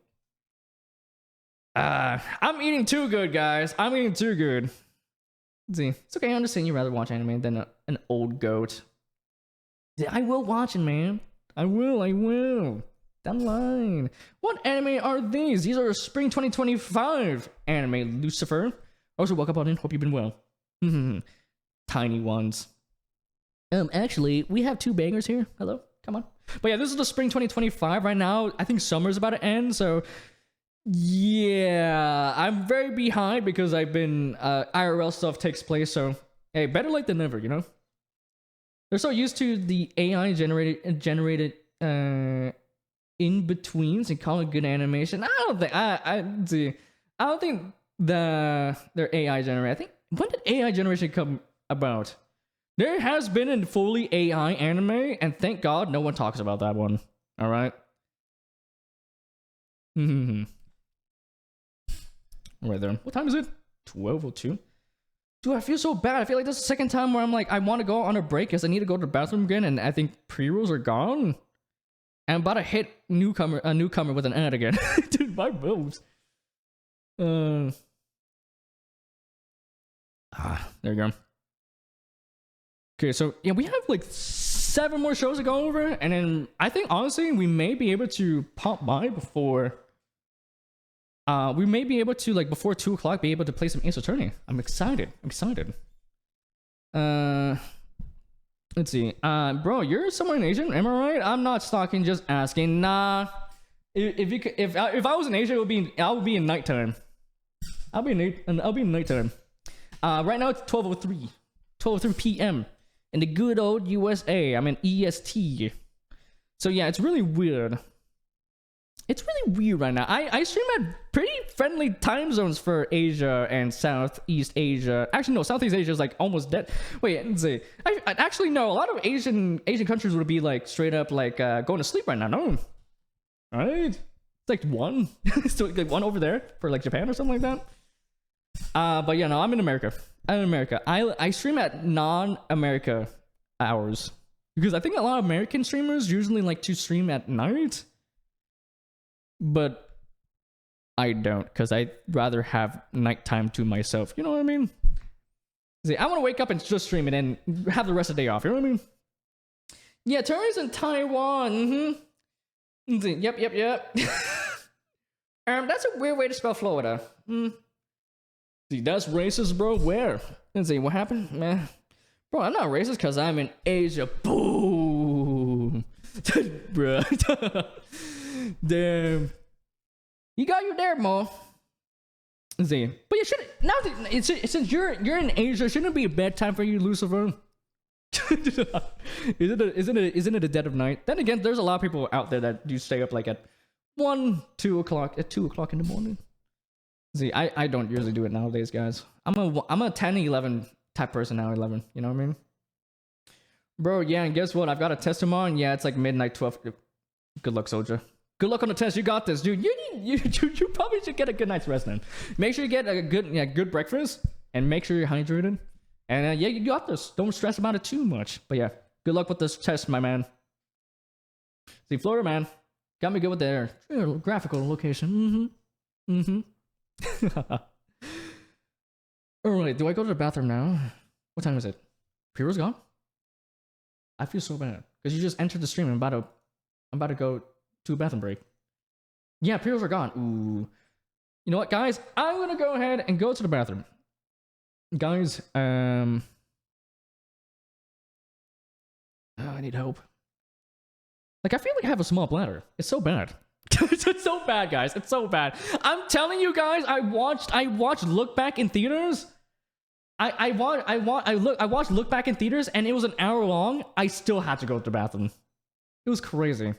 I'm eating too good, guys. I'm eating too good. Let's see, it's okay. I understand you'd rather watch anime than an old goat. Yeah, I will watch it, man. I will. Down the line. What anime are these? These are spring 2025 anime, Lucifer. Also, welcome on in. Hope you've been well. Tiny ones. Actually, we have 2 bangers here. Hello, come on. But yeah, this is the spring 2025 right now. I think summer's about to end, so yeah, I'm very behind because I've been IRL stuff takes place. So hey, better late than never, you know. They're so used to the AI generated in betweens and call it good animation. I don't think they're AI generated. I think when did AI generation come about? There has been a fully AI anime, and thank God no one talks about that one. All right. Right there. What time is it? 12:02. Dude, I feel so bad. I feel like this is the second time where I'm like, I want to go on a break because I need to go to the bathroom again, and I think pre-rolls are gone. And I'm about to hit a newcomer with an ad again. Dude, my boobs. There you go. Okay, so yeah, we have like 7 more shows to go over, and then I think honestly we may be able to pop by before. We may be able to like before 2 o'clock be able to play some Ace Attorney. I'm excited. Let's see. Bro, you're somewhere in Asia, am I right? I'm not stalking, just asking. Nah. If I was in Asia, I would be in nighttime. I'll be in nighttime. Right now it's 12:03 p.m. in the good old USA. I'm in EST. So yeah, it's really weird. It's really weird right now. I stream at pretty friendly time zones for Asia and Southeast Asia. Actually, no, Southeast Asia is like almost dead. Wait, let's see. I actually know a lot of Asian countries would be like straight up like going to sleep right now. No, right? It's like 1. So like 1 over there for like Japan or something like that. But yeah, no, I'm in America. I stream at non-America hours because I think a lot of American streamers usually like to stream at night. But I don't, because I'd rather have nighttime to myself. You know what I mean? See, I want to wake up and just stream and then have the rest of the day off. You know what I mean? Yeah, Terry's in Taiwan. Mm-hmm. See, yep. That's a weird way to spell Florida. See, that's racist, bro. Where? Let's see, what happened? Man. Bro, I'm not racist because I'm in Asia. Boom. Bro. Damn. You got you there, Mo. See, but you should now. Since you're in Asia, shouldn't it be a bad time for you, Lucifer? Isn't it the dead of night? Then again, there's a lot of people out there that do stay up like at 1, 2 o'clock, at 2 o'clock in the morning. See, I don't usually do it nowadays, guys. I'm a 10, 11 type person now. 11, you know what I mean? Bro, yeah, and guess what? I've got a test tomorrow, and yeah, it's like midnight, 12. Good luck, soldier. Good luck on the test. You got this, dude. You probably should get a good night's rest, man. Make sure you get a good breakfast, and make sure you're hydrated. And yeah, you got this. Don't stress about it too much. But yeah, good luck with this test, my man. See, Florida, man, got me good with their graphical location. Alright, do I go to the bathroom now? What time is it? Piro's gone? I feel so bad because you just entered the stream. I'm about to go to a bathroom break. Yeah, Piro's are gone. Ooh. You know what, guys? I'm gonna go ahead and go to the bathroom. Guys, I need help. Like, I feel like I have a small bladder. It's so bad. It's so bad, guys. It's so bad. I'm telling you guys, I watched Look Back in theaters. I watched Look Back in theaters, and it was an hour long. I still had to go to the bathroom. It was crazy.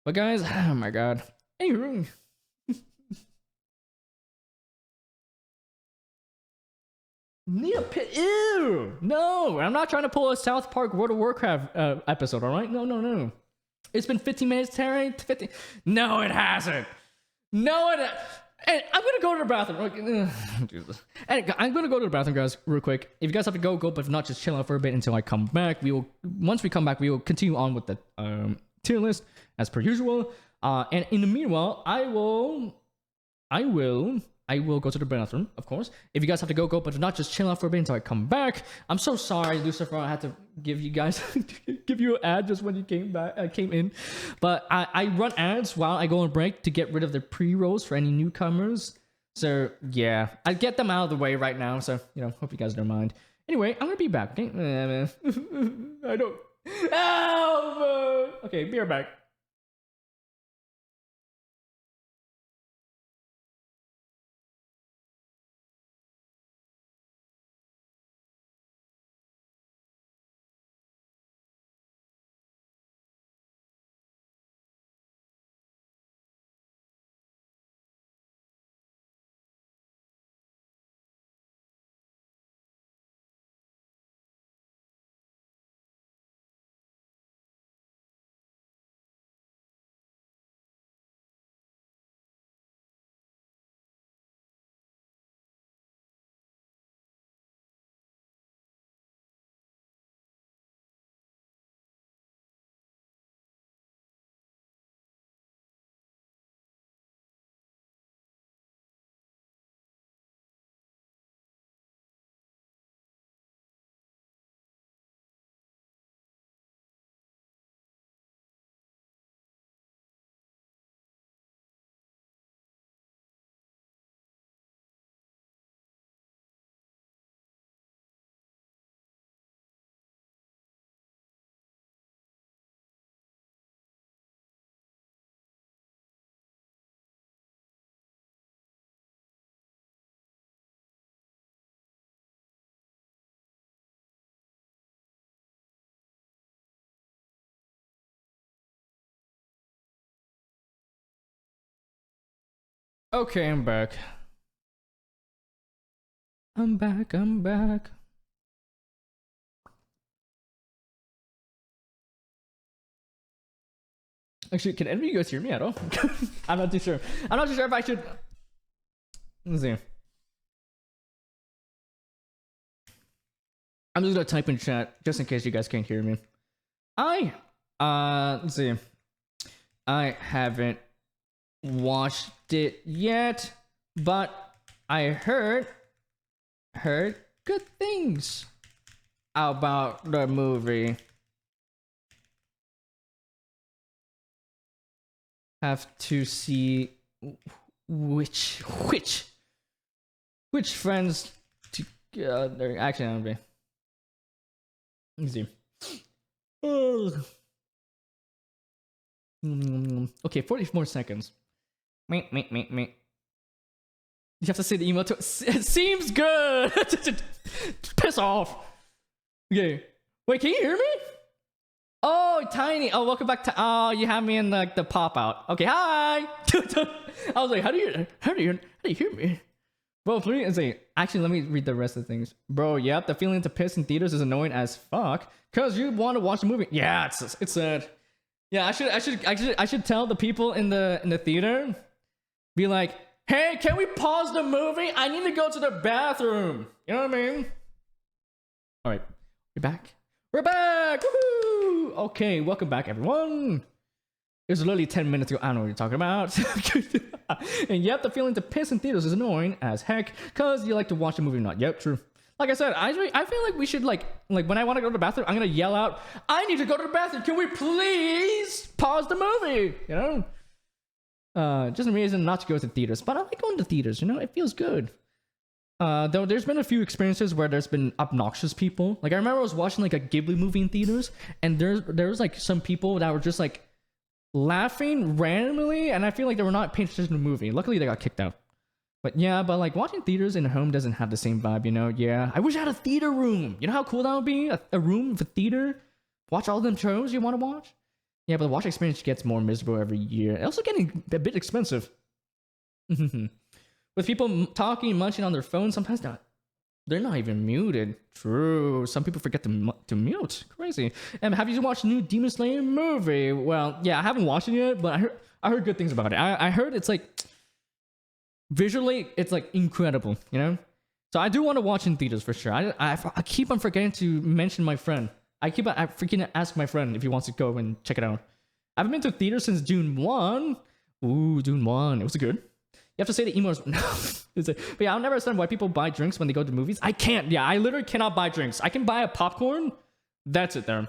But guys, oh my god. Anyway. Ew! No! I'm not trying to pull a South Park World of Warcraft episode, alright? No. It's been 15 minutes, Terry. 15. No, it hasn't. No, and I'm gonna go to the bathroom. Jesus. And I'm gonna go to the bathroom, guys, real quick. If you guys have to go. But if not, just chill out for a bit until I come back. Once we come back, we will continue on with the tier list as per usual. And in the meanwhile, I will go to the bathroom, of course. If you guys have to go. But if not, just chill out for a bit until I come back. I'm so sorry, Lucifer. I had to give you guys give you an ad just when you came in. But I run ads while I go on break to get rid of the pre-rolls for any newcomers. So yeah, I get them out of the way right now. So hope you guys don't mind. Anyway, I'm gonna be back. Okay, I don't. Help! Okay, be right back. Okay, I'm back. I'm back. Actually, can any of you guys hear me at all? I'm not too sure. I'm not too sure if I should. Let's see. I'm just gonna type in chat just in case you guys can't hear me. Let's see. I haven't watched it yet, but I heard good things about the movie. Have to see which friends together. Actually, I don't know. Let me see. Okay, 40 more seconds. Me. You have to say the email too. It seems good. Piss off. Okay. Wait, can you hear me? Oh, Tiny. Oh, welcome back to. Oh, you have me in like the pop out. Okay, hi. I was like, how do you hear me? Bro, please say. Actually, let me read the rest of the things. Bro, yep, the feeling to piss in theaters is annoying as fuck. Cause you want to watch the movie. Yeah, it's sad. Yeah, I should tell the people in the theater. Be like, hey, can we pause the movie? I need to go to the bathroom. You know what I mean? All right, we're back. We're back! Woohoo! Okay, welcome back, everyone. It was literally 10 minutes ago. I don't know what you're talking about. And yep, the feeling to piss in theaters is annoying as heck, cause you like to watch the movie or not. Yep, true. Like I said, I feel like we should like when I want to go to the bathroom, I'm gonna yell out, I need to go to the bathroom. Can we please pause the movie? You know? Just a reason not to go to theaters. But I like going to theaters, you know? It feels good. Though there's been a few experiences where there's been obnoxious people. Like I remember I was watching like a Ghibli movie in theaters, and there was like some people that were just like laughing randomly, and I feel like they were not paying attention to the movie. Luckily, they got kicked out. But yeah, but like watching theaters in home doesn't have the same vibe, you know? Yeah, I wish I had a theater room. You know how cool that would be? A room with a theater, watch all them shows you want to watch. Yeah, but the watch experience gets more miserable every year. It's also getting a bit expensive. With people talking and munching on their phones, sometimes they're not even muted. True. Some people forget to mute. Crazy. And have you watched the new Demon Slayer movie? Well, yeah, I haven't watched it yet, but I heard good things about it. I heard it's like visually, it's like incredible, you know? So I do want to watch in theaters for sure. I keep on forgetting to mention my friend. I freaking ask my friend if he wants to go and check it out. I haven't been to theaters since June 1. Ooh, June 1. It was good. You have to say the emos. But yeah, I'll never understand why people buy drinks when they go to movies. I can't. Yeah, I literally cannot buy drinks. I can buy a popcorn. That's it there.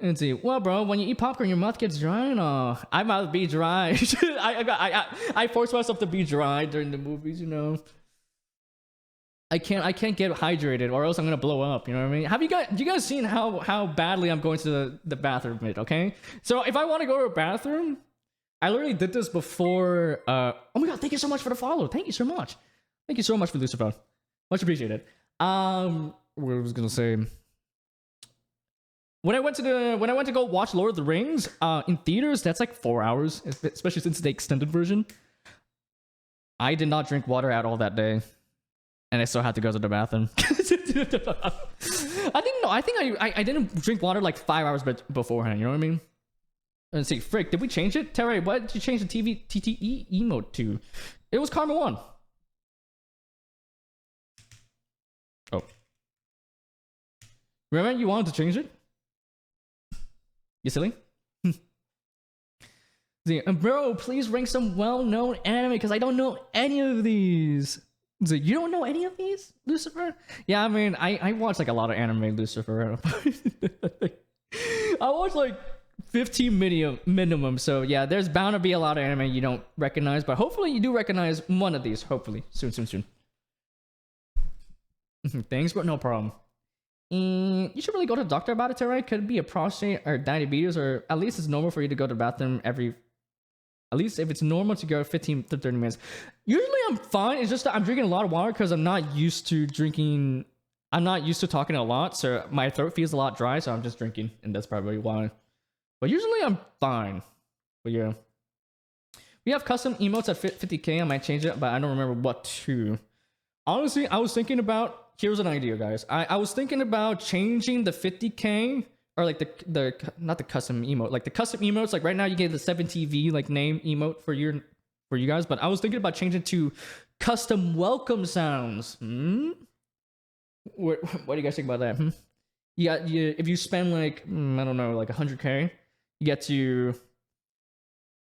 Let's see. Well, bro, when you eat popcorn, your mouth gets dry. No, I mouth be dry. I force myself to be dry during the movies. You know. I can't get hydrated, or else I'm gonna blow up. You know what I mean? You guys seen how badly I'm going to the bathroom? Okay. So if I want to go to a bathroom. I literally did this before. Oh my god! Thank you so much for the follow. Thank you so much. Thank you so much for Lucifer. Much appreciated. What I was gonna say. When I went to go watch Lord of the Rings in theaters, that's like 4 hours, especially since the extended version. I did not drink water at all that day, and I still had to go to the bathroom. I think I didn't drink water like 5 hours beforehand. You know what I mean? Let's see, frick, did we change it? Terry, what did you change the TTE emote to? It was Karma 1. Oh. Remember you wanted to change it? You silly? See, bro, please rank some well-known anime, because I don't know any of these. See, you don't know any of these, Lucifer? Yeah, I mean, I watch like a lot of anime, Lucifer. I watch like 15 minimum, so yeah, there's bound to be a lot of anime you don't recognize, but hopefully you do recognize one of these. Hopefully soon. Thanks, but no problem. You should really go to the doctor about it, right? Could it be a prostate or diabetes, or at least it's normal for you to go to the bathroom at least if it's normal to go 15 to 30 minutes. Usually I'm fine. It's just that I'm drinking a lot of water because I'm not used to drinking. I'm not used to talking a lot, so my throat feels a lot dry, so I'm just drinking, and that's probably why. But usually I'm fine. But yeah. We have custom emotes at 50k. I might change it, but I don't remember what to. Honestly, I was thinking about... Here's an idea, guys. I was thinking about changing the 50k, or like the not the custom emote, like the custom emotes. Like right now you get the 7TV like name emote for you guys, but I was thinking about changing to custom welcome sounds. What do you guys think about that? Yeah, if you spend like I don't know, like 100k, you get to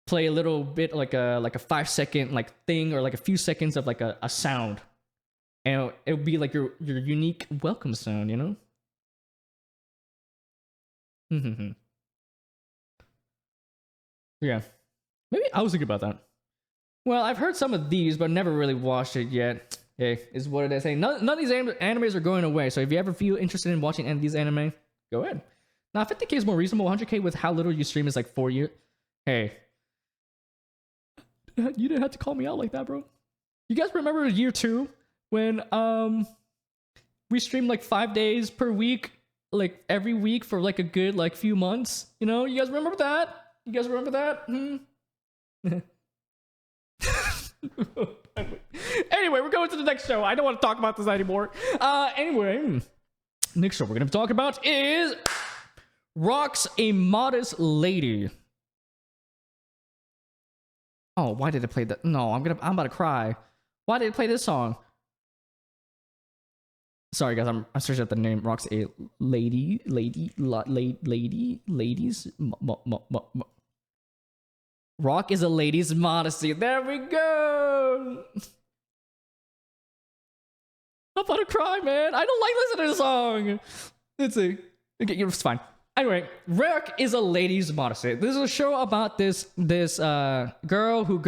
play a little bit like a 5-second like thing or like a few seconds of like a sound, and it'll be like your unique welcome sound, you know. Yeah, maybe I was thinking about that. Well, I've heard some of these, but never really watched it yet. Hey, is what it is. Hey, none of these animes are going away, so if you ever feel interested in watching any of these anime, go ahead. Now, 50k is more reasonable. 100k with how little you stream is like 4 years. Hey, you didn't have to call me out like that, bro. You guys remember year 2 when we streamed like 5 days per week, like every week for like a good like few months? You know, you guys remember that? You guys remember that? Anyway, we're going to the next show. I don't want to talk about this anymore. Anyway, next show we're gonna talk about is Rock's a Modest Lady. Oh, why did it play that? No, I'm about to cry. Why did it play this song? Sorry guys, I'm searching up the name. Rock's a ladies. Rock is a lady's modesty. There we go. I'm about to cry, man. I don't like listening to the song. Let's see. Okay, it's fine. Anyway, Rock is a lady's modesty. This is a show about this girl who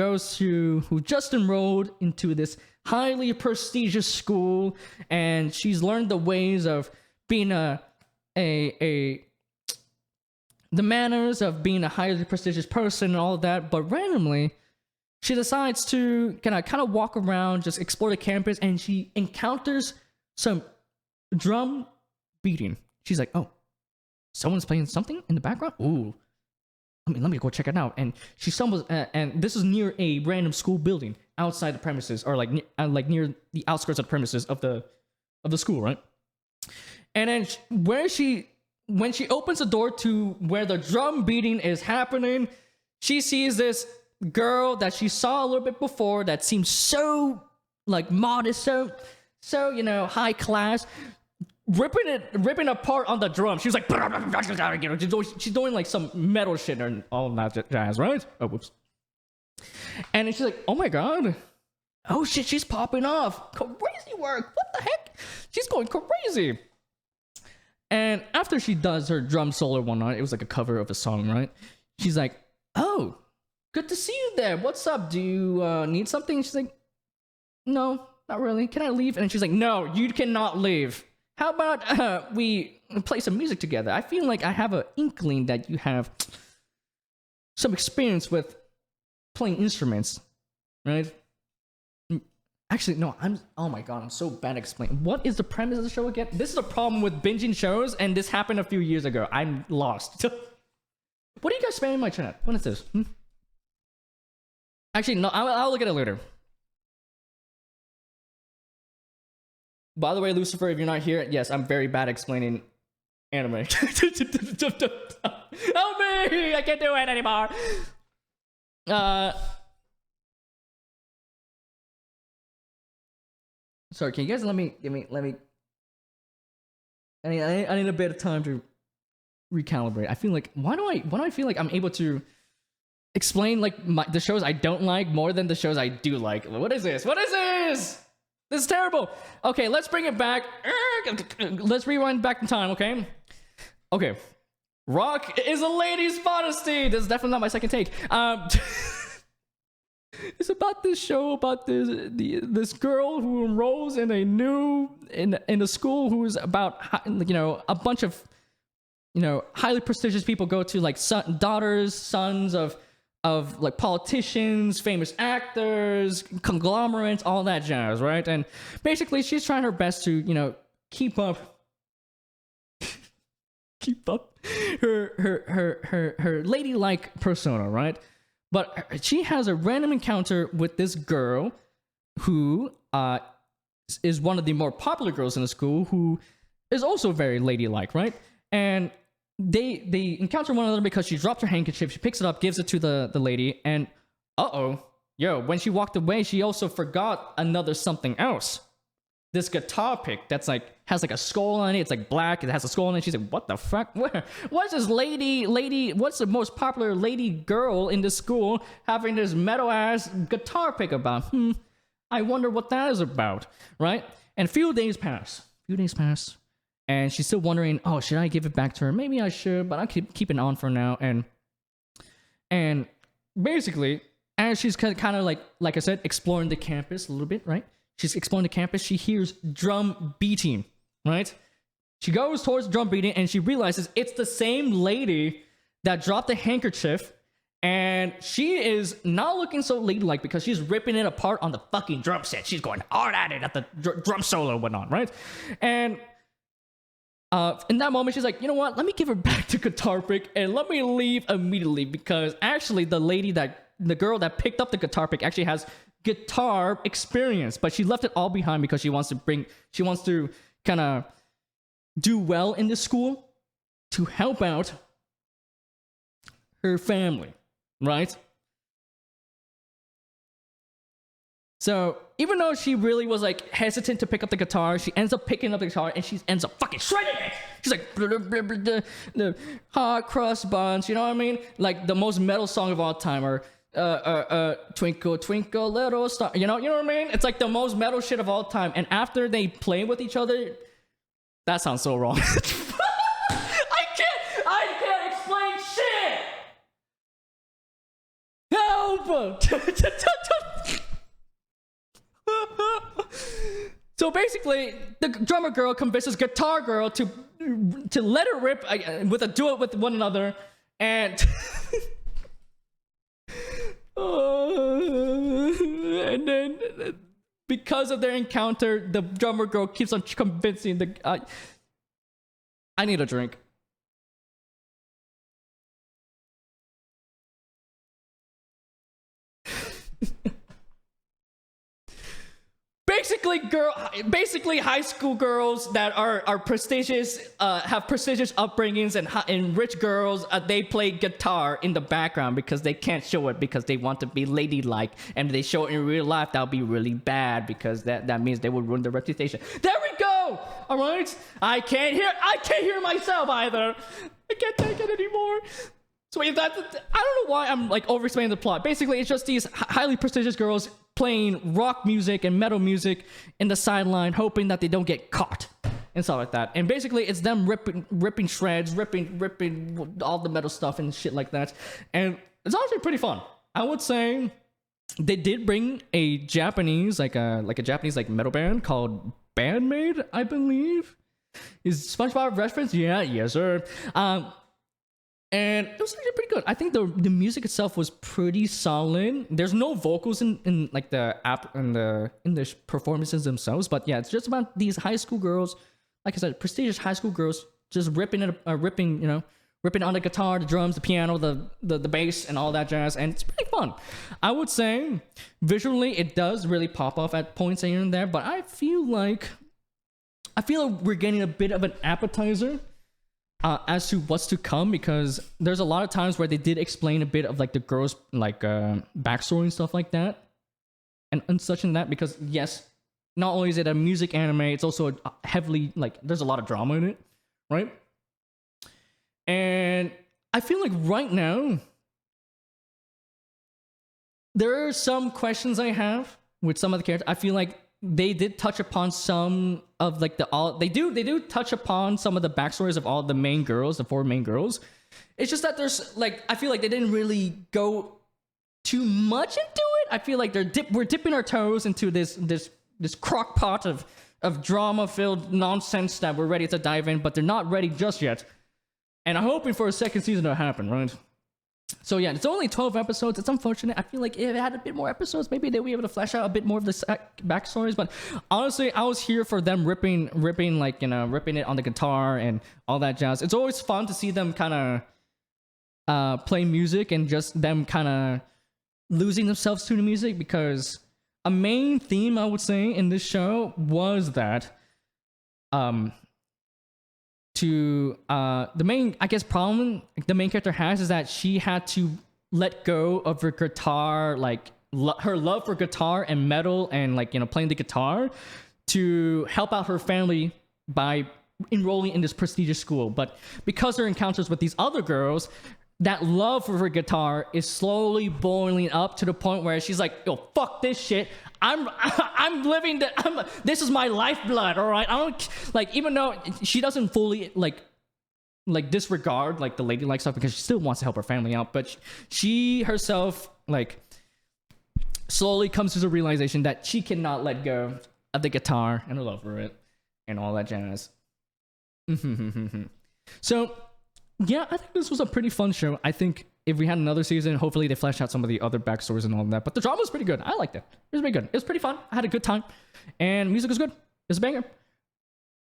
just enrolled into this highly prestigious school, and she's learned the ways of being the manners of being a highly prestigious person and all of that. But randomly, she decides to kind of walk around, just explore the campus, and she encounters some drum beating. She's like, "Oh, someone's playing something in the background. Ooh, let me go check it out." And she stumbles, and this is near a random school building outside the premises, or like near the outskirts of the premises of the school, right? And then when she opens the door to where the drum beating is happening, she sees this girl that she saw a little bit before that seems so like modest, so you know, high class, ripping apart on the drum. She was like, she's doing like some metal shit and all that jazz, right? Oh, whoops. And she's like, "Oh my god, oh shit, she's popping off, crazy work, what the heck, she's going crazy." And after she does her drum solo one night, it was like a cover of a song, right? She's like, "Oh, good to see you there. What's up? Do you need something?" She's like, "No, not really. Can I leave?" And she's like, "No, you cannot leave. How about we play some music together? I feel like I have an inkling that you have some experience with playing instruments, right?" Actually, no, oh my god, I'm so bad at explaining. What is the premise of the show again? This is a problem with binging shows, and this happened a few years ago. I'm lost. What are you guys spamming in my chat? What is this? Actually, no, I'll look at it later. By the way, Lucifer, if you're not here, yes, I'm very bad at explaining anime. Help me! I can't do it anymore. Sorry, can you guys let me I need a bit of time to recalibrate. I feel like why do I feel like I'm able to explain like the shows I don't like more than the shows I do like? What is this? What is this? This is terrible. Okay, let's bring it back. Let's rewind back in time, okay? Okay. Rock is a lady's modesty. This is definitely not my second take. It's about this show about this girl who enrolls in a school who is about, you know, a bunch of, you know, highly prestigious people go to, like daughters, sons of like politicians, famous actors, conglomerates, all that jazz, right? And basically she's trying her best to, you know, keep up her ladylike persona, right? But she has a random encounter with this girl who is one of the more popular girls in the school, who is also very ladylike, right? And they encounter one another because she dropped her handkerchief, she picks it up, gives it to the lady, and when she walked away, she also forgot another something else. this guitar pick that's like has like a skull on it. It's like black. It has a skull on it. She's like, what the fuck? What's this lady? What's the most popular lady girl in the school having this metal ass guitar pick about? I wonder what that is about, right? And a few days pass. And she's still wondering, oh, should I give it back to her? Maybe I should, but I'll keep it on for now. And basically, as she's kind of like I said, exploring the campus a little bit, right? She's exploring the campus. She hears drum beating, right? She goes towards drum beating and she realizes it's the same lady that dropped the handkerchief. And she is not looking so ladylike because she's ripping it apart on the fucking drum set. She's going hard at it at the drum solo and whatnot, right? And in that moment, she's like, you know what? Let me give her back the guitar pick and let me leave immediately because actually the girl that picked up the guitar pick actually has guitar experience, but she left it all behind because she wants to kind of do well in the school to help out her family, right? So even though she really was like hesitant to pick up the guitar, she ends up picking up the guitar and she ends up fucking shredding it. She's like the hot cross buns, you know what I mean? Like the most metal song of all time, or Twinkle Twinkle Little Star, you know what I mean? It's like the most metal shit of all time. And after they play with each other, that sounds so wrong. I can't explain shit. Help! So basically, the drummer girl convinces guitar girl to let her rip with a duet with one another, and and then because of their encounter, the drummer girl keeps on convincing the. I need a drink. Basically high school girls that are prestigious, have prestigious upbringings, and rich girls, they play guitar in the background because they can't show it because they want to be ladylike, and if they show it in real life, that'll be really bad because that means they will ruin their reputation. There we go. All right, I can't hear myself either. I can't take it anymore. So if that, I don't know why I'm like over-explaining the plot. Basically, it's just these highly prestigious girls playing rock music and metal music in the sideline, hoping that they don't get caught and stuff like that. And basically, it's them ripping shreds, ripping all the metal stuff and shit like that. And it's actually pretty fun. I would say they did bring a Japanese, like a Japanese like metal band called Bandmade, I believe. Is SpongeBob reference? Yeah, yes sir. And it was actually pretty good. I think the music itself was pretty solid. There's no vocals in like the app and in the performances themselves, but yeah, it's just about these high school girls, like I said, prestigious high school girls, just ripping on the guitar, the drums, the piano, the bass, and all that jazz, and it's pretty fun. I would say visually it does really pop off at points here and there, but I feel like we're getting a bit of an appetizer as to what's to come, because there's a lot of times where they did explain a bit of like the girls' like backstory and stuff like that, and such and that. Because yes, not only is it a music anime, it's also heavily like there's a lot of drama in it, right? And I feel like right now there are some questions I have with some of the characters. I feel like they did touch upon some of like they do touch upon some of the backstories of all the main girls, the 4 main girls. It's just that there's like, I feel like they didn't really go too much into it. I feel like we're dipping our toes into this crock pot of drama filled nonsense that we're ready to dive in, but they're not ready just yet. And I'm hoping for a second season to happen, right? So yeah, it's only 12 episodes. It's unfortunate. I feel like if it had a bit more episodes, maybe they'll be able to flesh out a bit more of the backstories. But honestly, I was here for them ripping like, ripping it on the guitar and all that jazz. It's always fun to see them kind of play music and just them kind of losing themselves to the music, because a main theme I would say in this show was that the main, I guess, problem the main character has is that she had to let go of her guitar, like her love for guitar and metal and like, playing the guitar, to help out her family by enrolling in this prestigious school. But because her encounters with these other girls, that love for her guitar is slowly boiling up to the point where she's like, yo, fuck this shit. I'm living this is my lifeblood, all right? I don't like, even though she doesn't fully like disregard like the ladylike stuff because she still wants to help her family out, but she herself like slowly comes to the realization that she cannot let go of the guitar and her love for it and all that jazz. So yeah, I think this was a pretty fun show. I think if we had another season, hopefully they flesh out some of the other backstories and all that. But the drama was pretty good. I liked it. It was pretty good. It was pretty fun. I had a good time. And music was good. It's a banger.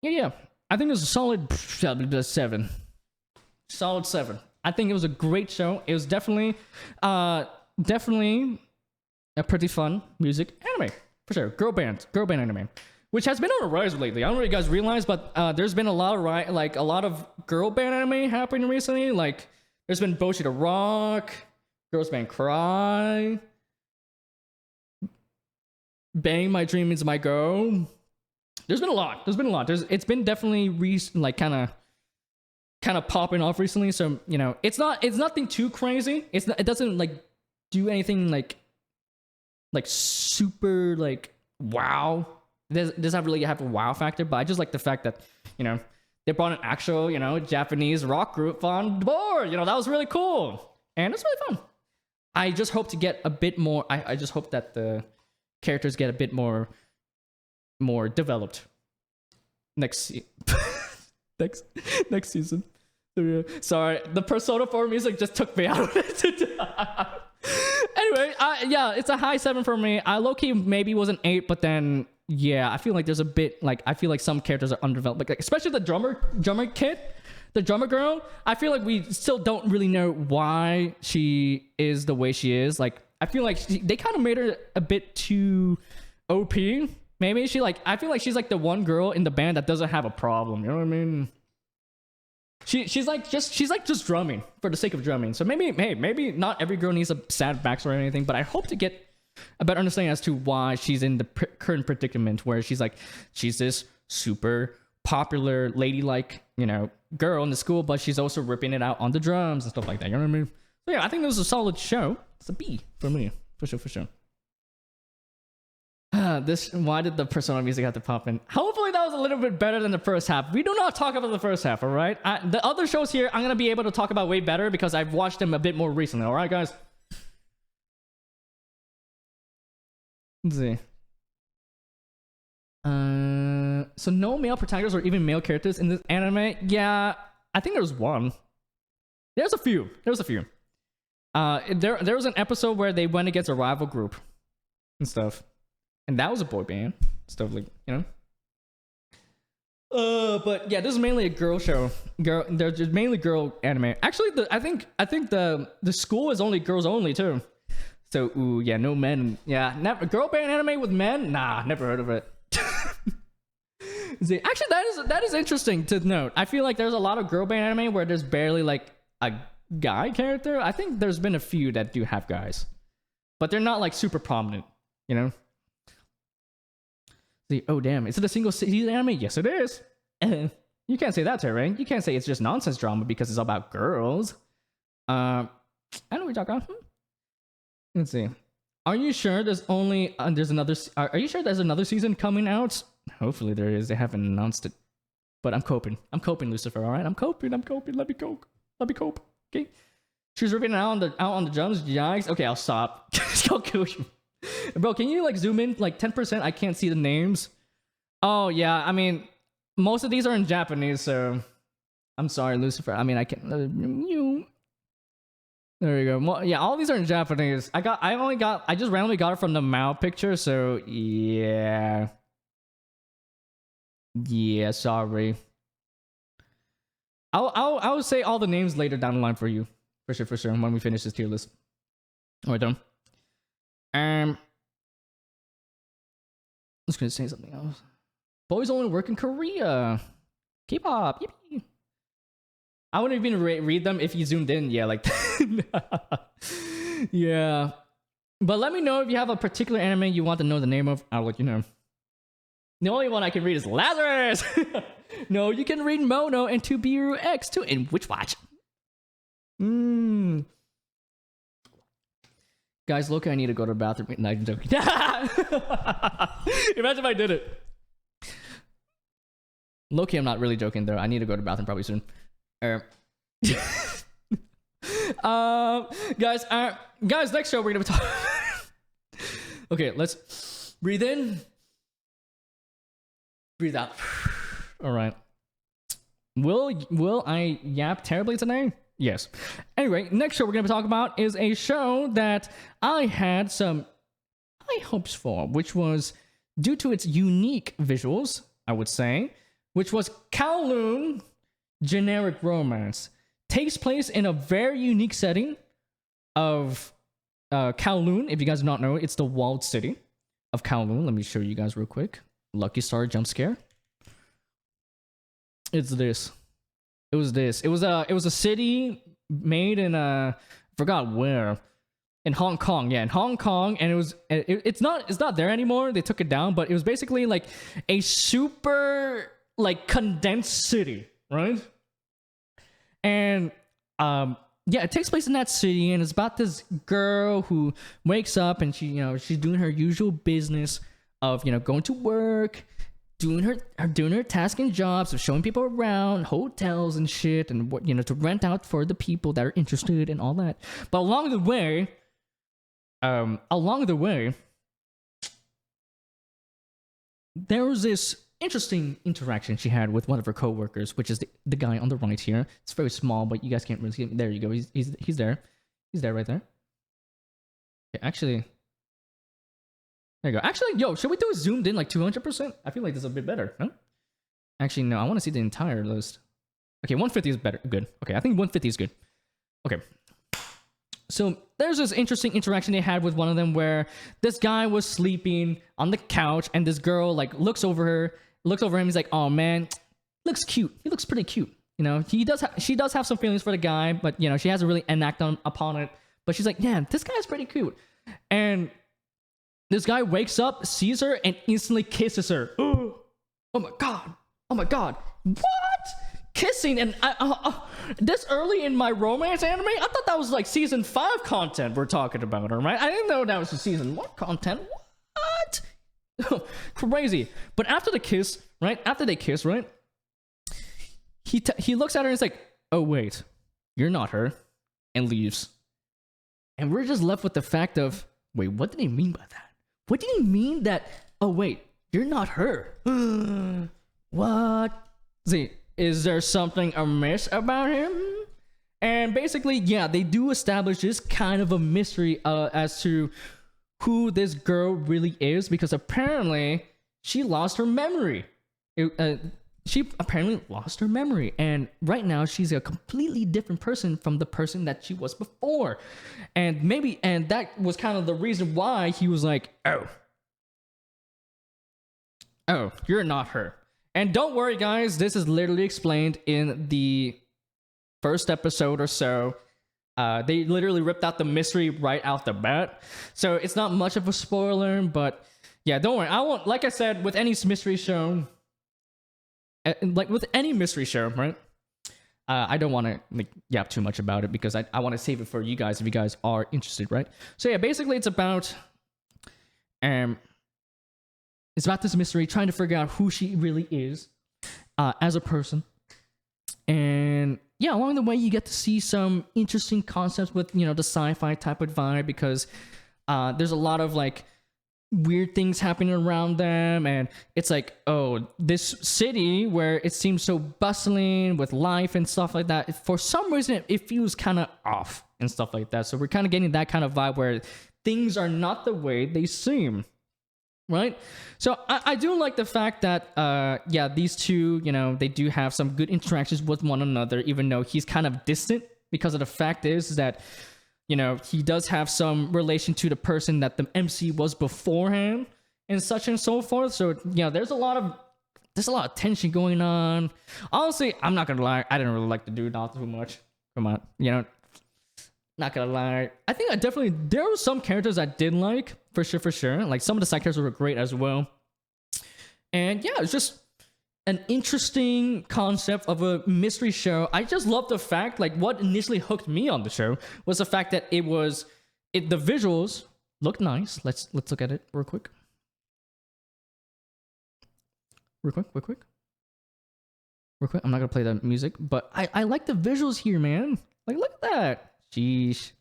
Yeah. I think it was a solid 7. Solid 7. I think it was a great show. It was definitely a pretty fun music anime. For sure. Girl band anime. Which has been on a rise lately. I don't know if you guys realize, but there's been a lot of girl band anime happening recently. Like, there's been Boshi to Rock, Girls Band Cry, Bang My Dream Is My Go. There's been a lot. It's been definitely kind of popping off recently. So you know, it's nothing too crazy. It doesn't like do anything like super like wow. It does not really have a wow factor, but I just like the fact that, you know, they brought an actual, you know, Japanese rock group on board. You know, that was really cool. And it's really fun. I just hope to get a bit more, I just hope that the characters get a bit more developed next season. Sorry, the Persona 4 music just took me out of it. Anyway, yeah, it's a high 7 for me. I low-key maybe was an 8, but then yeah, I feel like there's a bit like I feel like some characters are underdeveloped, like especially the drummer kid, the drummer girl. I feel like we still don't really know why she is the way she is. Like I feel like they kind of made her a bit too OP. Maybe I feel like she's like the one girl in the band that doesn't have a problem. You know what I mean? She's just drumming for the sake of drumming. So maybe not every girl needs a sad backstory or anything, but I hope to get a better understanding as to why she's in the current predicament where she's this super popular ladylike, you know, girl in the school, but she's also ripping it out on the drums and stuff like that. You know what I mean? So yeah, I think this was a solid show. It's a B for me, for sure. Why did the Persona music have to pop in? Hopefully that was a little bit better than the first half. We do not talk about the first half, all right? The other shows here, I'm gonna be able to talk about way better because I've watched them a bit more recently. All right, guys. Let's see. So no male protagonists or even male characters in this anime. Yeah, I think there's one. There's a few. There was an episode where they went against a rival group and stuff, and that was a boy band stuff, like, you know. But yeah, this is mainly a girl show. There's just mainly girl anime. Actually, I think the school is only girls only too. So, ooh, yeah, no men. Yeah, never girl band anime with men? Nah, never heard of it. See, actually, that is interesting to note. I feel like there's a lot of girl band anime where there's barely like a guy character. I think there's been a few that do have guys, but they're not like super prominent, you know? See, oh damn, is it a single season anime? Yes, it is. You can't say that, Terrain. You can't say it's just nonsense drama because it's all about girls. I know what you're talking about. Let's see. Are you sure there's another? Are you sure there's another season coming out? Hopefully there is. They haven't announced it, but I'm coping, Lucifer. All right, I'm coping. Let me cope. Okay. She's ripping out on the drums. Yikes. Okay, I'll stop. Go kill you, bro. Can you like zoom in like 10%? I can't see the names. Oh yeah. I mean, most of these are in Japanese, so I'm sorry, Lucifer. I mean, I can't. There you go. Well, yeah, all these are in Japanese. I just randomly got it from the Mao picture, so yeah. Yeah, sorry. I'll say all the names later down the line for you. For sure, when we finish this tier list. Alright, done. I'm just gonna say something else. Boys only work in Korea. K-pop. Yippee. I wouldn't even read them if you zoomed in. Yeah, like yeah. But let me know if you have a particular anime you want to know the name of. I'll let you know. The only one I can read is Lazarus. No, you can read Mono and GQuuuuuX too in Witch Watch. Guys, look, I need to go to the bathroom. No, I'm joking. Imagine if I did it. Loki, I'm not really joking though. I need to go to the bathroom probably soon. Guys, next show we're gonna be talking. Okay, let's breathe in, breathe out. All right. Will I yap terribly today? Yes. Anyway, next show we're gonna be talking about is a show that I had some high hopes for, which was due to its unique visuals, I would say, which was Kowloon Generic Romance. Takes place in a very unique setting of Kowloon. If you guys do not know, it's the walled city of Kowloon. Let me show you guys real quick. Lucky Star jump scare. It's this. It was this. It was a city made in forgot where. In Hong Kong, yeah, in Hong Kong, and it's not there anymore. They took it down, but it was basically like a super like condensed city, right? And yeah, it takes place in that city, and it's about this girl who wakes up and she's doing her usual business of going to work, doing her task and jobs of showing people around hotels and shit, and what to rent out for the people that are interested and all that. But along the way, there was this interesting interaction she had with one of her coworkers, which is the guy on the right here. It's very small, but you guys can't really see him. There you go. He's there. He's there right there. Okay, actually, there you go. Actually, yo, should we do it zoomed in like 200%? I feel like this is a bit better, huh? Actually, no. I want to see the entire list. Okay, 150 is better. Good. Okay, I think 150 is good. Okay. So there's this interesting interaction they had with one of them where this guy was sleeping on the couch and this girl like looks over him. He's like, oh man, looks cute. He looks pretty cute. She does have some feelings for the guy, but she hasn't really enacted upon it. But she's like, yeah, this guy's pretty cute. And this guy wakes up, sees her, and instantly kisses her. Oh my god. Oh my god. What? Kissing, and this early in my romance anime, I thought that was like season 5 content we're talking about, right? I didn't know that was the season 1 content. What? Crazy. But after the kiss, right? After they kiss, right? He looks at her and is like, oh wait, you're not her, and leaves. And we're just left with the fact of, wait, what did he mean by that? What did he mean that, oh wait, you're not her? What? See, is there something amiss about him? And basically, yeah, they do establish this kind of a mystery as to who this girl really is, because apparently she lost her memory. She apparently lost her memory, and right now she's a completely different person from the person that she was before. And that was kind of the reason why he was like, oh, you're not her. And don't worry, guys, this is literally explained in the first episode or so. They literally ripped out the mystery right out the bat. So it's not much of a spoiler, but yeah, don't worry. I won't, like I said, with any mystery show, right? I don't want to yap too much about it because I want to save it for you guys if you guys are interested, right? So yeah, basically it's about this mystery, trying to figure out who she really is as a person. And yeah, along the way, you get to see some interesting concepts with, the sci-fi type of vibe, because there's a lot of like weird things happening around them. And it's like, oh, this city where it seems so bustling with life and stuff like that, for some reason, it feels kind of off and stuff like that. So we're kind of getting that kind of vibe where things are not the way they seem. Right? So I do like the fact that, yeah, these two, they do have some good interactions with one another, even though he's kind of distant, because of the fact is that, he does have some relation to the person that the MC was beforehand and such and so forth. So, there's a lot of tension going on. Honestly, I'm not going to lie. I didn't really like the dude all too much. Come on, not gonna lie. I think there were some characters I did like, for sure. Like some of the side characters were great as well. And yeah, it's just an interesting concept of a mystery show. I just love the fact, like, what initially hooked me on the show was the fact that the visuals looked nice. Let's look at it real quick. Real quick. I'm not gonna play the music, but I like the visuals here, man. Like, look at that. Jeez.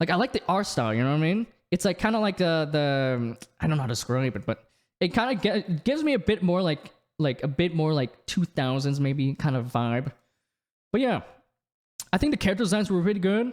Like, I like the art style, you know what I mean? It's like kind of like the I don't know how to describe it, but it kind of gives me a bit more like a bit more like 2000s maybe kind of vibe. But yeah, I think the character designs were really good,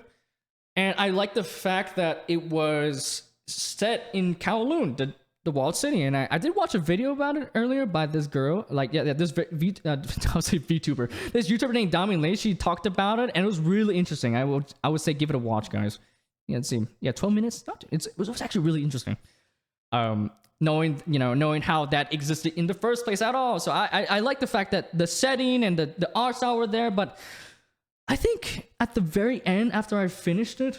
and I like the fact that it was set in Kowloon, the walled city. And I did watch a video about it earlier by this girl, like this I'll say VTuber, this YouTuber named Dami Lei. She talked about it, and it was really interesting. I would say give it a watch, guys. Yeah, let's see. Yeah, 12 minutes. It was actually really interesting. Knowing how that existed in the first place at all. So I like the fact that the setting and the art style were there, but I think at the very end, after I finished the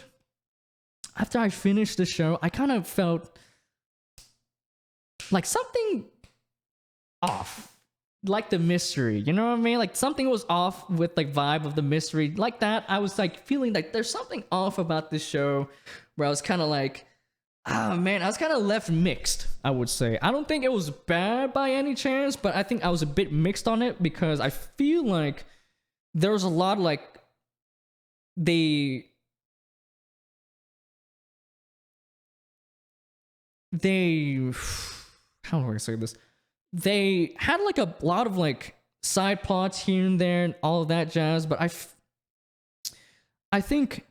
show, I kind of felt like something off, like the mystery, you know what I mean? Like something was off with like vibe of the mystery, like that. I was like feeling like there's something off about this show, where I was kind of like, oh man, I was kind of left mixed, I would say. I don't think it was bad by any chance, but I think I was a bit mixed on it, because I feel like there was a lot of like how do I say this? They had like a lot of like side plots here and there and all of that jazz, but I think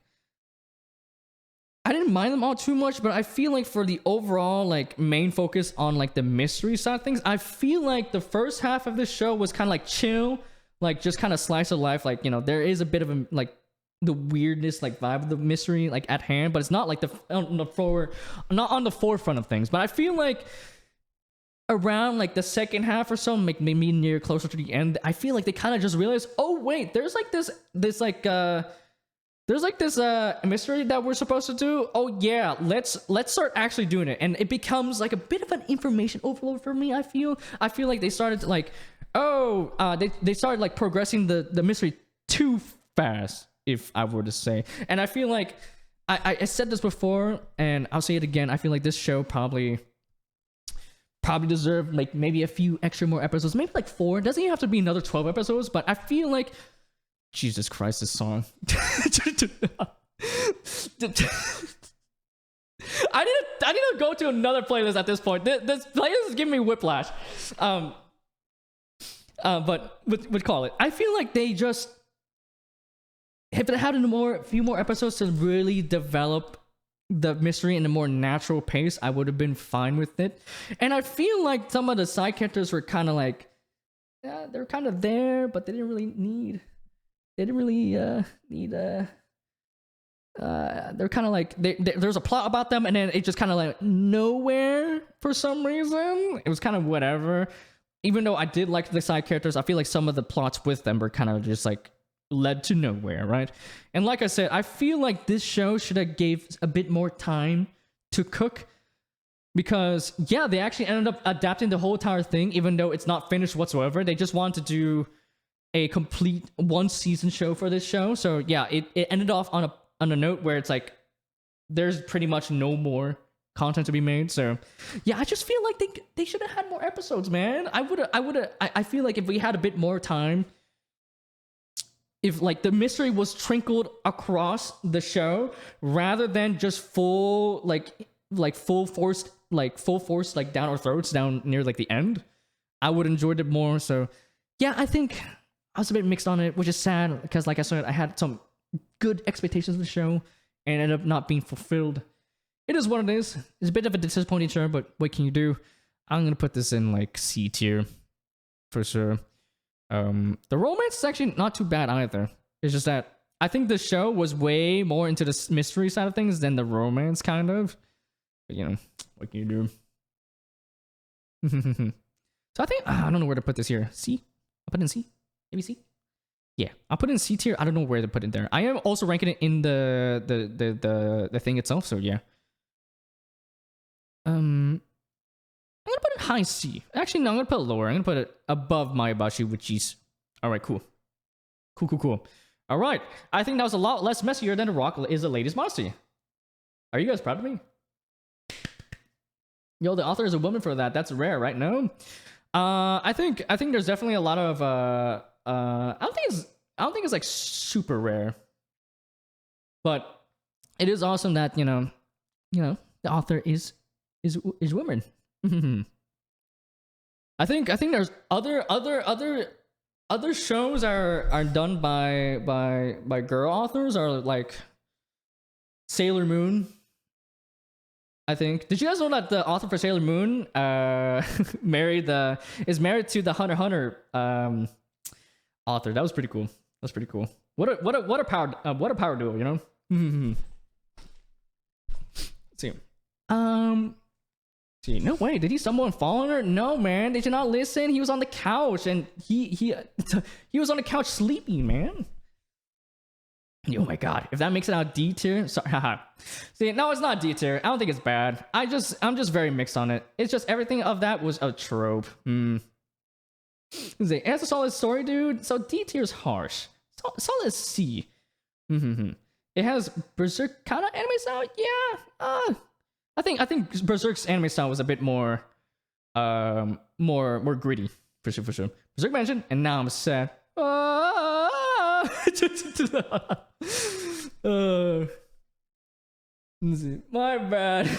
I didn't mind them all too much, but I feel like for the overall like main focus on like the mystery side of things, I feel like the first half of the show was kind of like chill, like just kind of slice of life. Like, you know, there is a bit of a like the weirdness like vibe of the mystery like at hand, but it's not like not on the forefront of things. But I feel like around like the second half or so, maybe near closer to the end, I feel like they kind of just realized, oh wait, there's like this mystery that we're supposed to do. Oh yeah, let's start actually doing it. And it becomes like a bit of an information overload for me. I feel like they started to like, they started like progressing the mystery too fast, if I were to say. And I feel like I said this before, and I'll say it again. I feel like this show probably deserved like maybe a few extra more episodes, maybe like 4. It doesn't even have to be another 12 episodes, but I feel like, Jesus Christ, this song. I need to go to another playlist at this point. This playlist is giving me whiplash. But would call it. I feel like they just, if it had a few more episodes to really develop the mystery in a more natural pace, I would have been fine with it. And I feel like some of the side characters were kind of like, yeah, they're kind of there, but they didn't really need. They're kind of like there's a plot about them, and then it just kind of like nowhere for some reason. It was kind of whatever. Even though I did like the side characters, I feel like some of the plots with them were kind of just like led to nowhere, right? And like I said, I feel like this show should have gave a bit more time to cook, because yeah, they actually ended up adapting the whole entire thing, even though it's not finished whatsoever. They just wanted to do a complete 1-season show for this show. So yeah, it ended off on a note where it's like there's pretty much no more content to be made. So yeah, I just feel like they should have had more episodes, man. I feel like if we had a bit more time, if like the mystery was trickled across the show rather than just full force down our throats down near like the end, I would enjoyed it more. So yeah, I think I was a bit mixed on it, which is sad, because like I said, I had some good expectations of the show and ended up not being fulfilled. It is what it is. It's a bit of a disappointing show, but what can you do? I'm gonna put this in like C tier for sure. The romance is actually not too bad either. It's just that I think the show was way more into the mystery side of things than the romance, kind of. But you know, what can you do? So I think I don't know where to put this here. C? I'll put it in C. Maybe C. Yeah, I'll put it in C tier. I don't know where to put it there. I am also ranking it in the thing itself. So yeah. I'm gonna put it high C. Actually, no, I'm gonna put it lower. I'm gonna put it above Maebashi Witches. All right, cool. Cool. All right, I think that was a lot less messier than The Rock is the latest Modesty. Are you guys proud of me? Yo, the author is a woman for that. That's rare, right? No. I think there's definitely a lot of I don't think it's like super rare, but it is awesome that the author is women. I think there's other shows are done by girl authors, are like Sailor Moon. I think. Did you guys know that the author for Sailor Moon is married to the Hunter x Hunter author? That was pretty cool. That's pretty cool. What a power duo, you know? Let's see. See, no way. Did he stumble and fall on her? No, man. Did you not listen? He was on the couch and he was on the couch sleeping, man. Oh my god, if that makes it out D tier, sorry, haha. See, no, it's not D tier. I don't think it's bad. I'm just very mixed on it. It's just everything of that was a trope. It's a solid story, dude. So D tier is harsh. Solid C. It has Berserk kind of anime style. Yeah. I think Berserk's anime style was a bit more gritty for sure. Berserk mentioned, and now I'm sad. My bad.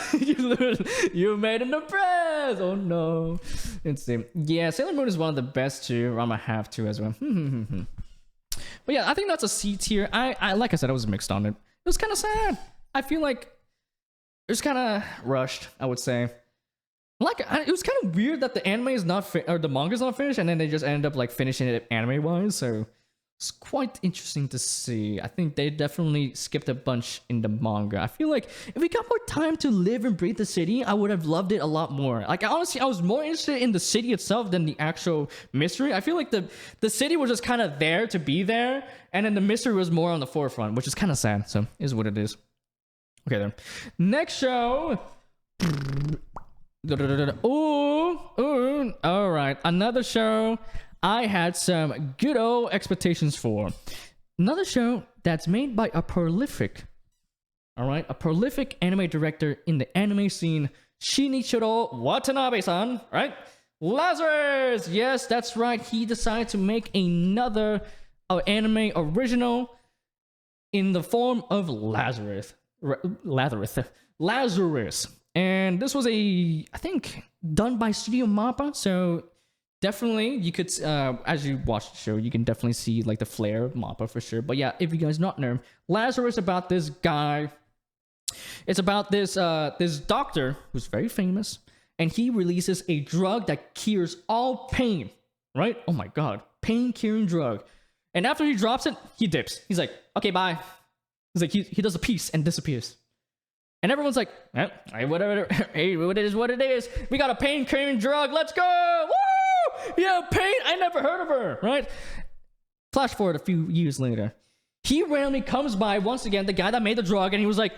You made an impress. Oh no. Let's see. Yeah, Sailor Moon is one of the best too. I'm gonna have to as well. But yeah, I think that's a C tier. I like I said, I was mixed on it. It was kind of sad. I feel like it was kind of rushed, I would say. It was kind of weird that the anime is not or the manga is not finished, and then they just ended up like finishing it anime wise. So it's quite interesting to see. I think they definitely skipped a bunch in the manga. I feel like if we got more time to live and breathe the city, I would have loved it a lot more. Like honestly, I was more interested in the city itself than the actual mystery. I feel like the city was just kind of there to be there, and then the mystery was more on the forefront, which is kind of sad. So is what it is. Okay then. Next show. Ooh. All right, another show I had some good old expectations for. Another show that's made by a prolific anime director in the anime scene, Shinichiro Watanabe-san, right? Lazarus! Yes, that's right. He decided to make another anime original in the form of Lazarus. And this was I think, done by Studio Mappa, so definitely, you could, as you watch the show, you can definitely see like the flair of Mappa for sure. But yeah, if you guys not know him, Lazarus about this guy. It's about this doctor who's very famous, and he releases a drug that cures all pain. Right? Oh my god, pain curing drug. And after he drops it, he dips. He's like, okay, bye. He's like, he does a piece and disappears. And everyone's like, hey, whatever. Hey, what it is. We got a pain curing drug. Let's go. Woo! Yeah, pain. I never heard of her, right? Flash forward a few years later. He randomly comes by once again, the guy that made the drug, and he was like,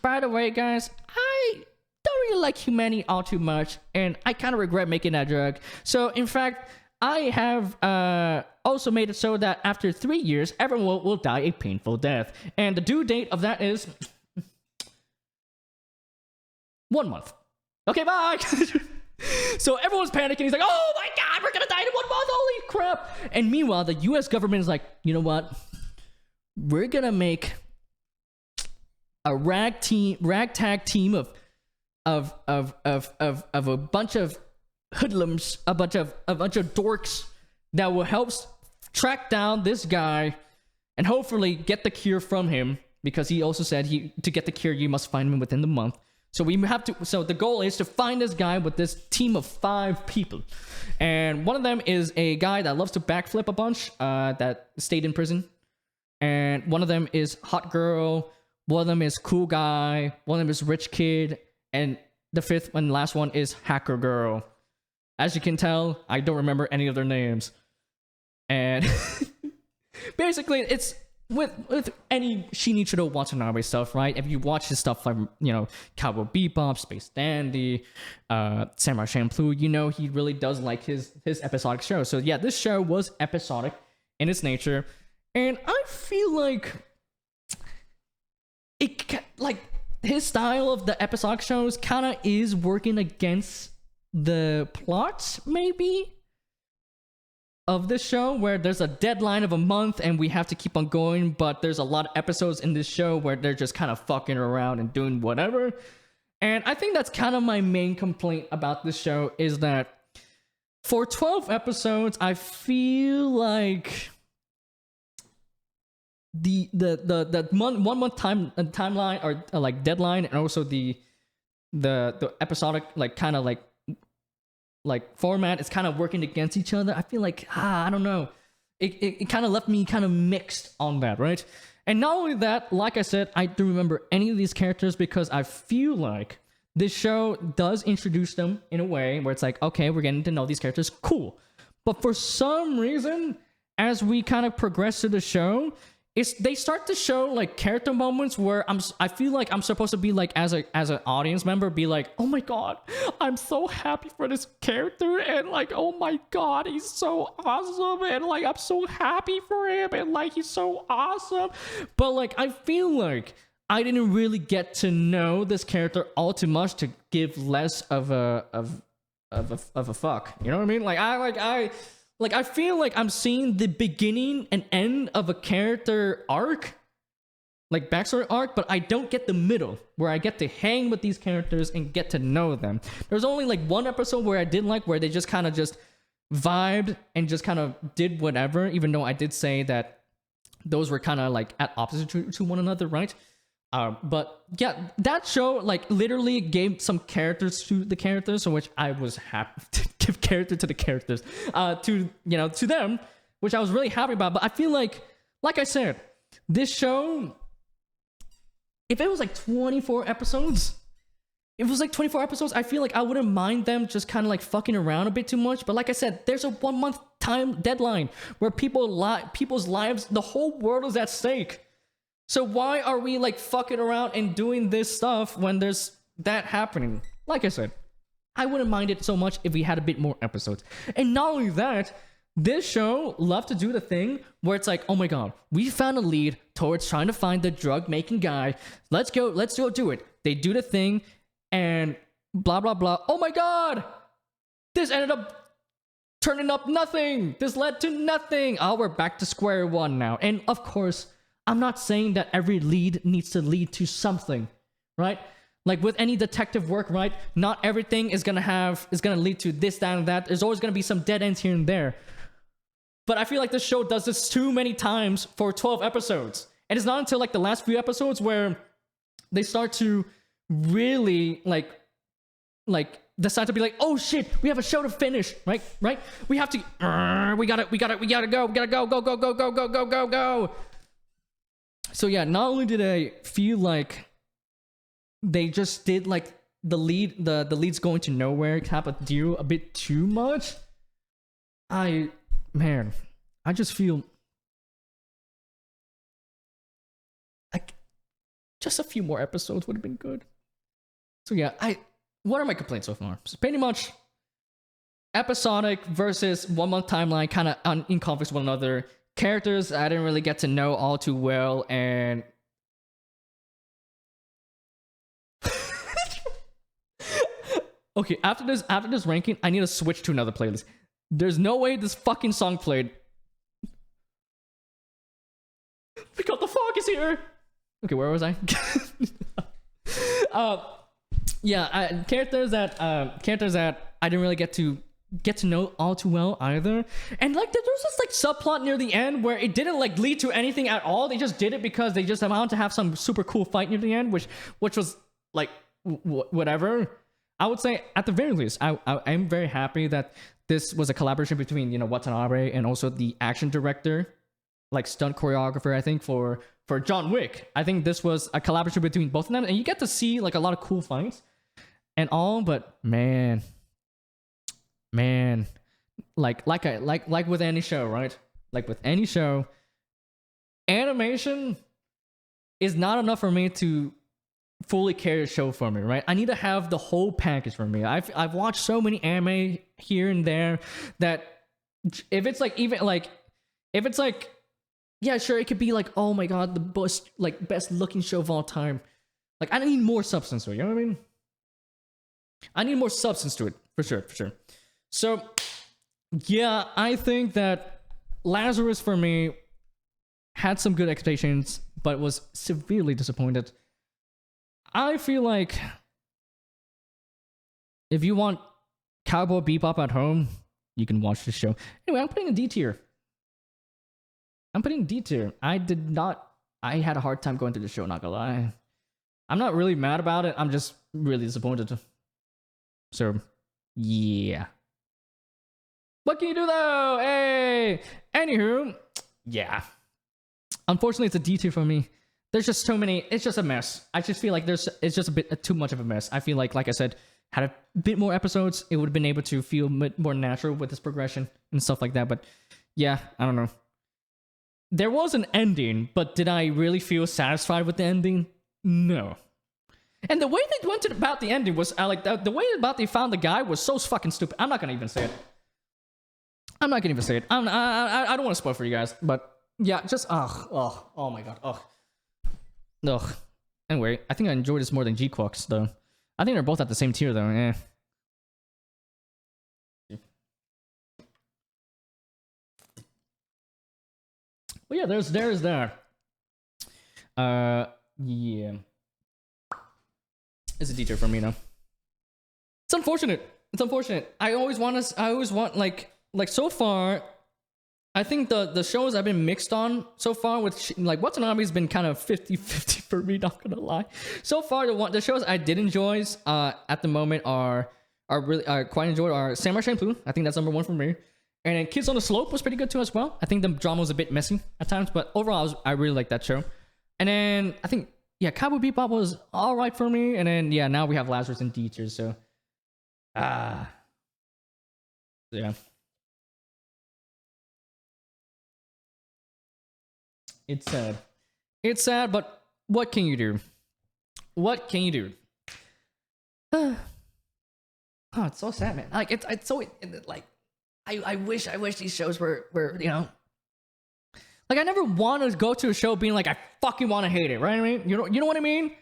by the way, guys, I don't really like humanity all too much, and I kind of regret making that drug. So, in fact, I have also made it so that after 3 years, everyone will die a painful death. And the due date of that is 1 month. Okay, bye. So everyone's panicking. He's like, oh my god, we're gonna die in 1 month. Holy crap. And meanwhile, the US government is like, you know what? We're gonna make a ragtag team of a bunch of hoodlums, a bunch of dorks that will help track down this guy and hopefully get the cure from him, because he also said to get the cure, you must find him within the month. So so the goal is to find this guy with this team of 5 people. And one of them is a guy that loves to backflip a bunch, that stayed in prison. And one of them is hot girl. One of them is cool guy. One of them is rich kid. And the 5th and last one is hacker girl. As you can tell, I don't remember any of their names. And basically, it's with any Shinichiro Watanabe stuff, right? If you watch his stuff like, Cowboy Bebop, Space Dandy, Samurai Champloo, he really does like his episodic show. So yeah, this show was episodic in its nature, and I feel like his style of the episodic shows kind of is working against the plot, maybe, of this show, where there's a deadline of a month and we have to keep on going, but there's a lot of episodes in this show where they're just kind of fucking around and doing whatever. And I think that's kind of my main complaint about this show, is that for 12 episodes, I feel like the 1 month timeline, or like deadline, and also the episodic kind of like format is kind of working against each other. I feel like I don't know, it kind of left me kind of mixed on that, right? And not only that, like I said, I don't remember any of these characters, because I feel like this show does introduce them in a way where it's like, okay, we're getting to know these characters, cool. But for some reason, as we kind of progress through the show, they start to show like character moments where I feel like I'm supposed to be like, as an audience member, be like, oh my god, I'm so happy for this character, and like, oh my god, he's so awesome, and like, I'm so happy for him, and like, he's so awesome. But like, I feel like I didn't really get to know this character all too much to give less of a fuck. You know what I mean? Like, I feel like I'm seeing the beginning and end of a character arc, like backstory arc, but I don't get the middle, where I get to hang with these characters and get to know them. There's only like one episode where I did like, where they just kind of just vibed and just kind of did whatever, even though I did say that those were kind of like at opposite to one another, right? But yeah, that show like literally gave some characters to the characters, so which I was happy to give character to the characters, to them, which I was really happy about. But I feel like I said, this show, if it was like 24 episodes, I feel like I wouldn't mind them just kind of like fucking around a bit too much. But like I said, there's a 1 month time deadline where people's lives, the whole world is at stake. So why are we like fucking around and doing this stuff when there's that happening? Like I said, I wouldn't mind it so much if we had a bit more episodes. And not only that, this show loved to do the thing where it's like, oh my god, we found a lead towards trying to find the drug making guy. Let's go do it. They do the thing and blah blah blah. Oh my god, this ended up turning up nothing. This led to nothing. Oh, we're back to square one now. And of course, I'm not saying that every lead needs to lead to something, right? Like with any detective work, right? Not everything is gonna lead to this, that, and that. There's always gonna be some dead ends here and there. But I feel like this show does this too many times for 12 episodes. And it's not until like the last few episodes where they start to really like decide to be like, oh shit, we have a show to finish, right? We have to, we gotta go. So yeah, not only did I feel like they just did like the leads going to nowhere type of deal a bit too much, I just feel like just a few more episodes would have been good. So yeah, what are my complaints so far? So pretty much episodic versus 1 month timeline, kind of in conflict with one another. Characters I didn't really get to know all too well, and okay, after this ranking, I need to switch to another playlist. There's no way this fucking song played. Because the fog is here. Okay, where was I? Characters that I didn't really get to know all too well either. And like there was this like subplot near the end where it didn't like lead to anything at all. They just did it because they just wanted to have some super cool fight near the end, which was like whatever. I would say at the very least, I'm very happy that this was a collaboration between Watanabe and also the action director, like stunt choreographer, I think for John Wick. I think this was a collaboration between both of them, and you get to see like a lot of cool fights and all. But man, like with any show, right? Like with any show, anime animation is not enough for me to fully carry a show for me, right? I need to have the whole package for me. I've watched so many anime here and there that if it's like yeah, sure, it could be like, oh my god, the best looking show of all time. Like, I need more substance to it, you know what I mean? I need more substance to it, for sure. So, yeah, I think that Lazarus for me had some good expectations, but was severely disappointed. I feel like if you want Cowboy Bebop at home, you can watch this show. Anyway, I'm putting a D tier. I had a hard time going through the show, not gonna lie. I'm not really mad about it. I'm just really disappointed. So, yeah. What can you do though? Hey! Anywho, yeah. Unfortunately, it's a D tier for me. There's just so many. It's just a mess. I just feel like it's just a bit too much of a mess. I feel like I said, had a bit more episodes, it would have been able to feel more natural with this progression and stuff like that. But yeah, I don't know. There was an ending, but did I really feel satisfied with the ending? No. And the way they went about the ending was the way about they found the guy was so fucking stupid. I'm not gonna even say it. I don't want to spoil for you guys, but yeah, just oh my god, ugh. Anyway, I think I enjoyed this more than GQuuuuuX though. I think they're both at the same tier though. Eh. Well, yeah, there's that. Yeah. It's a D tier for me now. It's unfortunate. I always want like so far. I think the shows I've been mixed on so far with like Watanabe's been kind of 50-50 for me, not gonna lie. So far the shows I did enjoy at the moment are really quite enjoyed are Samurai Champloo. I think that's number 1 for me. And then Kids on the Slope was pretty good too as well. I think the drama was a bit messy at times, but overall I really like that show. And then I think Cowboy Bebop was alright for me. And then now we have Lazarus and D tier, so yeah. It's sad, but what can you do? Oh, it's so sad, man. Like it's so like I wish these shows were like I never want to go to a show being like I fucking want to hate it, right? I mean, you know what I mean?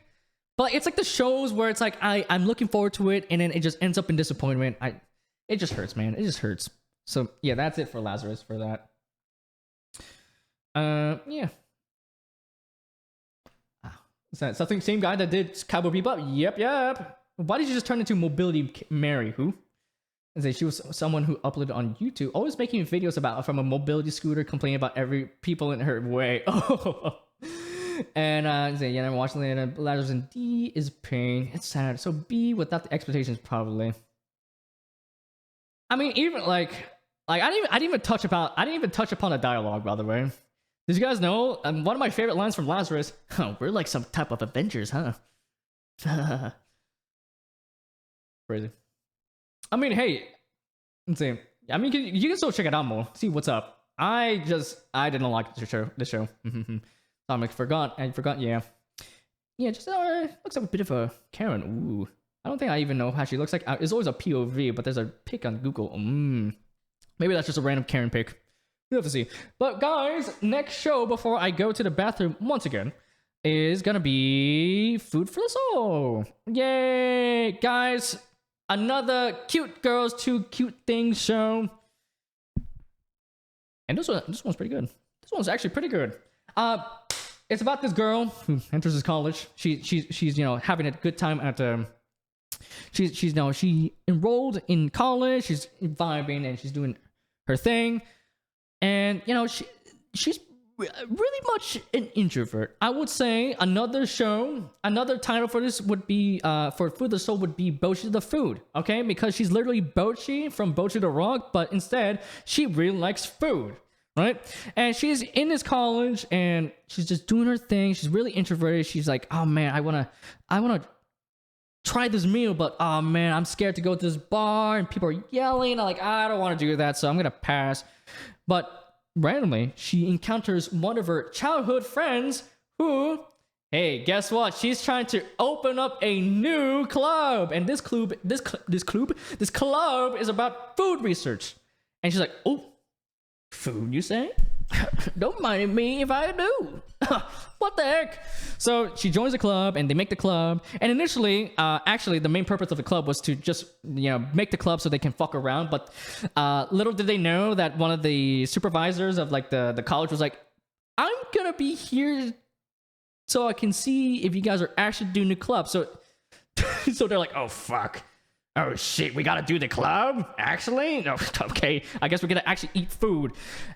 But it's like the shows where it's like I'm looking forward to it and then it just ends up in disappointment. It just hurts, man. It just hurts. So yeah, that's it for Lazarus for that. Yeah. Is that something? Same guy that did Cowboy Bebop? Yep. Why did you just turn into Mobility Mary? Who? And say she was someone who uploaded on YouTube, always making videos about from a mobility scooter, complaining about every people in her way. Oh. And say I'm watching later. Lazarus and D is pain. It's sad. So B without the expectations probably. I mean, even like I didn't even touch upon the dialogue, by the way. Did you guys know? One of my favorite lines from Lazarus. Oh, we're like some type of Avengers, huh? Crazy. I mean, hey, insane. I mean, you can still check it out more. See what's up. I didn't like the show. I forgot. Yeah. Just looks like a bit of a Karen. Ooh. I don't think I even know how she looks like. It's always a POV, but there's a pic on Google. Maybe that's just a random Karen pic. We'll have to see. But guys, next show before I go to the bathroom once again is gonna be Food for the Soul. Yay, guys! Another cute girls do cute things show. And this one's pretty good. This one's actually pretty good. It's about this girl who enters this college. She's having a good time at she enrolled in college. She's vibing and she's doing her thing. And she's really much an introvert. I would say another title for this would be for Food for the Soul would be Bochi the Food, okay? Because she's literally Bochi from Bochi the Rock, but instead she really likes food, right? And she's in this college and she's just doing her thing. She's really introverted. She's like, oh man, I wanna try this meal, but oh man, I'm scared to go to this bar and people are yelling. I'm like, I don't want to do that, so I'm gonna pass. But randomly, she encounters one of her childhood friends who, hey, guess what? She's trying to open up a new club, and this club is about food research. And she's like, oh, food, you say? Don't mind me if I do. What the heck? So she joins the club, and they make the club. And initially, actually, the main purpose of the club was to just, make the club so they can fuck around. But little did they know that one of the supervisors of like the college was like, I'm gonna be here so I can see if you guys are actually doing the club. So, so they're like, oh fuck. Oh shit, we gotta do the club? Actually? No, okay. I guess we're gonna actually eat food.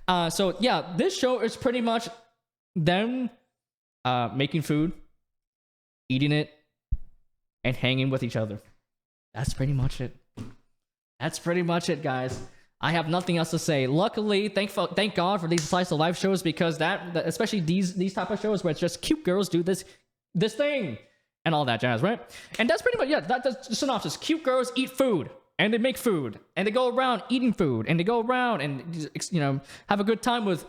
So yeah, this show is pretty much them making food, eating it, and hanging with each other. That's pretty much it. That's pretty much it, guys. I have nothing else to say. Luckily, thank God for these slice of life shows, because that especially these type of shows where it's just cute girls do this thing. And all that jazz, right? And that's pretty much, yeah, that's the synopsis. Cute girls eat food, and they make food, and they go around eating food, and they go around and, have a good time with,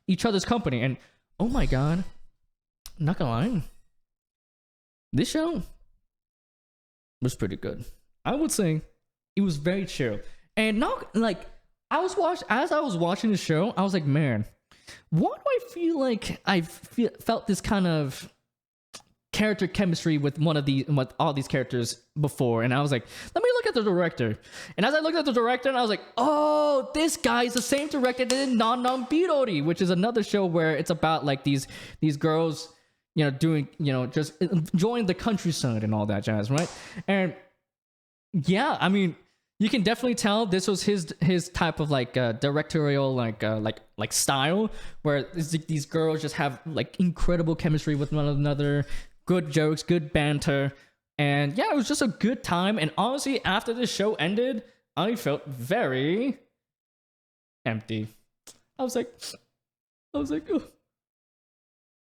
each other's company. And, oh my God, not gonna lie, this show was pretty good. I would say it was very chill. And not, like, as I was watching the show, I was like, man, why do I feel like felt this kind of character chemistry with all these characters before? And I was like, let me look at the director. And as I looked at the director, and I was like, oh, this guy is the same director that did Non Non Bidori, which is another show where it's about like these girls, doing, just enjoying the countryside and all that jazz, right? And yeah, I mean, you can definitely tell this was his type of like directorial like style, where these girls just have like incredible chemistry with one another. Good jokes, good banter, and yeah, it was just a good time. And honestly, after the show ended, I felt very empty. I was like,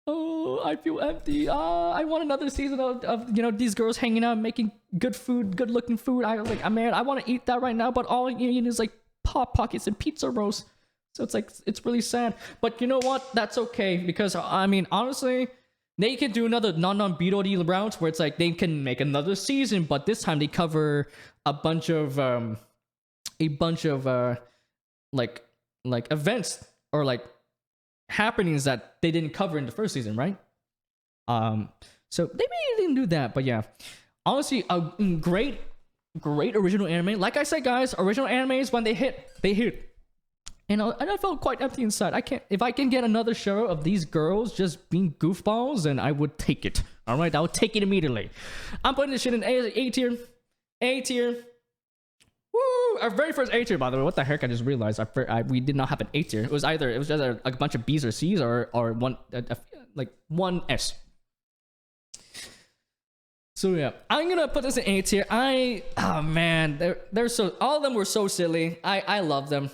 oh, I feel empty. I want another season of these girls hanging out, making good food, good looking food. I was like, man, I want to eat that right now, but all you need is like Pop Pockets and pizza rolls. So it's like, it's really sad. But you know what? That's okay, because I mean, honestly, they can do another non-Bidori rounds where it's like they can make another season, but this time they cover a bunch of like events or like happenings that they didn't cover in the first season, right? So maybe they didn't do that, but yeah, honestly, a great original anime. Like I said, guys, original animes, when they hit. And I felt quite empty inside. If I can get another show of these girls just being goofballs, then I would take it. All right, I would take it immediately. I'm putting this shit in A tier. A tier. Woo! Our very first A tier, by the way. What the heck? I just realized we did not have an A tier. It was just a bunch of B's or C's or one like one S. So yeah, I'm gonna put this in A tier. Oh man, they're so, all of them were so silly. I love them.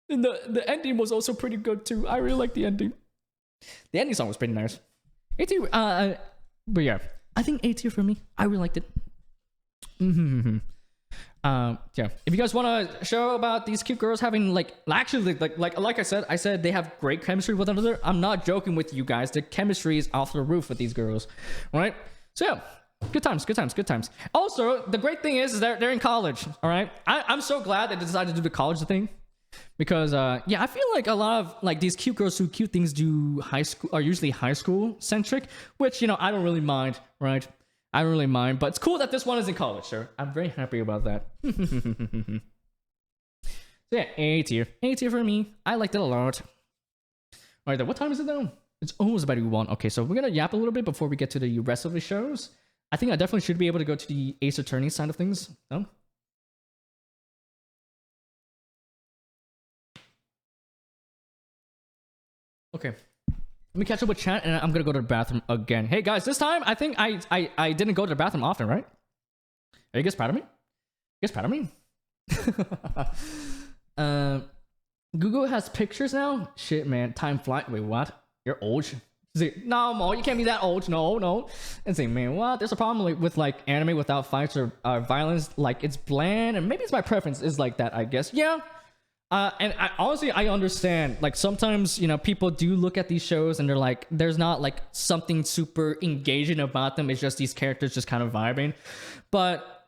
And the ending was also pretty good too. I really like the ending. The ending song was pretty nice. A tier, but yeah, I think A tier for me. I really liked it. Yeah, if you guys want a show about these cute girls having like I said they have great chemistry with one another. I'm not joking with you guys. The chemistry is off the roof with these girls, all right? So yeah, good times. Also, the great thing is they're in college, all right? I'm so glad they decided to do the college thing, because yeah, I feel like a lot of like these cute girls who cute things do high school are usually high school centric, which I don't really mind, right? I don't really mind, but it's cool that this one is in college, sir. I'm very happy about that. So yeah, A tier for me. I liked it a lot. All right, then what time is it now? It's almost about to be 1. Okay, so we're gonna yap a little bit before we get to the rest of the shows. I think I definitely should be able to go to the Ace Attorney side of things. No? Okay. Let me catch up with chat, and I'm gonna go to the bathroom again. Hey guys, this time I think I didn't go to the bathroom often, right? Are you guys proud of me? You guys proud of me? Google has pictures now? Shit, man. Time flies. Wait, what? You're old? No, Mo, you can't be that old. No. And say, man, what? There's a problem with like anime without fights or violence. Like, it's bland, and maybe it's my preference is like that, I guess. Yeah, And honestly, I understand. Like sometimes, you know, people do look at these shows and they're like, there's not like something super engaging about them. It's just these characters just kind of vibing. But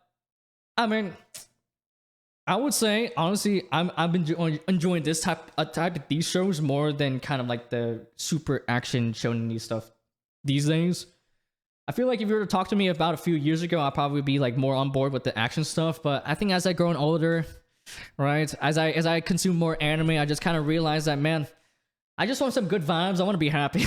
I mean, I would say honestly, I've been enjoying this type of these shows more than kind of like the super action shonen stuff these days. I feel like if you were to talk to me about a few years ago, I'd probably be like more on board with the action stuff. But I think as I grown older, right, as I consume more anime, I just kind of realized that, man, I just want some good vibes. I want to be happy.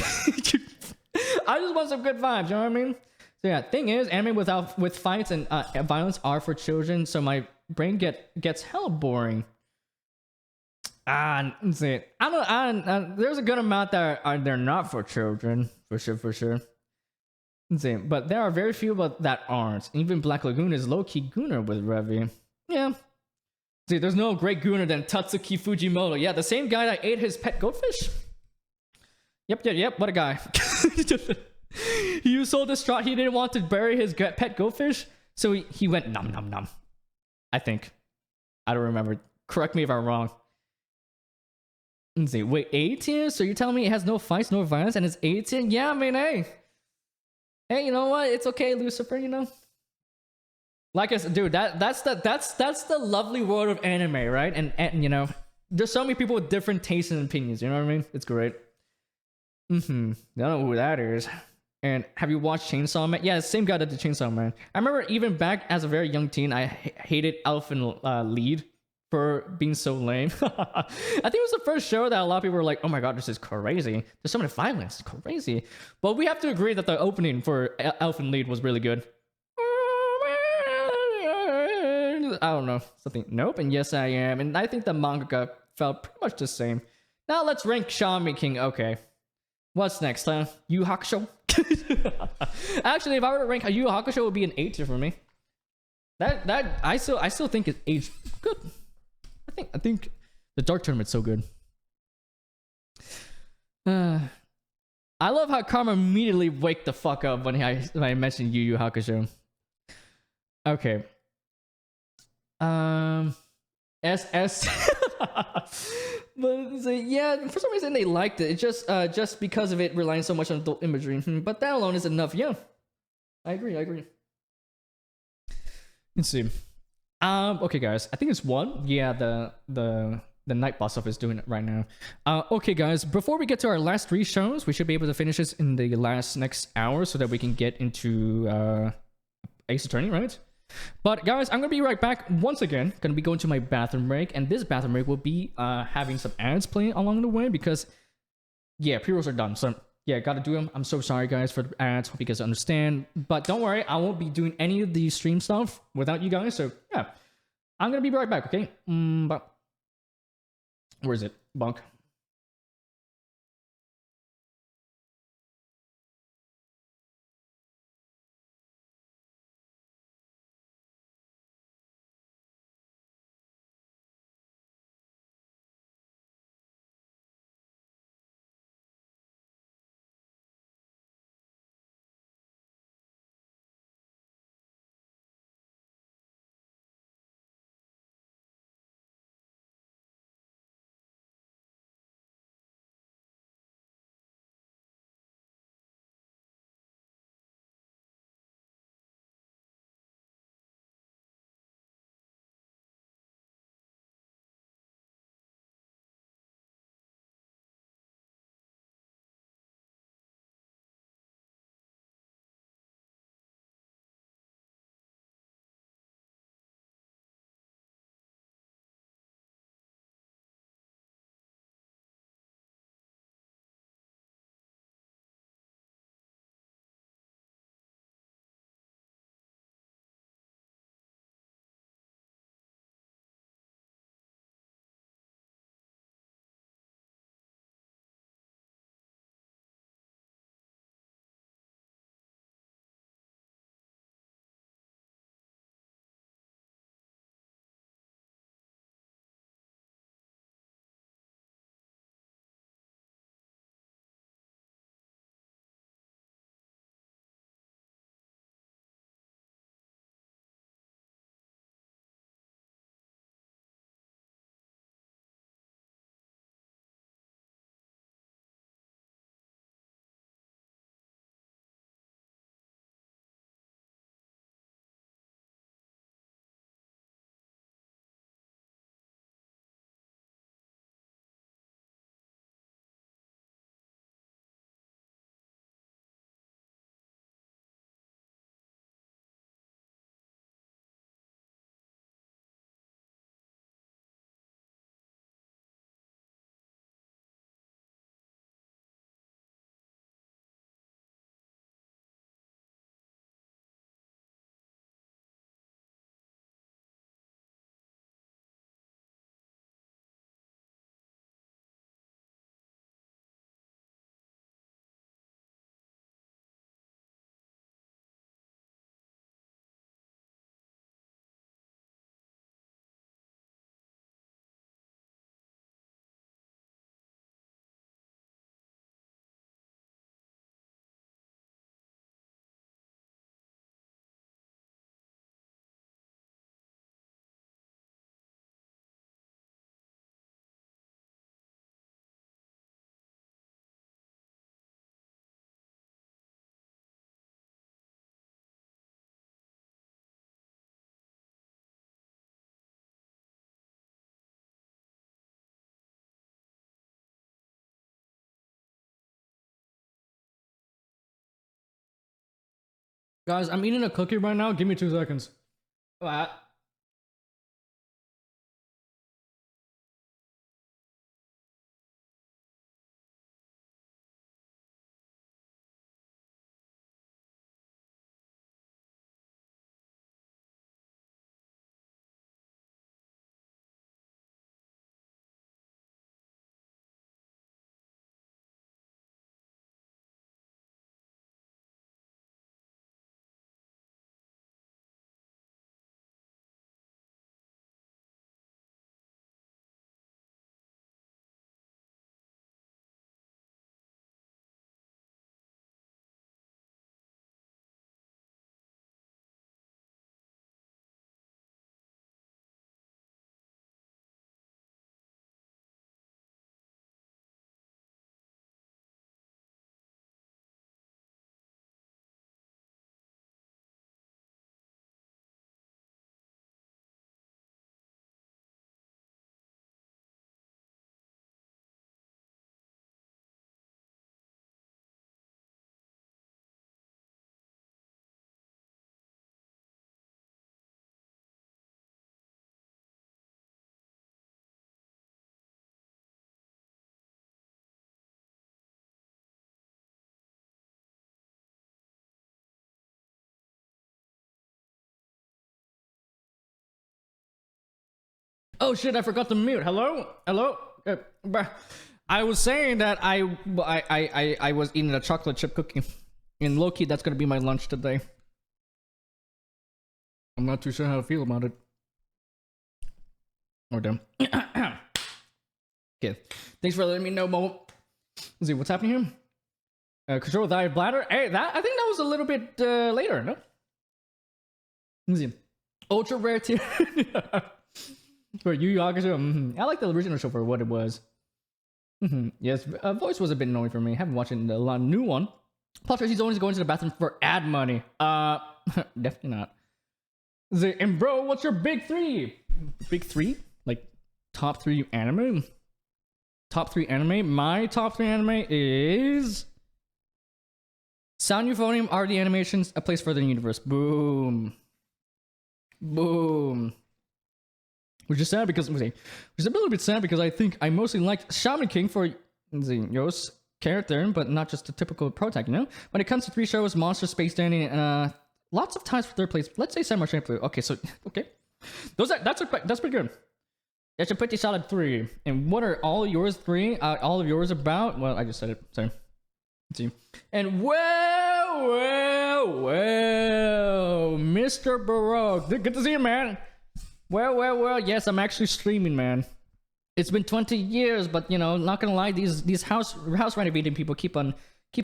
I just want some good vibes. You know what I mean? So yeah, thing is, anime with fights and violence are for children. So my brain gets hella boring. See, there's a good amount that they're not for children, for sure. See, but there are very few that aren't. Even Black Lagoon is low-key gooner with Revi. Yeah. See, there's no great gooner than Tatsuki Fujimoto. Yeah, the same guy that ate his pet goldfish. Yep. What a guy. He was so distraught he didn't want to bury his pet goldfish, so he went nom nom nom. I think. I don't remember. Correct me if I'm wrong. Let's see. Wait, 18? So you're telling me it has no fights, no violence, and it's 18? Yeah, I mean, hey. Hey, you know what? It's okay, Lucifer, you know? Like I said, dude, that's the lovely world of anime, right? And you know, there's so many people with different tastes and opinions, you know what I mean? It's great. I don't know who that is. And have you watched Chainsaw Man? Yeah, same guy that did Chainsaw Man. I remember even back as a very young teen, I hated Elfen Lied for being so lame. I think it was the first show that a lot of people were like, oh my god, this is crazy. There's so much violence. It's crazy. But we have to agree that the opening for Elfen Lied was really good. I don't know. Something. Nope. And yes, I am. And I think the manga felt pretty much the same. Now let's rank Shaman King. Okay. What's next, huh? Yu Hakusho? Actually, if I were to rank, Yu Hakusho would be an 8 for me. That I still think it's aged good. I think the Dark Tournament's so good. I love how Karma immediately waked the fuck up when I mentioned Yu Yu Hakusho. Okay. SS. But yeah, for some reason they liked it. It's just because of it relying so much on adult imagery. But that alone is enough. Yeah, I agree. Let's see. Okay, guys. I think it's 1. Yeah, the night boss stuff is doing it right now. Okay, guys. Before we get to our last 3 shows, we should be able to finish this in the next hour so that we can get into Ace Attorney, right? But guys, I'm gonna be right back once again. Gonna be going to my bathroom break, and this bathroom break will be having some ads playing along the way because yeah, pre-rolls are done. So yeah, gotta do them. I'm so sorry guys for the ads. Hope you guys understand. But don't worry, I won't be doing any of the stream stuff without you guys. So yeah, I'm gonna be right back. Okay. But where is it, Bunk? Guys, I'm eating a cookie right now. Give me 2 seconds. What? Oh shit, I forgot to mute. Hello? Hello? I was saying that I was eating a chocolate chip cookie. And low-key, that's gonna be my lunch today. I'm not too sure how to feel about it. Oh damn. Okay. Thanks for letting me know, Mo. Let's see, what's happening here? Control thy bladder. Hey, I think that was a little bit later, no? Let's see. Ultra rare tier. For Yu Yu Hakusho, I like the original show for what it was. Yes, voice was a bit annoying for me. Haven't watched it in a lot. New one. Plus, he's always going to the bathroom for ad money. Definitely not. And bro, what's your big 3? Big 3? Like top 3 anime? Top 3 anime? My top 3 anime is Sound Euphonium are the animations, A Place Further in the Universe. Boom. Boom. Which is sad because, which is a little bit sad because I think I mostly liked Shaman King for Yo's character, but not just the typical protag, you know? When it comes to 3 shows, Monster, Space Dandy, and lots of times for 3rd place. Let's say Samurai Champloo. Okay, so, okay. That's pretty good. That's a pretty solid 3. And what are all yours 3? All of yours about? Well, I just said it. Sorry. Let's see. And well, Mr. Baroque. Good to see you, man. Well, yes, I'm actually streaming, man. It's been 20 years, but, you know, not gonna lie, these house renovating people keep on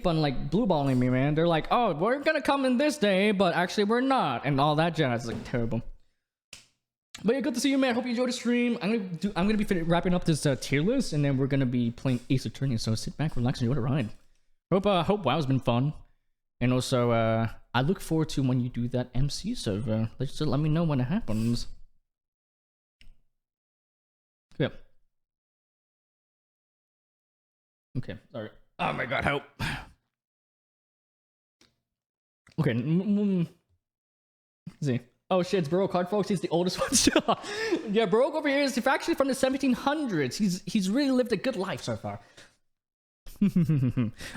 like blueballing me, man. They're like, oh, we're gonna come in this day, but actually we're not, and all that jazz. It's like terrible. But yeah, good to see you, man. Hope you enjoyed the stream. I'm gonna be wrapping up this tier list, and then we're gonna be playing Ace Attorney. So sit back, relax, and enjoy the ride. Hope WoW's been fun, and also I look forward to when you do that MC server. Just let me know when it happens. Yep. Okay, sorry. Oh my god, help. Okay, let's see. Oh shit, it's Baroque Card, folks. He's the oldest one. Yeah, Baroque over here is actually from the 1700s. He's really lived a good life so far.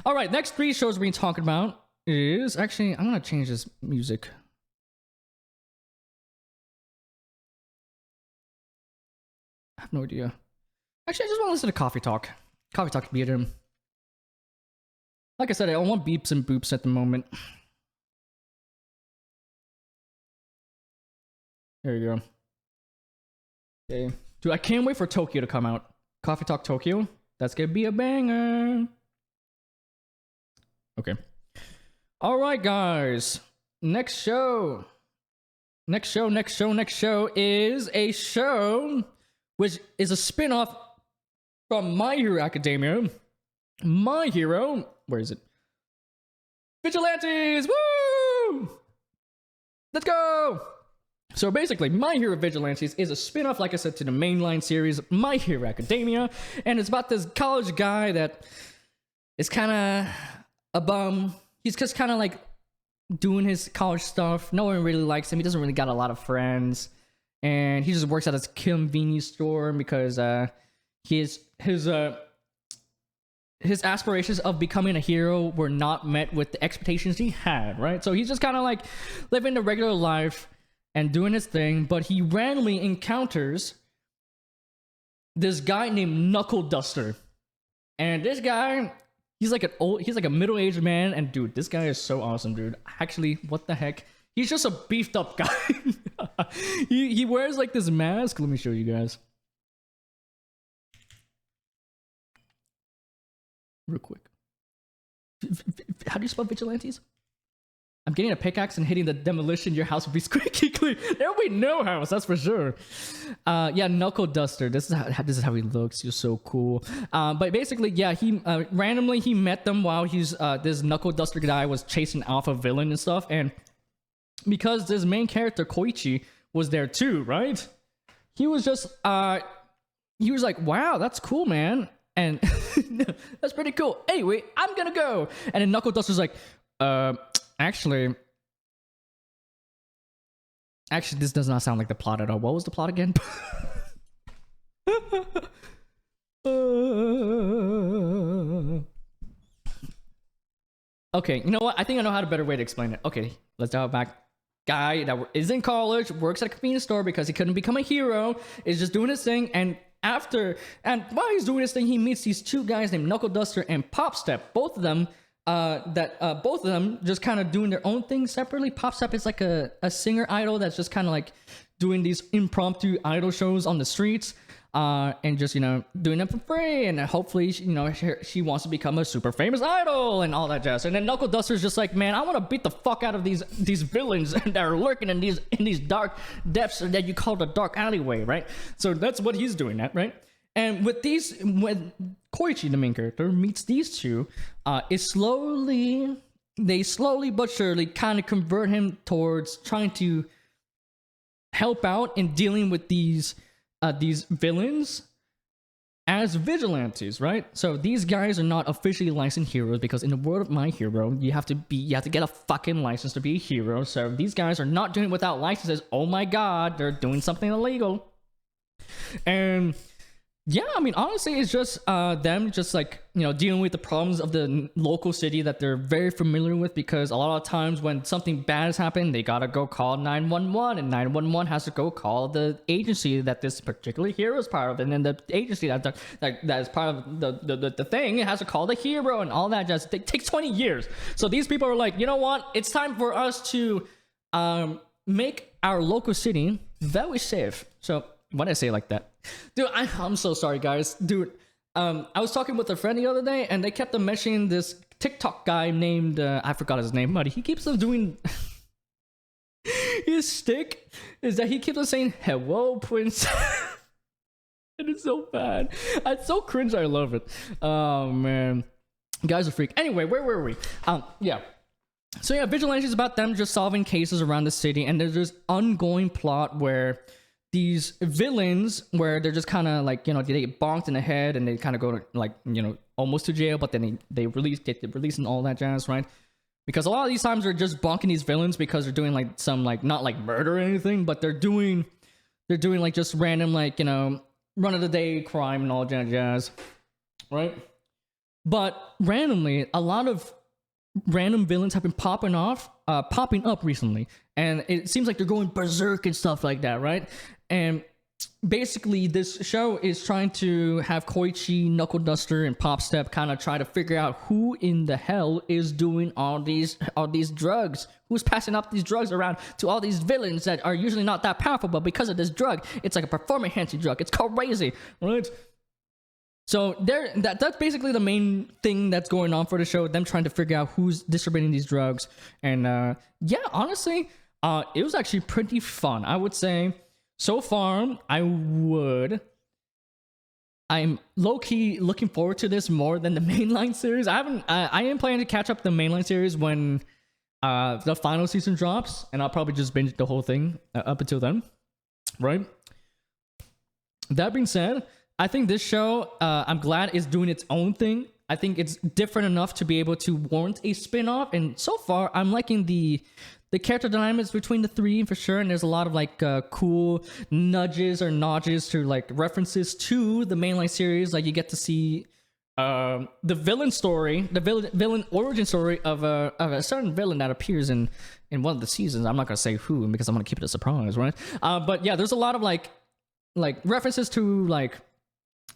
Alright, next 3 shows we're going to be talking about is... Actually, I'm going to change this music. I have no idea. Actually, I just want to listen to Coffee Talk. Coffee Talk Theater. Like I said, I don't want beeps and boops at the moment. There you go. Okay. Dude, I can't wait for Tokyo to come out. Coffee Talk Tokyo. That's gonna be a banger. Okay. Alright, guys. Next show is a show which is a spin-off from My Hero Academia. My Hero... Where is it? Vigilantes! Woo! Let's go! So basically, My Hero Vigilantes is a spin-off, like I said, to the mainline series, My Hero Academia. And it's about this college guy that is kind of a bum. He's just kind of like doing his college stuff. No one really likes him. He doesn't really got a lot of friends, and he just works at his convenience store because his aspirations of becoming a hero were not met with the expectations he had, right? So he's just kind of like living a regular life and doing his thing, but he randomly encounters this guy named Knuckle Duster. And this guy, he's like a middle-aged man, and dude, this guy is so awesome, dude. Actually, what the heck? He's just a beefed up guy. he wears like this mask. Let me show you guys. Real quick. How do you spell vigilantes? I'm getting a pickaxe and hitting the demolition. Your house will be squeaky clean. There will be no house, that's for sure. Yeah, Knuckle Duster. This is how he looks. He's so cool. But basically, yeah, he randomly he met them while he's this Knuckle Duster guy was chasing off a villain and stuff. And because this main character Koichi was there too, right? He was just he was like, wow, that's cool, man. And that's pretty cool. Anyway, I'm gonna go. And then Knuckle Duster's like, actually, this does not sound like the plot at all. What was the plot again? Okay, you know what? I think I know how to better way to explain it. Okay, let's dial back. Guy that is in college, works at a convenience store because he couldn't become a hero, is just doing his thing, and while he's doing this thing, he meets these two guys named Knuckle Duster and Pop Step. Both of them just kind of doing their own thing separately. Pop Step is like a singer idol that's just kind of like doing these impromptu idol shows on the streets, and just, you know, doing them for free, and hopefully, you know, she wants to become a super famous idol and all that jazz. And then Knuckle Duster's just like, man, I want to beat the fuck out of these villains that are lurking in these dark depths that you call the dark alleyway, right? So that's what he's doing at, right? And when Koichi, the main character, meets these two, they slowly but surely kind of convert him towards trying to help out in dealing with these villains as vigilantes, right? So these guys are not officially licensed heroes because in the world of My Hero, you have to get a fucking license to be a hero. So these guys are not doing it without licenses. Oh my god, they're doing something illegal. And yeah, I mean, honestly, it's just them just like, you know, dealing with the problems of the local city that they're very familiar with, because a lot of times when something bad has happened, they gotta go call 911, and 911 has to go call the agency that this particular hero is part of, and then the agency that is part of the thing, it has to call the hero and all that jazz. It takes 20 years. So these people are like, you know what? It's time for us to make our local city very safe. So why did I say it like that? Dude, I'm so sorry, guys. Dude, I was talking with a friend the other day, and they kept on mentioning this TikTok guy named, I forgot his name, but he keeps on doing... his stick is that he keeps on saying, hello, Prince. And it's so bad. It's so cringe, I love it. Oh, man. Guys are freak. Anyway, where were we? Yeah. So yeah, Vigilante is about them just solving cases around the city, and there's this ongoing plot where these villains, where they're just kind of like, you know, they get bonked in the head and they kind of go to, like, you know, almost to jail, but then they get released and all that jazz, right? Because a lot of these times they're just bonking these villains because they're doing like some, like, not like murder or anything, but they're doing like just random, like, you know, run of the day crime and all that jazz, right? But randomly, a lot of random villains have been popping up recently, and it seems like they're going berserk and stuff like that, right? And basically this show is trying to have Koichi, Knuckle Duster, and Pop Step kind of try to figure out who in the hell is doing all these drugs, who's passing up these drugs around to all these villains that are usually not that powerful, but because of this drug, it's like a performance enhancing drug. It's crazy, right? So that's basically the main thing that's going on for the show, them trying to figure out who's distributing these drugs. And yeah, honestly, it was actually pretty fun, I would say. So far, I'm low-key looking forward to this more than the mainline series. I am planning to catch up the mainline series when the final season drops, and I'll probably just binge the whole thing up until then, right? That being said, I think this show, I'm glad is doing its own thing. I think it's different enough to be able to warrant a spin-off. And so far, I'm liking the character dynamics between the three for sure. And there's a lot of like cool nudges or nods to like references to the mainline series. Like you get to see the villain story, the villain origin story of a certain villain that appears in one of the seasons. I'm not gonna say who because I'm gonna keep it a surprise, right? But yeah, there's a lot of like references to like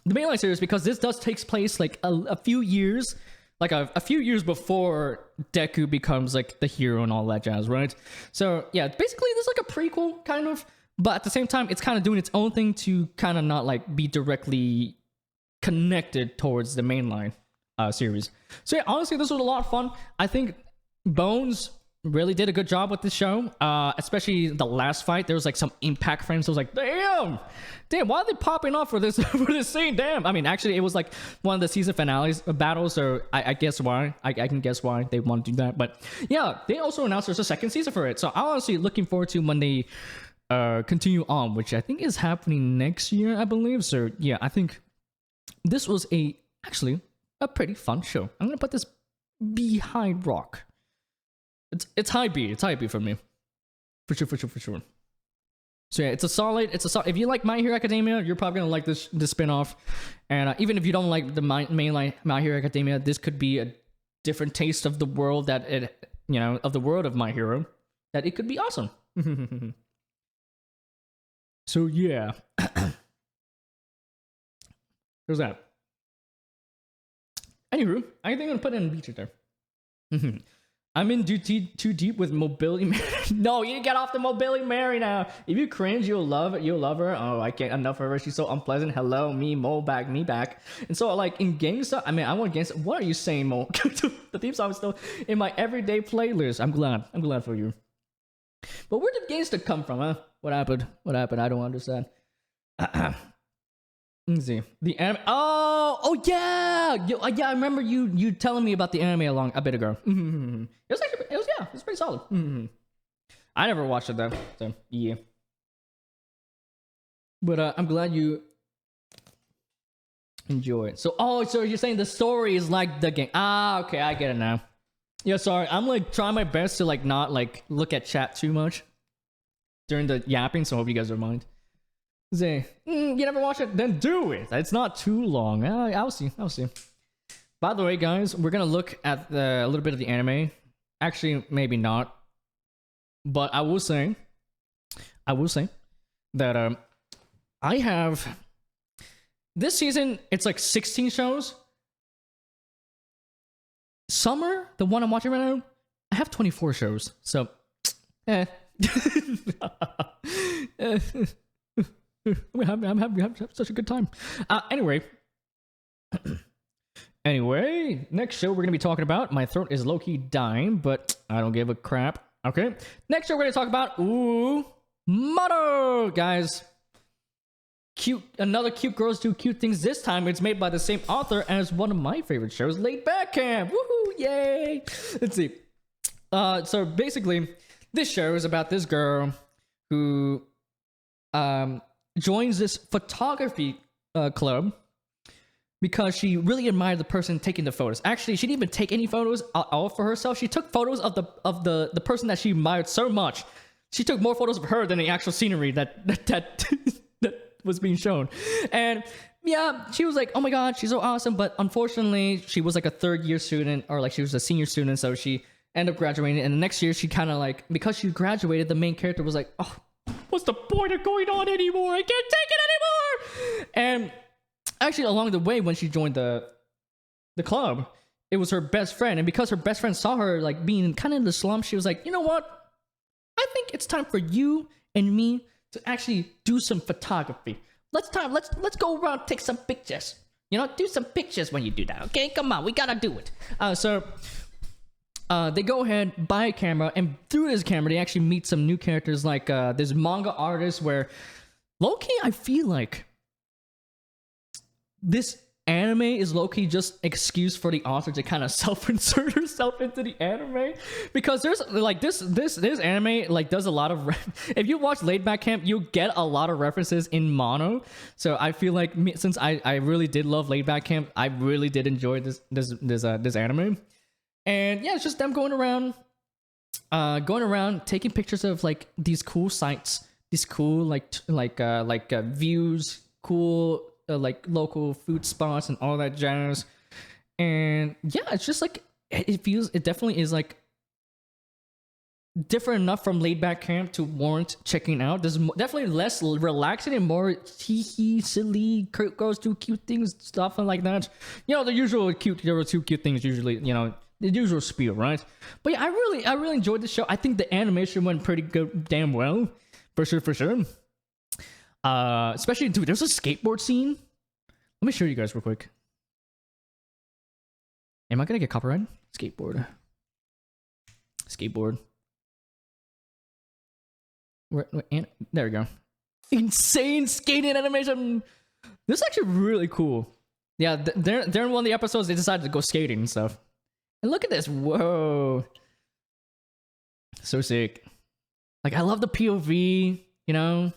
the mainline series, because this does takes place like a few years, like a few years before Deku becomes like the hero and all that jazz, right? So yeah, basically there's like a prequel kind of, but at the same time it's kind of doing its own thing to kind of not like be directly connected towards the mainline series. So yeah, honestly, this was a lot of fun. I think Bones really did a good job with this show, especially the last fight. There was like some impact frames. I was like, damn, why are they popping off for this for this scene? Damn. I mean, actually, it was like one of the season finales battles, so I guess why. I can guess why they want to do that. But yeah, they also announced there's a second season for it, so I'm honestly looking forward to when they continue on, which I think is happening next year, I believe. So yeah, I think this was actually a pretty fun show. I'm gonna put this behind rock. It's high B. It's high B for me. For sure. So yeah, it's a solid. If you like My Hero Academia, you're probably gonna like this spin-off. And even if you don't like the mainline My Hero Academia, this could be a different taste of the world of the world of My Hero. That it could be awesome. So yeah. There's that. Anywho, I think I'm gonna put it in beach right there. I'm in too deep with Mobility Mary. No, you get off the Mobility Mary now. If you cringe, you'll love her. Oh, I can't enough of her. She's so unpleasant. Hello, me back. And so like in game stuff, I mean, I want games. What are you saying, Mo? The theme song is still in my everyday playlist. I'm glad for you. But where did Gangsta come from, huh? What happened? I don't understand. Let's see. The anime. Oh yeah. Yeah. I remember you telling me about the anime a bit ago. It was pretty solid. I never watched it though, so yeah. But I'm glad you enjoy it. So you're saying the story is like the game? Okay, I get it now. Yeah, sorry. I'm like trying my best to like not like look at chat too much during the yapping, so I hope you guys don't mind. Say, you never watch it? Then do it. It's not too long. I'll see. By the way, guys, we're gonna look at a little bit of the anime. Actually, maybe not. But I will say that I have this season. It's like 16 shows. Summer, the one I'm watching right now, I have 24 shows. So, I'm having such a good time. Anyway, next show we're gonna be talking about. My throat is low-key dying, but I don't give a crap. Okay, next show we're gonna talk about Motto, guys. Another cute girls do cute things. This time it's made by the same author as one of my favorite shows, Laid Back Camp. Woohoo! Yay! Let's see. So basically, this show is about this girl who joins this photography club because she really admired the person taking the photos. Actually, she didn't even take any photos all for herself. She took photos of the person that she admired so much. She took more photos of her than the actual scenery that was being shown. And yeah, she was like, oh my god, she's so awesome. But unfortunately, she was like a third-year student, or like she was a senior student, so she ended up graduating. And the next year, she kind of like, because she graduated, the main character was like, oh, what's the point of going on anymore? I can't take it anymore. And actually, along the way, when she joined the club, it was her best friend. And because her best friend saw her like being kind of in the slump, she was like, you know what? I think it's time for you and me to actually do some photography. Let's go around, take some pictures. You know, do some pictures when you do that. Okay, come on, we gotta do it. So they go ahead, buy a camera, and through this camera, they actually meet some new characters like this manga artist where, low-key, I feel like this anime is low-key just excuse for the author to kind of self-insert herself into the anime, because there's like this anime like does a lot of if you watch Laid Back Camp, you get a lot of references in mono. So I feel like since I really did love Laid Back Camp, I really did enjoy this anime. And yeah, it's just them going around taking pictures of like these cool sites, these cool views, cool like local food spots and all that jazz. And yeah, it's just like it definitely is like different enough from Laid Back Camp to warrant checking out. There's definitely less relaxing and more silly, goes do cute things, stuff like that. You know, the usual cute, there were 2 cute things usually, you know, the usual spiel, right? But yeah, I really enjoyed the show. I think the animation went pretty good, damn well, for sure. Especially, dude, there's a skateboard scene. Let me show you guys real quick. Am I gonna get copyrighted? Skateboard. There we go. Insane skating animation. This is actually really cool. Yeah, they're in one of the episodes. They decided to go skating and stuff. And look at this. Whoa. So sick. Like, I love the POV, you know,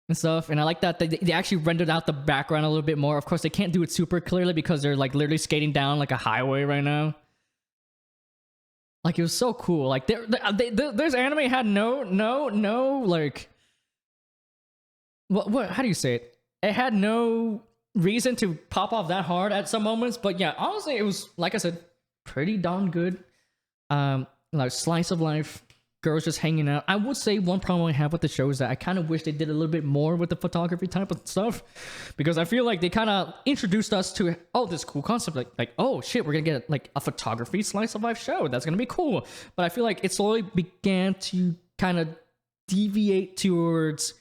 and stuff. And I like that they actually rendered out the background a little bit more. Of course, they can't do it super clearly because they're like literally skating down like a highway right now. Like, it was so cool. Like, this anime had no like, what? How do you say it? It had no reason to pop off that hard at some moments. But yeah, honestly, it was, like I said, pretty darn good. Like, slice of life. Girls just hanging out. I would say one problem I have with the show is that I kind of wish they did a little bit more with the photography type of stuff, because I feel like they kind of introduced us to this cool concept, like oh shit, we're gonna get like a photography slice of life show. That's gonna be cool. But I feel like it slowly began to kind of deviate towards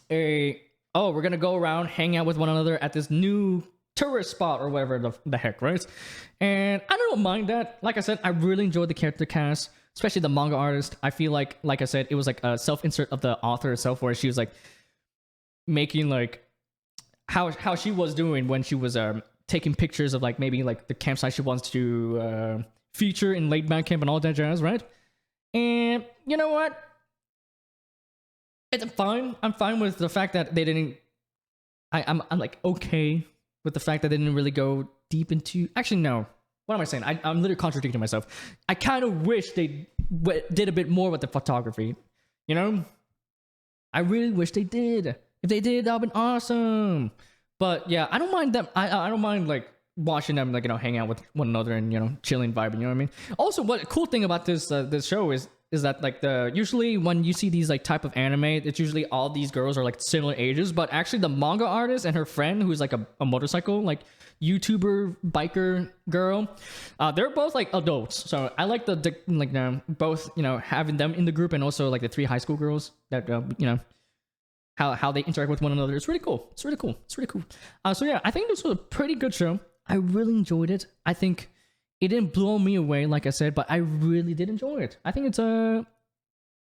we're gonna go around, hang out with one another at this new tourist spot or whatever the heck, right? And I don't mind that. Like I said, I really enjoyed the character cast, especially the manga artist. I feel like I said, it was like a self-insert of the author herself, where she was like making like how she was doing when she was taking pictures of like maybe like the campsite she wants to feature in Laid Back Camp and all that jazz, right? And you know what? It's fine. I'm fine with the fact that they didn't. I'm like okay with the fact that they didn't really go deep into. Actually, no. What am I saying? I'm literally contradicting myself. I kind of wish they did a bit more with the photography. You know? I really wish they did. If they did, that would have been awesome. But yeah, I don't mind them. I don't mind like watching them, like, you know, hang out with one another and, you know, chilling, vibing. You know what I mean? Also, what cool thing about this show is that like usually when you see these like type of anime, it's usually all these girls are like similar ages, but actually the manga artist and her friend, who's like a motorcycle like YouTuber biker girl, they're both like adults. So I like the both, you know, having them in the group, and also like the 3 high school girls that you know, how they interact with one another. It's really cool. It's really cool. So yeah, I think this was a pretty good show. I really enjoyed it. I think it didn't blow me away, like I said, but I really did enjoy it. I think I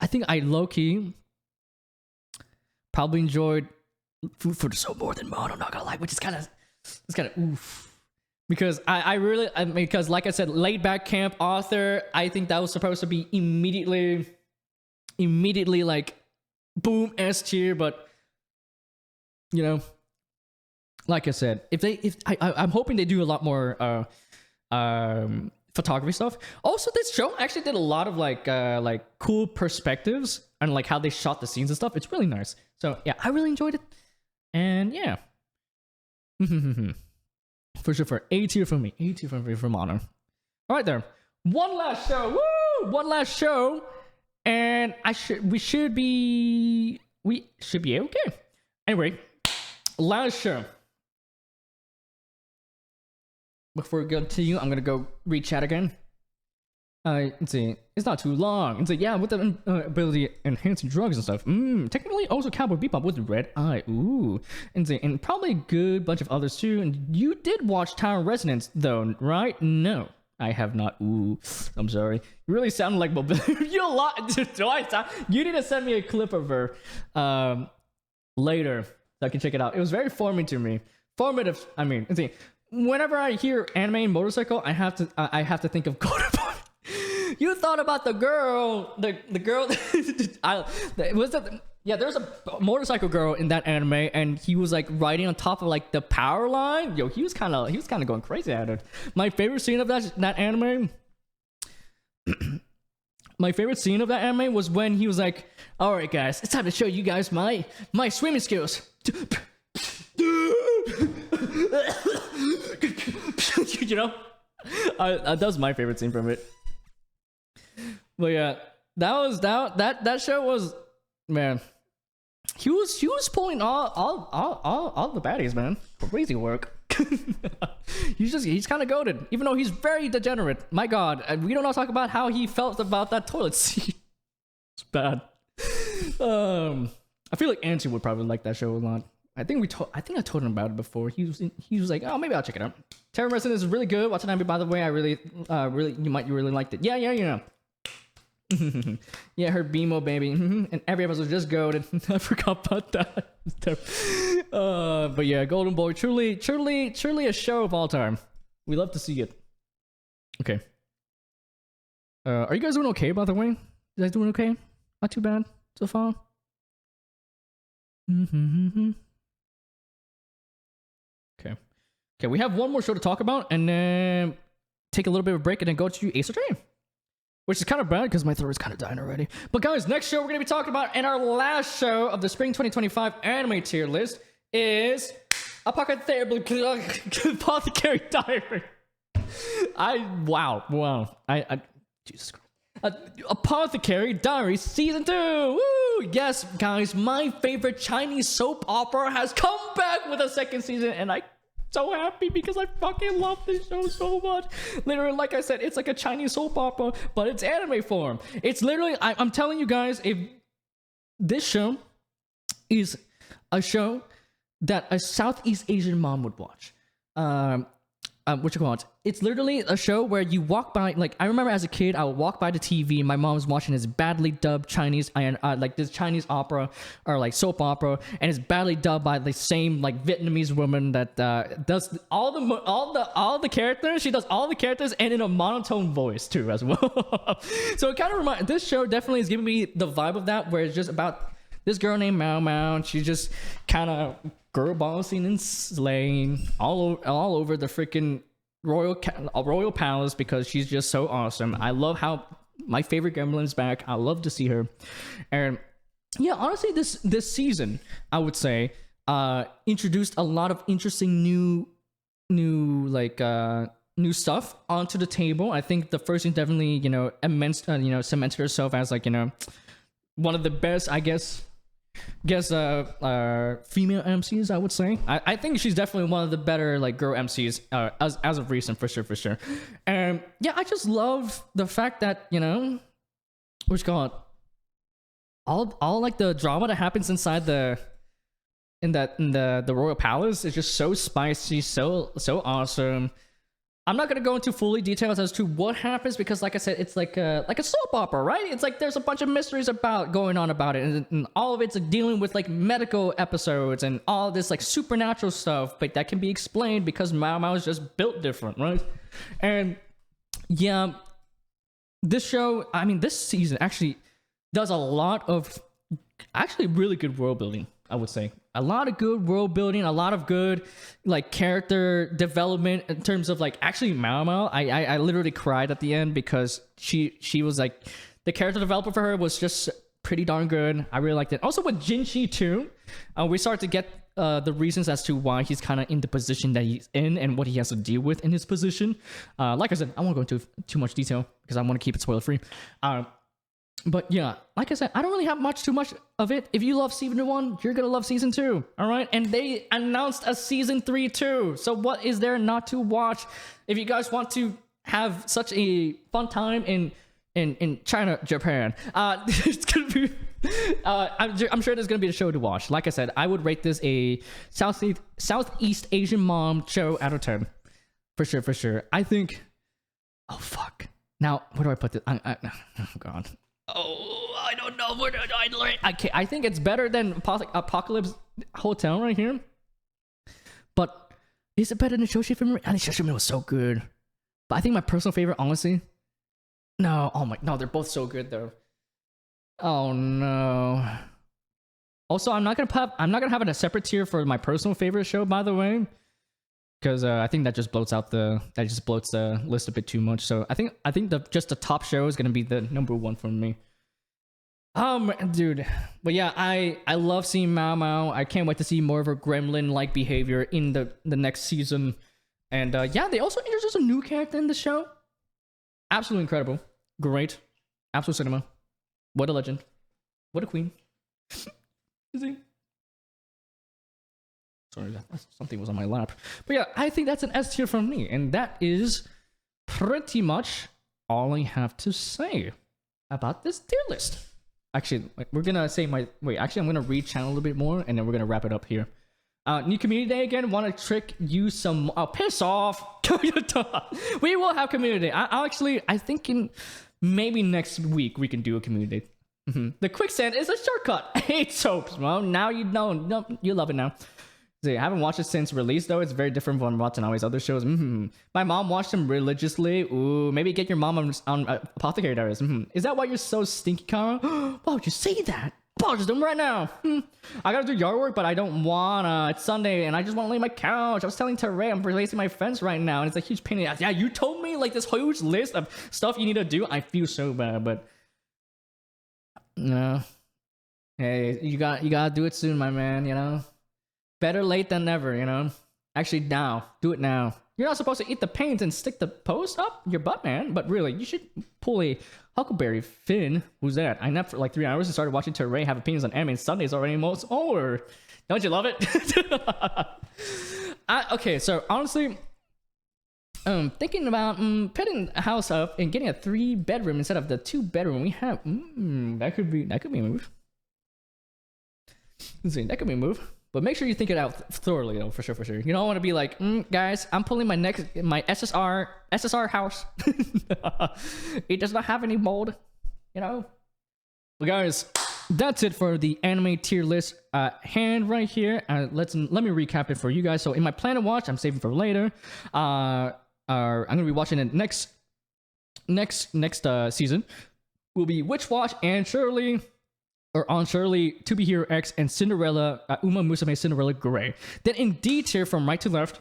think I low-key probably enjoyed Food for the Soul more than Mono, not gonna lie, which is kind of oof. Because because like I said, Laid Back Camp author, I think that was supposed to be immediately like boom, S tier, but you know, like I said, I'm hoping they do a lot more photography stuff. Also, this show actually did a lot of like cool perspectives and like how they shot the scenes and stuff. It's really nice. So yeah, I really enjoyed it. And yeah. For sure, for A tier from me. A tier from me, from Honor. Alright there. One last show. Woo! One last show. And we should be okay. Anyway, last show. Before we go to you, I'm gonna go read chat again. Let's see. It's not too long. It's like, yeah, with the ability enhancing drugs and stuff. Technically, also Cowboy Bebop with the red eye. Ooh. And probably a good bunch of others too. And you did watch Tower Resonance though, right? No, I have not. Ooh, I'm sorry. You really sound like mobility. You a lot. Do I sound? You need to send me a clip of her later so I can check it out. It was very forming to me. formative. I mean, see, whenever I hear anime and motorcycle, I have to think of Gundam. You thought about the girl, the girl. There's a motorcycle girl in that anime, and he was like riding on top of like the power line. Yo, he was kind of going crazy at it. My favorite scene of that anime. My favorite scene of that anime was when he was like, "All right, guys, it's time to show you guys my swimming skills." You know, that was my favorite scene from it. But yeah, that show was, man. He was pulling all the baddies, man. Crazy work. He's kind of goated, even though he's very degenerate. My God, we don't talk about how he felt about that toilet seat. It's bad. I feel like Ansi would probably like that show a lot. I think I told him about it before. He was like, oh, maybe I'll check it out. Terror Resident is really good. Watch it, Tabi, by the way. I really you really liked it. Yeah, you know. Yeah, her BMO baby, and every episode was just goated. I forgot about that. But yeah, Golden Boy, truly a show of all time. We love to see it. Okay. Are you guys doing okay, by the way? You guys doing okay? Not too bad so far. Okay, we have one more show to talk about, and then take a little bit of a break, and then go to Ace or Dream. Which is kind of bad because my throat is kind of dying already. But guys, next show we're going to be talking about, and our last show of the Spring 2025 anime tier list is Apothecary Diary. Wow. Jesus Christ. Apothecary Diaries Season 2. Woo! Yes, guys, my favorite Chinese soap opera has come back with a second season, and I'm so happy because I fucking love this show so much. Literally, like I said, it's like a Chinese soap opera, but it's anime form. It's literally, I'm telling you guys, if this show is a show that a Southeast Asian mom would watch. It's literally a show where you walk by, like, I remember as a kid, I would walk by the TV and my mom was watching this badly dubbed Chinese, like this Chinese opera or like soap opera, and it's badly dubbed by the same like Vietnamese woman that does all the characters. She does all the characters and in a monotone voice too as well. So it kind of reminds, this show definitely is giving me the vibe of that, where it's just about this girl named Mao Mao, and she's just kind of girl bossing and slaying all over the freaking royal palace because she's just so awesome. I love how my favorite gremlin's back. I love to see her. And yeah, honestly, this season, I would say, introduced a lot of interesting new stuff onto the table. I think the first season definitely, cemented herself as like, one of the best, I guess female MCs, I would say. I think she's definitely one of the better like girl MCs as of recent, for sure. And yeah, I just love the fact that all like the drama that happens inside the royal palace is just so spicy, so awesome. I'm not gonna go into fully details as to what happens because, like I said, it's like a soap opera, right? It's like there's a bunch of mysteries going on about it, and all of it's like dealing with like medical episodes and all this like supernatural stuff, but that can be explained because Mao Mao is just built different, right? And yeah, this season actually does a lot of actually really good world building. I would say a lot of good world building, a lot of good like character development in terms of like actually Mao Mao. I literally cried at the end because she was like, the character developer for her was just pretty darn good. I really liked it. Also with Jinchi too, we start to get the reasons as to why he's kind of in the position that he's in and what he has to deal with in his position. Like I said, I won't go into too much detail because I want to keep it spoiler free. But yeah, like I said, I don't really have too much of it. If you love season 1, you're gonna love season 2, all right? And they announced a season 3 too. So what is there not to watch? If you guys want to have such a fun time in China, Japan, it's gonna be. I'm sure there's gonna be a show to watch. Like I said, I would rate this a Southeast Asian mom show out of 10, for sure. I think. Oh fuck. Now where do I put this? Oh god. Oh, I don't know where I think it's better than Apocalypse Hotel right here. But Is it better than Shoshimin? I think Shoshimin was so good. But I think my personal favorite, honestly. No, oh my, no, they're both so good though. Oh no. Also, I'm not gonna have it a separate tier for my personal favorite show, by the way, because I think that just bloats the list a bit too much. So I think just the top show is gonna be the number one for me. Dude, but yeah, I love seeing Mao Mao. I can't wait to see more of her gremlin-like behavior in the next season. And yeah, they also introduced a new character in the show. Absolutely incredible, great, absolute cinema. What a legend, what a queen. Is he? Sorry, something was on my lap. But yeah, I think that's an S tier from me, and that is pretty much all I have to say about this tier list. Actually, we're gonna say actually, I'm gonna read channel a little bit more, and then we're gonna wrap it up here. New community day again. Want to trick you some? Oh, piss off! We will have community day. I think in maybe next week we can do a community day. The quicksand is a shortcut. I hate soaps. Well, now you know. No, you love it now. See, I haven't watched it since release though. It's very different from Watanabe's other shows. My mom watched them religiously. Ooh, maybe get your mom on Apothecary Diaries. Is that why you're so stinky, Kara? Why would you say that? Just them right now. I gotta do yard work, but I don't wanna. It's Sunday, and I just want to lay on my couch. I was telling Teray I'm replacing my fence right now, and it's a huge pain in the ass. Yeah, you told me like this huge list of stuff you need to do. I feel so bad, but no. Hey, you gotta do it soon, my man. You know, better late than never. You know, actually now, do it now. You're not supposed to eat the paint and stick the post up your butt, man. But really, you should pull a Huckleberry Finn. Who's that? I napped for like 3 hours and started watching Teray have opinions on anime, and Sunday's already almost over. Don't you love it? Okay, so honestly, thinking about putting a house up and getting a 3-bedroom instead of the 2-bedroom we have. That could be a move. Let's see, that could be a move. But make sure you think it out thoroughly, though, for sure. You don't want to be like, guys, I'm pulling my SSR house. It does not have any mold, you know. But guys, that's it for the anime tier list. Hand right here. Let me recap it for you guys. So in my plan to watch, I'm saving for later. I'm gonna be watching it next season. Will be Witch Watch and Shirley. Or on Shirley, To Be Hero X, and Cinderella, Uma Musume Cinderella Grey. Then in D tier, from right to left,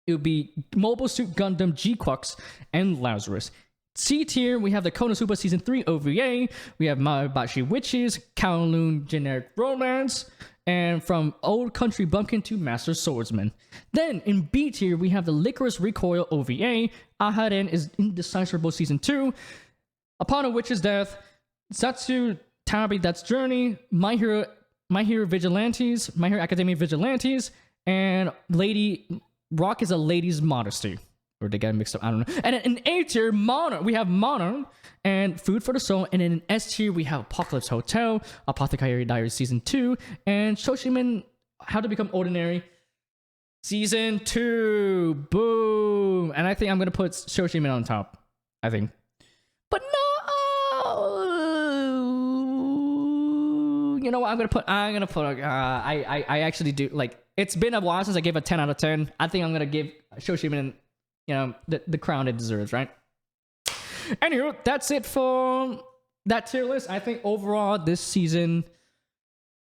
it would be Mobile Suit Gundam, GQuuuuuX, and Lazarus. C tier, we have the Konosuba Season 3 OVA, we have Maebashi Witches, Kowloon Generic Romance, and from Old Country Bumpkin to Master Swordsman. Then in B tier, we have the Licorice Recoil OVA, Aharen is Indecipherable Season 2, Upon a Witch's Death, Zatsu, Tabi, That's Journey, My Hero Vigilantes, My Hero Academia Vigilantes, and Rock is a Lady's Modesty. Or they get mixed up, I don't know. And in A tier, we have Mono and Food for the Soul. And in S tier, we have Apocalypse Hotel, Apothecary Diaries Season 2, and Shoshimin, How to Become Ordinary Season 2. Boom! And I think I'm going to put Shoshimin on top. I think. But no! You know what I'm gonna put? I actually do, like, it's been a while since I gave a 10 out of 10. I think I'm gonna give Shoshimin, you know, the crown it deserves, right? Anywho, that's it for that tier list. I think overall this season,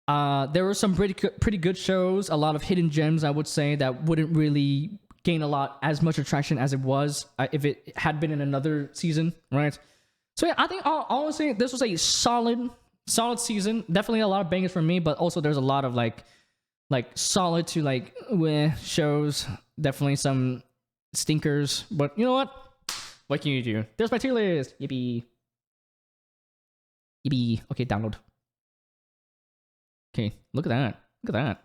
there were some pretty good shows, a lot of hidden gems, I would say, that wouldn't really gain as much attraction as it was if it had been in another season, right? So yeah, I think honestly this was a solid season. Definitely a lot of bangers for me, but also there's a lot of like solid to like shows. Definitely some stinkers, but you know what can you do? There's my tier list. Yippee. Okay, download. Okay, look at that.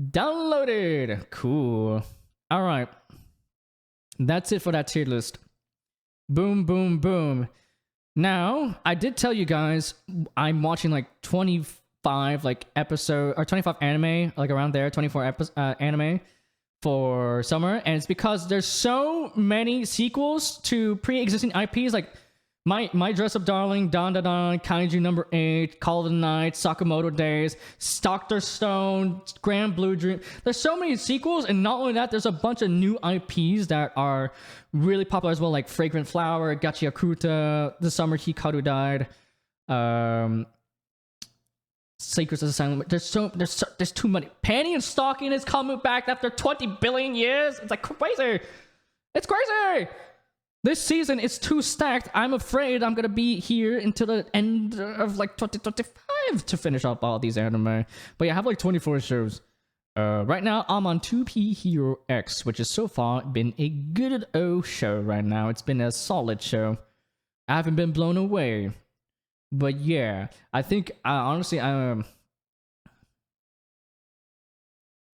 Downloaded. Cool. All right, that's it for that tier list. Boom. Now, I did tell you guys I'm watching like 25 episode or 25 anime, like around there, 24 anime for summer, and it's because there's so many sequels to pre-existing IPs. Like My Dress Up Darling, Don Da Don, Kaiju number 8, Call of the Night, Sakamoto Days, Doctor Stone, Grand Blue Dream. There's so many sequels, and not only that, there's a bunch of new IPs that are really popular as well, like Fragrant Flower, Gachiakuta, The Summer Hikaru Died, Secrets of the Silent. There's too many. Panty and Stocking is coming back after 20 billion years. It's like crazy. It's crazy. This season is too stacked. I'm afraid I'm gonna be here until the end of like 2025 to finish up all these anime. But yeah, I have like 24 shows. Right now I'm on 2P Hero X, which has so far been a good show right now. It's been a solid show. I haven't been blown away. But yeah, I think honestly,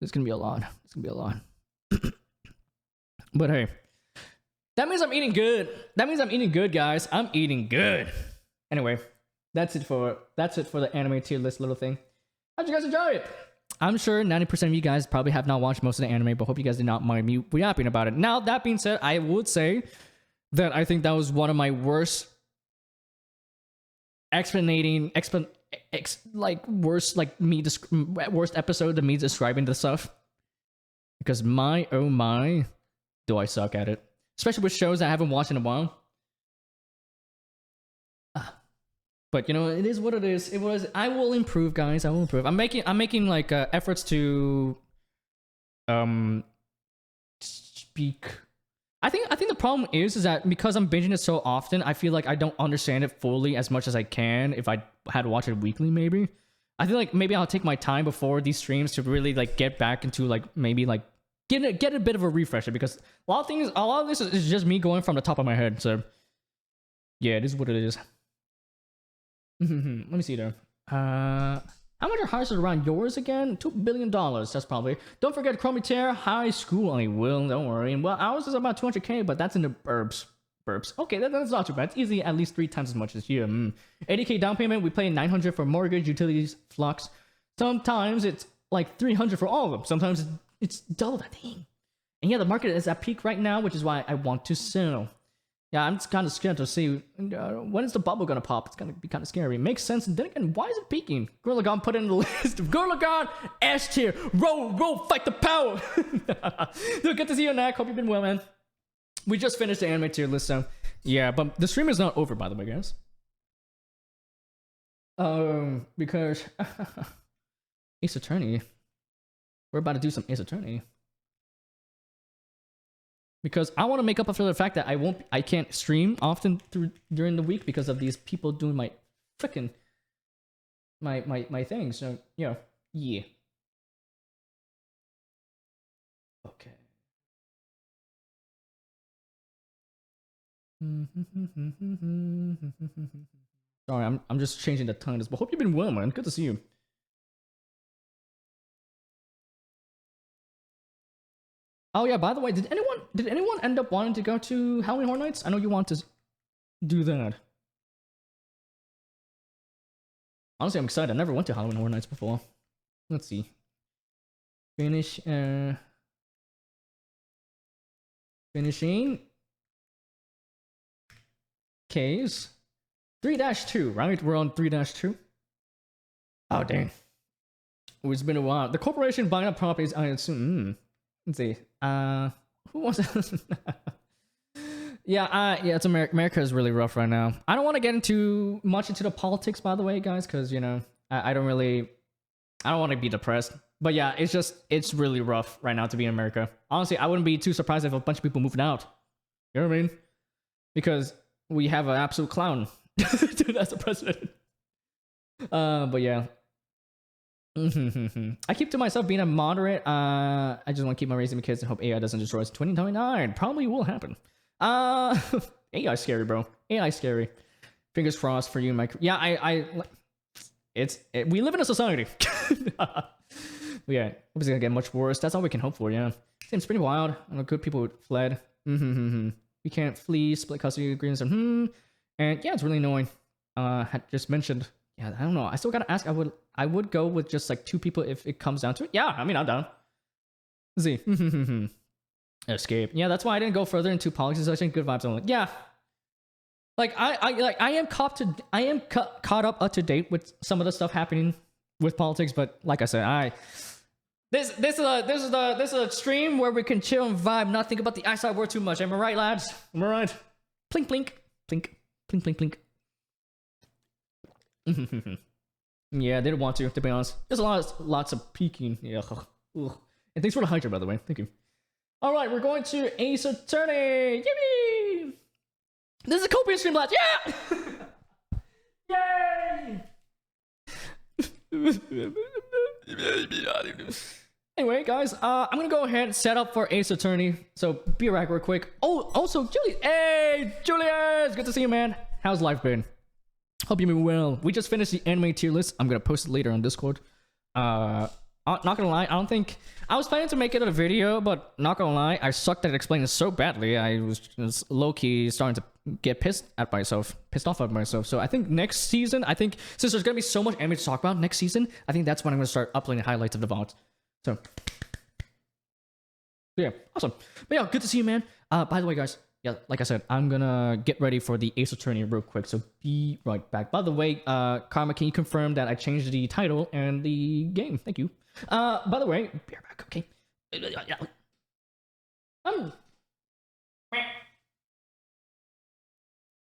it's gonna be a lot. It's gonna be a lot. But hey, that means I'm eating good. That means I'm eating good, guys. I'm eating good. Anyway, that's it for the anime tier list little thing. How'd you guys enjoy it? I'm sure 90% of you guys probably have not watched most of the anime, but hope you guys did not mind me yapping about it. Now, that being said, I would say that I think that was one of my worst worst episode of me describing the stuff, because my oh my, do I suck at it, especially with shows I haven't watched in a while. But you know, it is what it is. I will improve, guys. I will improve. I'm making like efforts to speak. I think the problem is that because I'm binging it so often, I feel like I don't understand it fully as much as I can if I had to watch it weekly. Maybe I feel like maybe I'll take my time before these streams to really like get back into like maybe like get a bit of a refresher, because a lot of this is just me going from the top of my head. So yeah, it is what it is. Let me see there. How much are houses around yours again? $2 billion. That's probably. Don't forget Chromitaire High School. I will. Don't worry. Well, ours is about 200k, but that's in the burbs. Okay, that's not too bad. It's easy, at least 3 times as much as here. 80k down payment. We pay 900 for mortgage, utilities, flux. Sometimes it's like 300 for all of them. Sometimes it's double that thing. And yeah, the market is at peak right now, which is why I want to sell. Yeah, I'm just kind of scared to see when is the bubble gonna pop. It's gonna be kind of scary. Makes sense. And then again, why is it peaking? Gorilla God put in the list of Gorilla God, S tier, roll, fight the power. Dude, good to see you, Nak. Hope you've been well, man. We just finished the anime tier list, so yeah. But the stream is not over, by the way, guys. Because Ace Attorney, we're about to do some Ace Attorney. Because I want to make up for the fact that I can't stream often during the week because of these people doing my frickin' my thing. So yeah. Okay. Sorry, I'm just changing the tone, but hope you've been well, man. Good to see you. Oh yeah, by the way, did anyone end up wanting to go to Halloween Horror Nights? I know you want to do that. Honestly, I'm excited. I never went to Halloween Horror Nights before. Let's see. Finishing K's 3-2, right? We're on 3-2. Oh dang. It's been a while. The corporation buying up properties, I assume. Let's see. Who wants to? Yeah, it's America is really rough right now. I don't want to get into the politics, by the way, guys, because you know I don't want to be depressed. But yeah, it's really rough right now to be in America. Honestly, I wouldn't be too surprised if a bunch of people moved out. You know what I mean? Because we have an absolute clown. Dude, that's the president. But yeah. I keep to myself being a moderate. I just want to keep my raising my kids and hope AI doesn't destroy us. 2029 probably will happen. AI scary, bro. AI scary. Fingers crossed for you, Mike. Yeah, we live in a society. Yeah, it's gonna get much worse. That's all we can hope for. Yeah, seems pretty wild. I know good people fled. We can't flee. Split custody agreements. And yeah, it's really annoying. Had just mentioned. Yeah, I don't know. I still gotta ask. I would go with just like 2 people if it comes down to it. Yeah, I mean, I'm down. Let's see. Escape. Yeah, that's why I didn't go further into politics. I think good vibes only. Yeah. Like I am caught up to date with some of the stuff happening with politics, but like I said, this is a stream where we can chill and vibe, not think about the eyesight word too much. Am I right, lads? Am I right? Plink plink plink plink plink plink. Yeah, I didn't want to be honest. There's lots of peeking. Yeah. Ugh. And thanks for the Hydra, by the way. Thank you. All right, we're going to Ace Attorney. Yippee! This is a copious stream, lads. Yeah! Yay! Anyway, guys, I'm gonna go ahead and set up for Ace Attorney. So be right real quick. Oh, also, Julius. Hey, Julius! Good to see you, man. How's life been? Hope you've been well. We just finished the anime tier list. I'm gonna post it later on Discord. Not gonna lie, I don't think I was planning to make it a video, but not gonna lie, I sucked at explaining it so badly. I was just low-key starting to get pissed off at myself. So I think next season, since there's gonna be so much anime to talk about next season, I think that's when I'm gonna start uploading highlights of the VODs. So yeah, awesome. But yeah, good to see you, man. By the way, guys, yeah, like I said, I'm gonna get ready for the Ace Attorney real quick, so be right back. By the way, Karma, can you confirm that I changed the title and the game? Thank you. By the way, be right back, okay?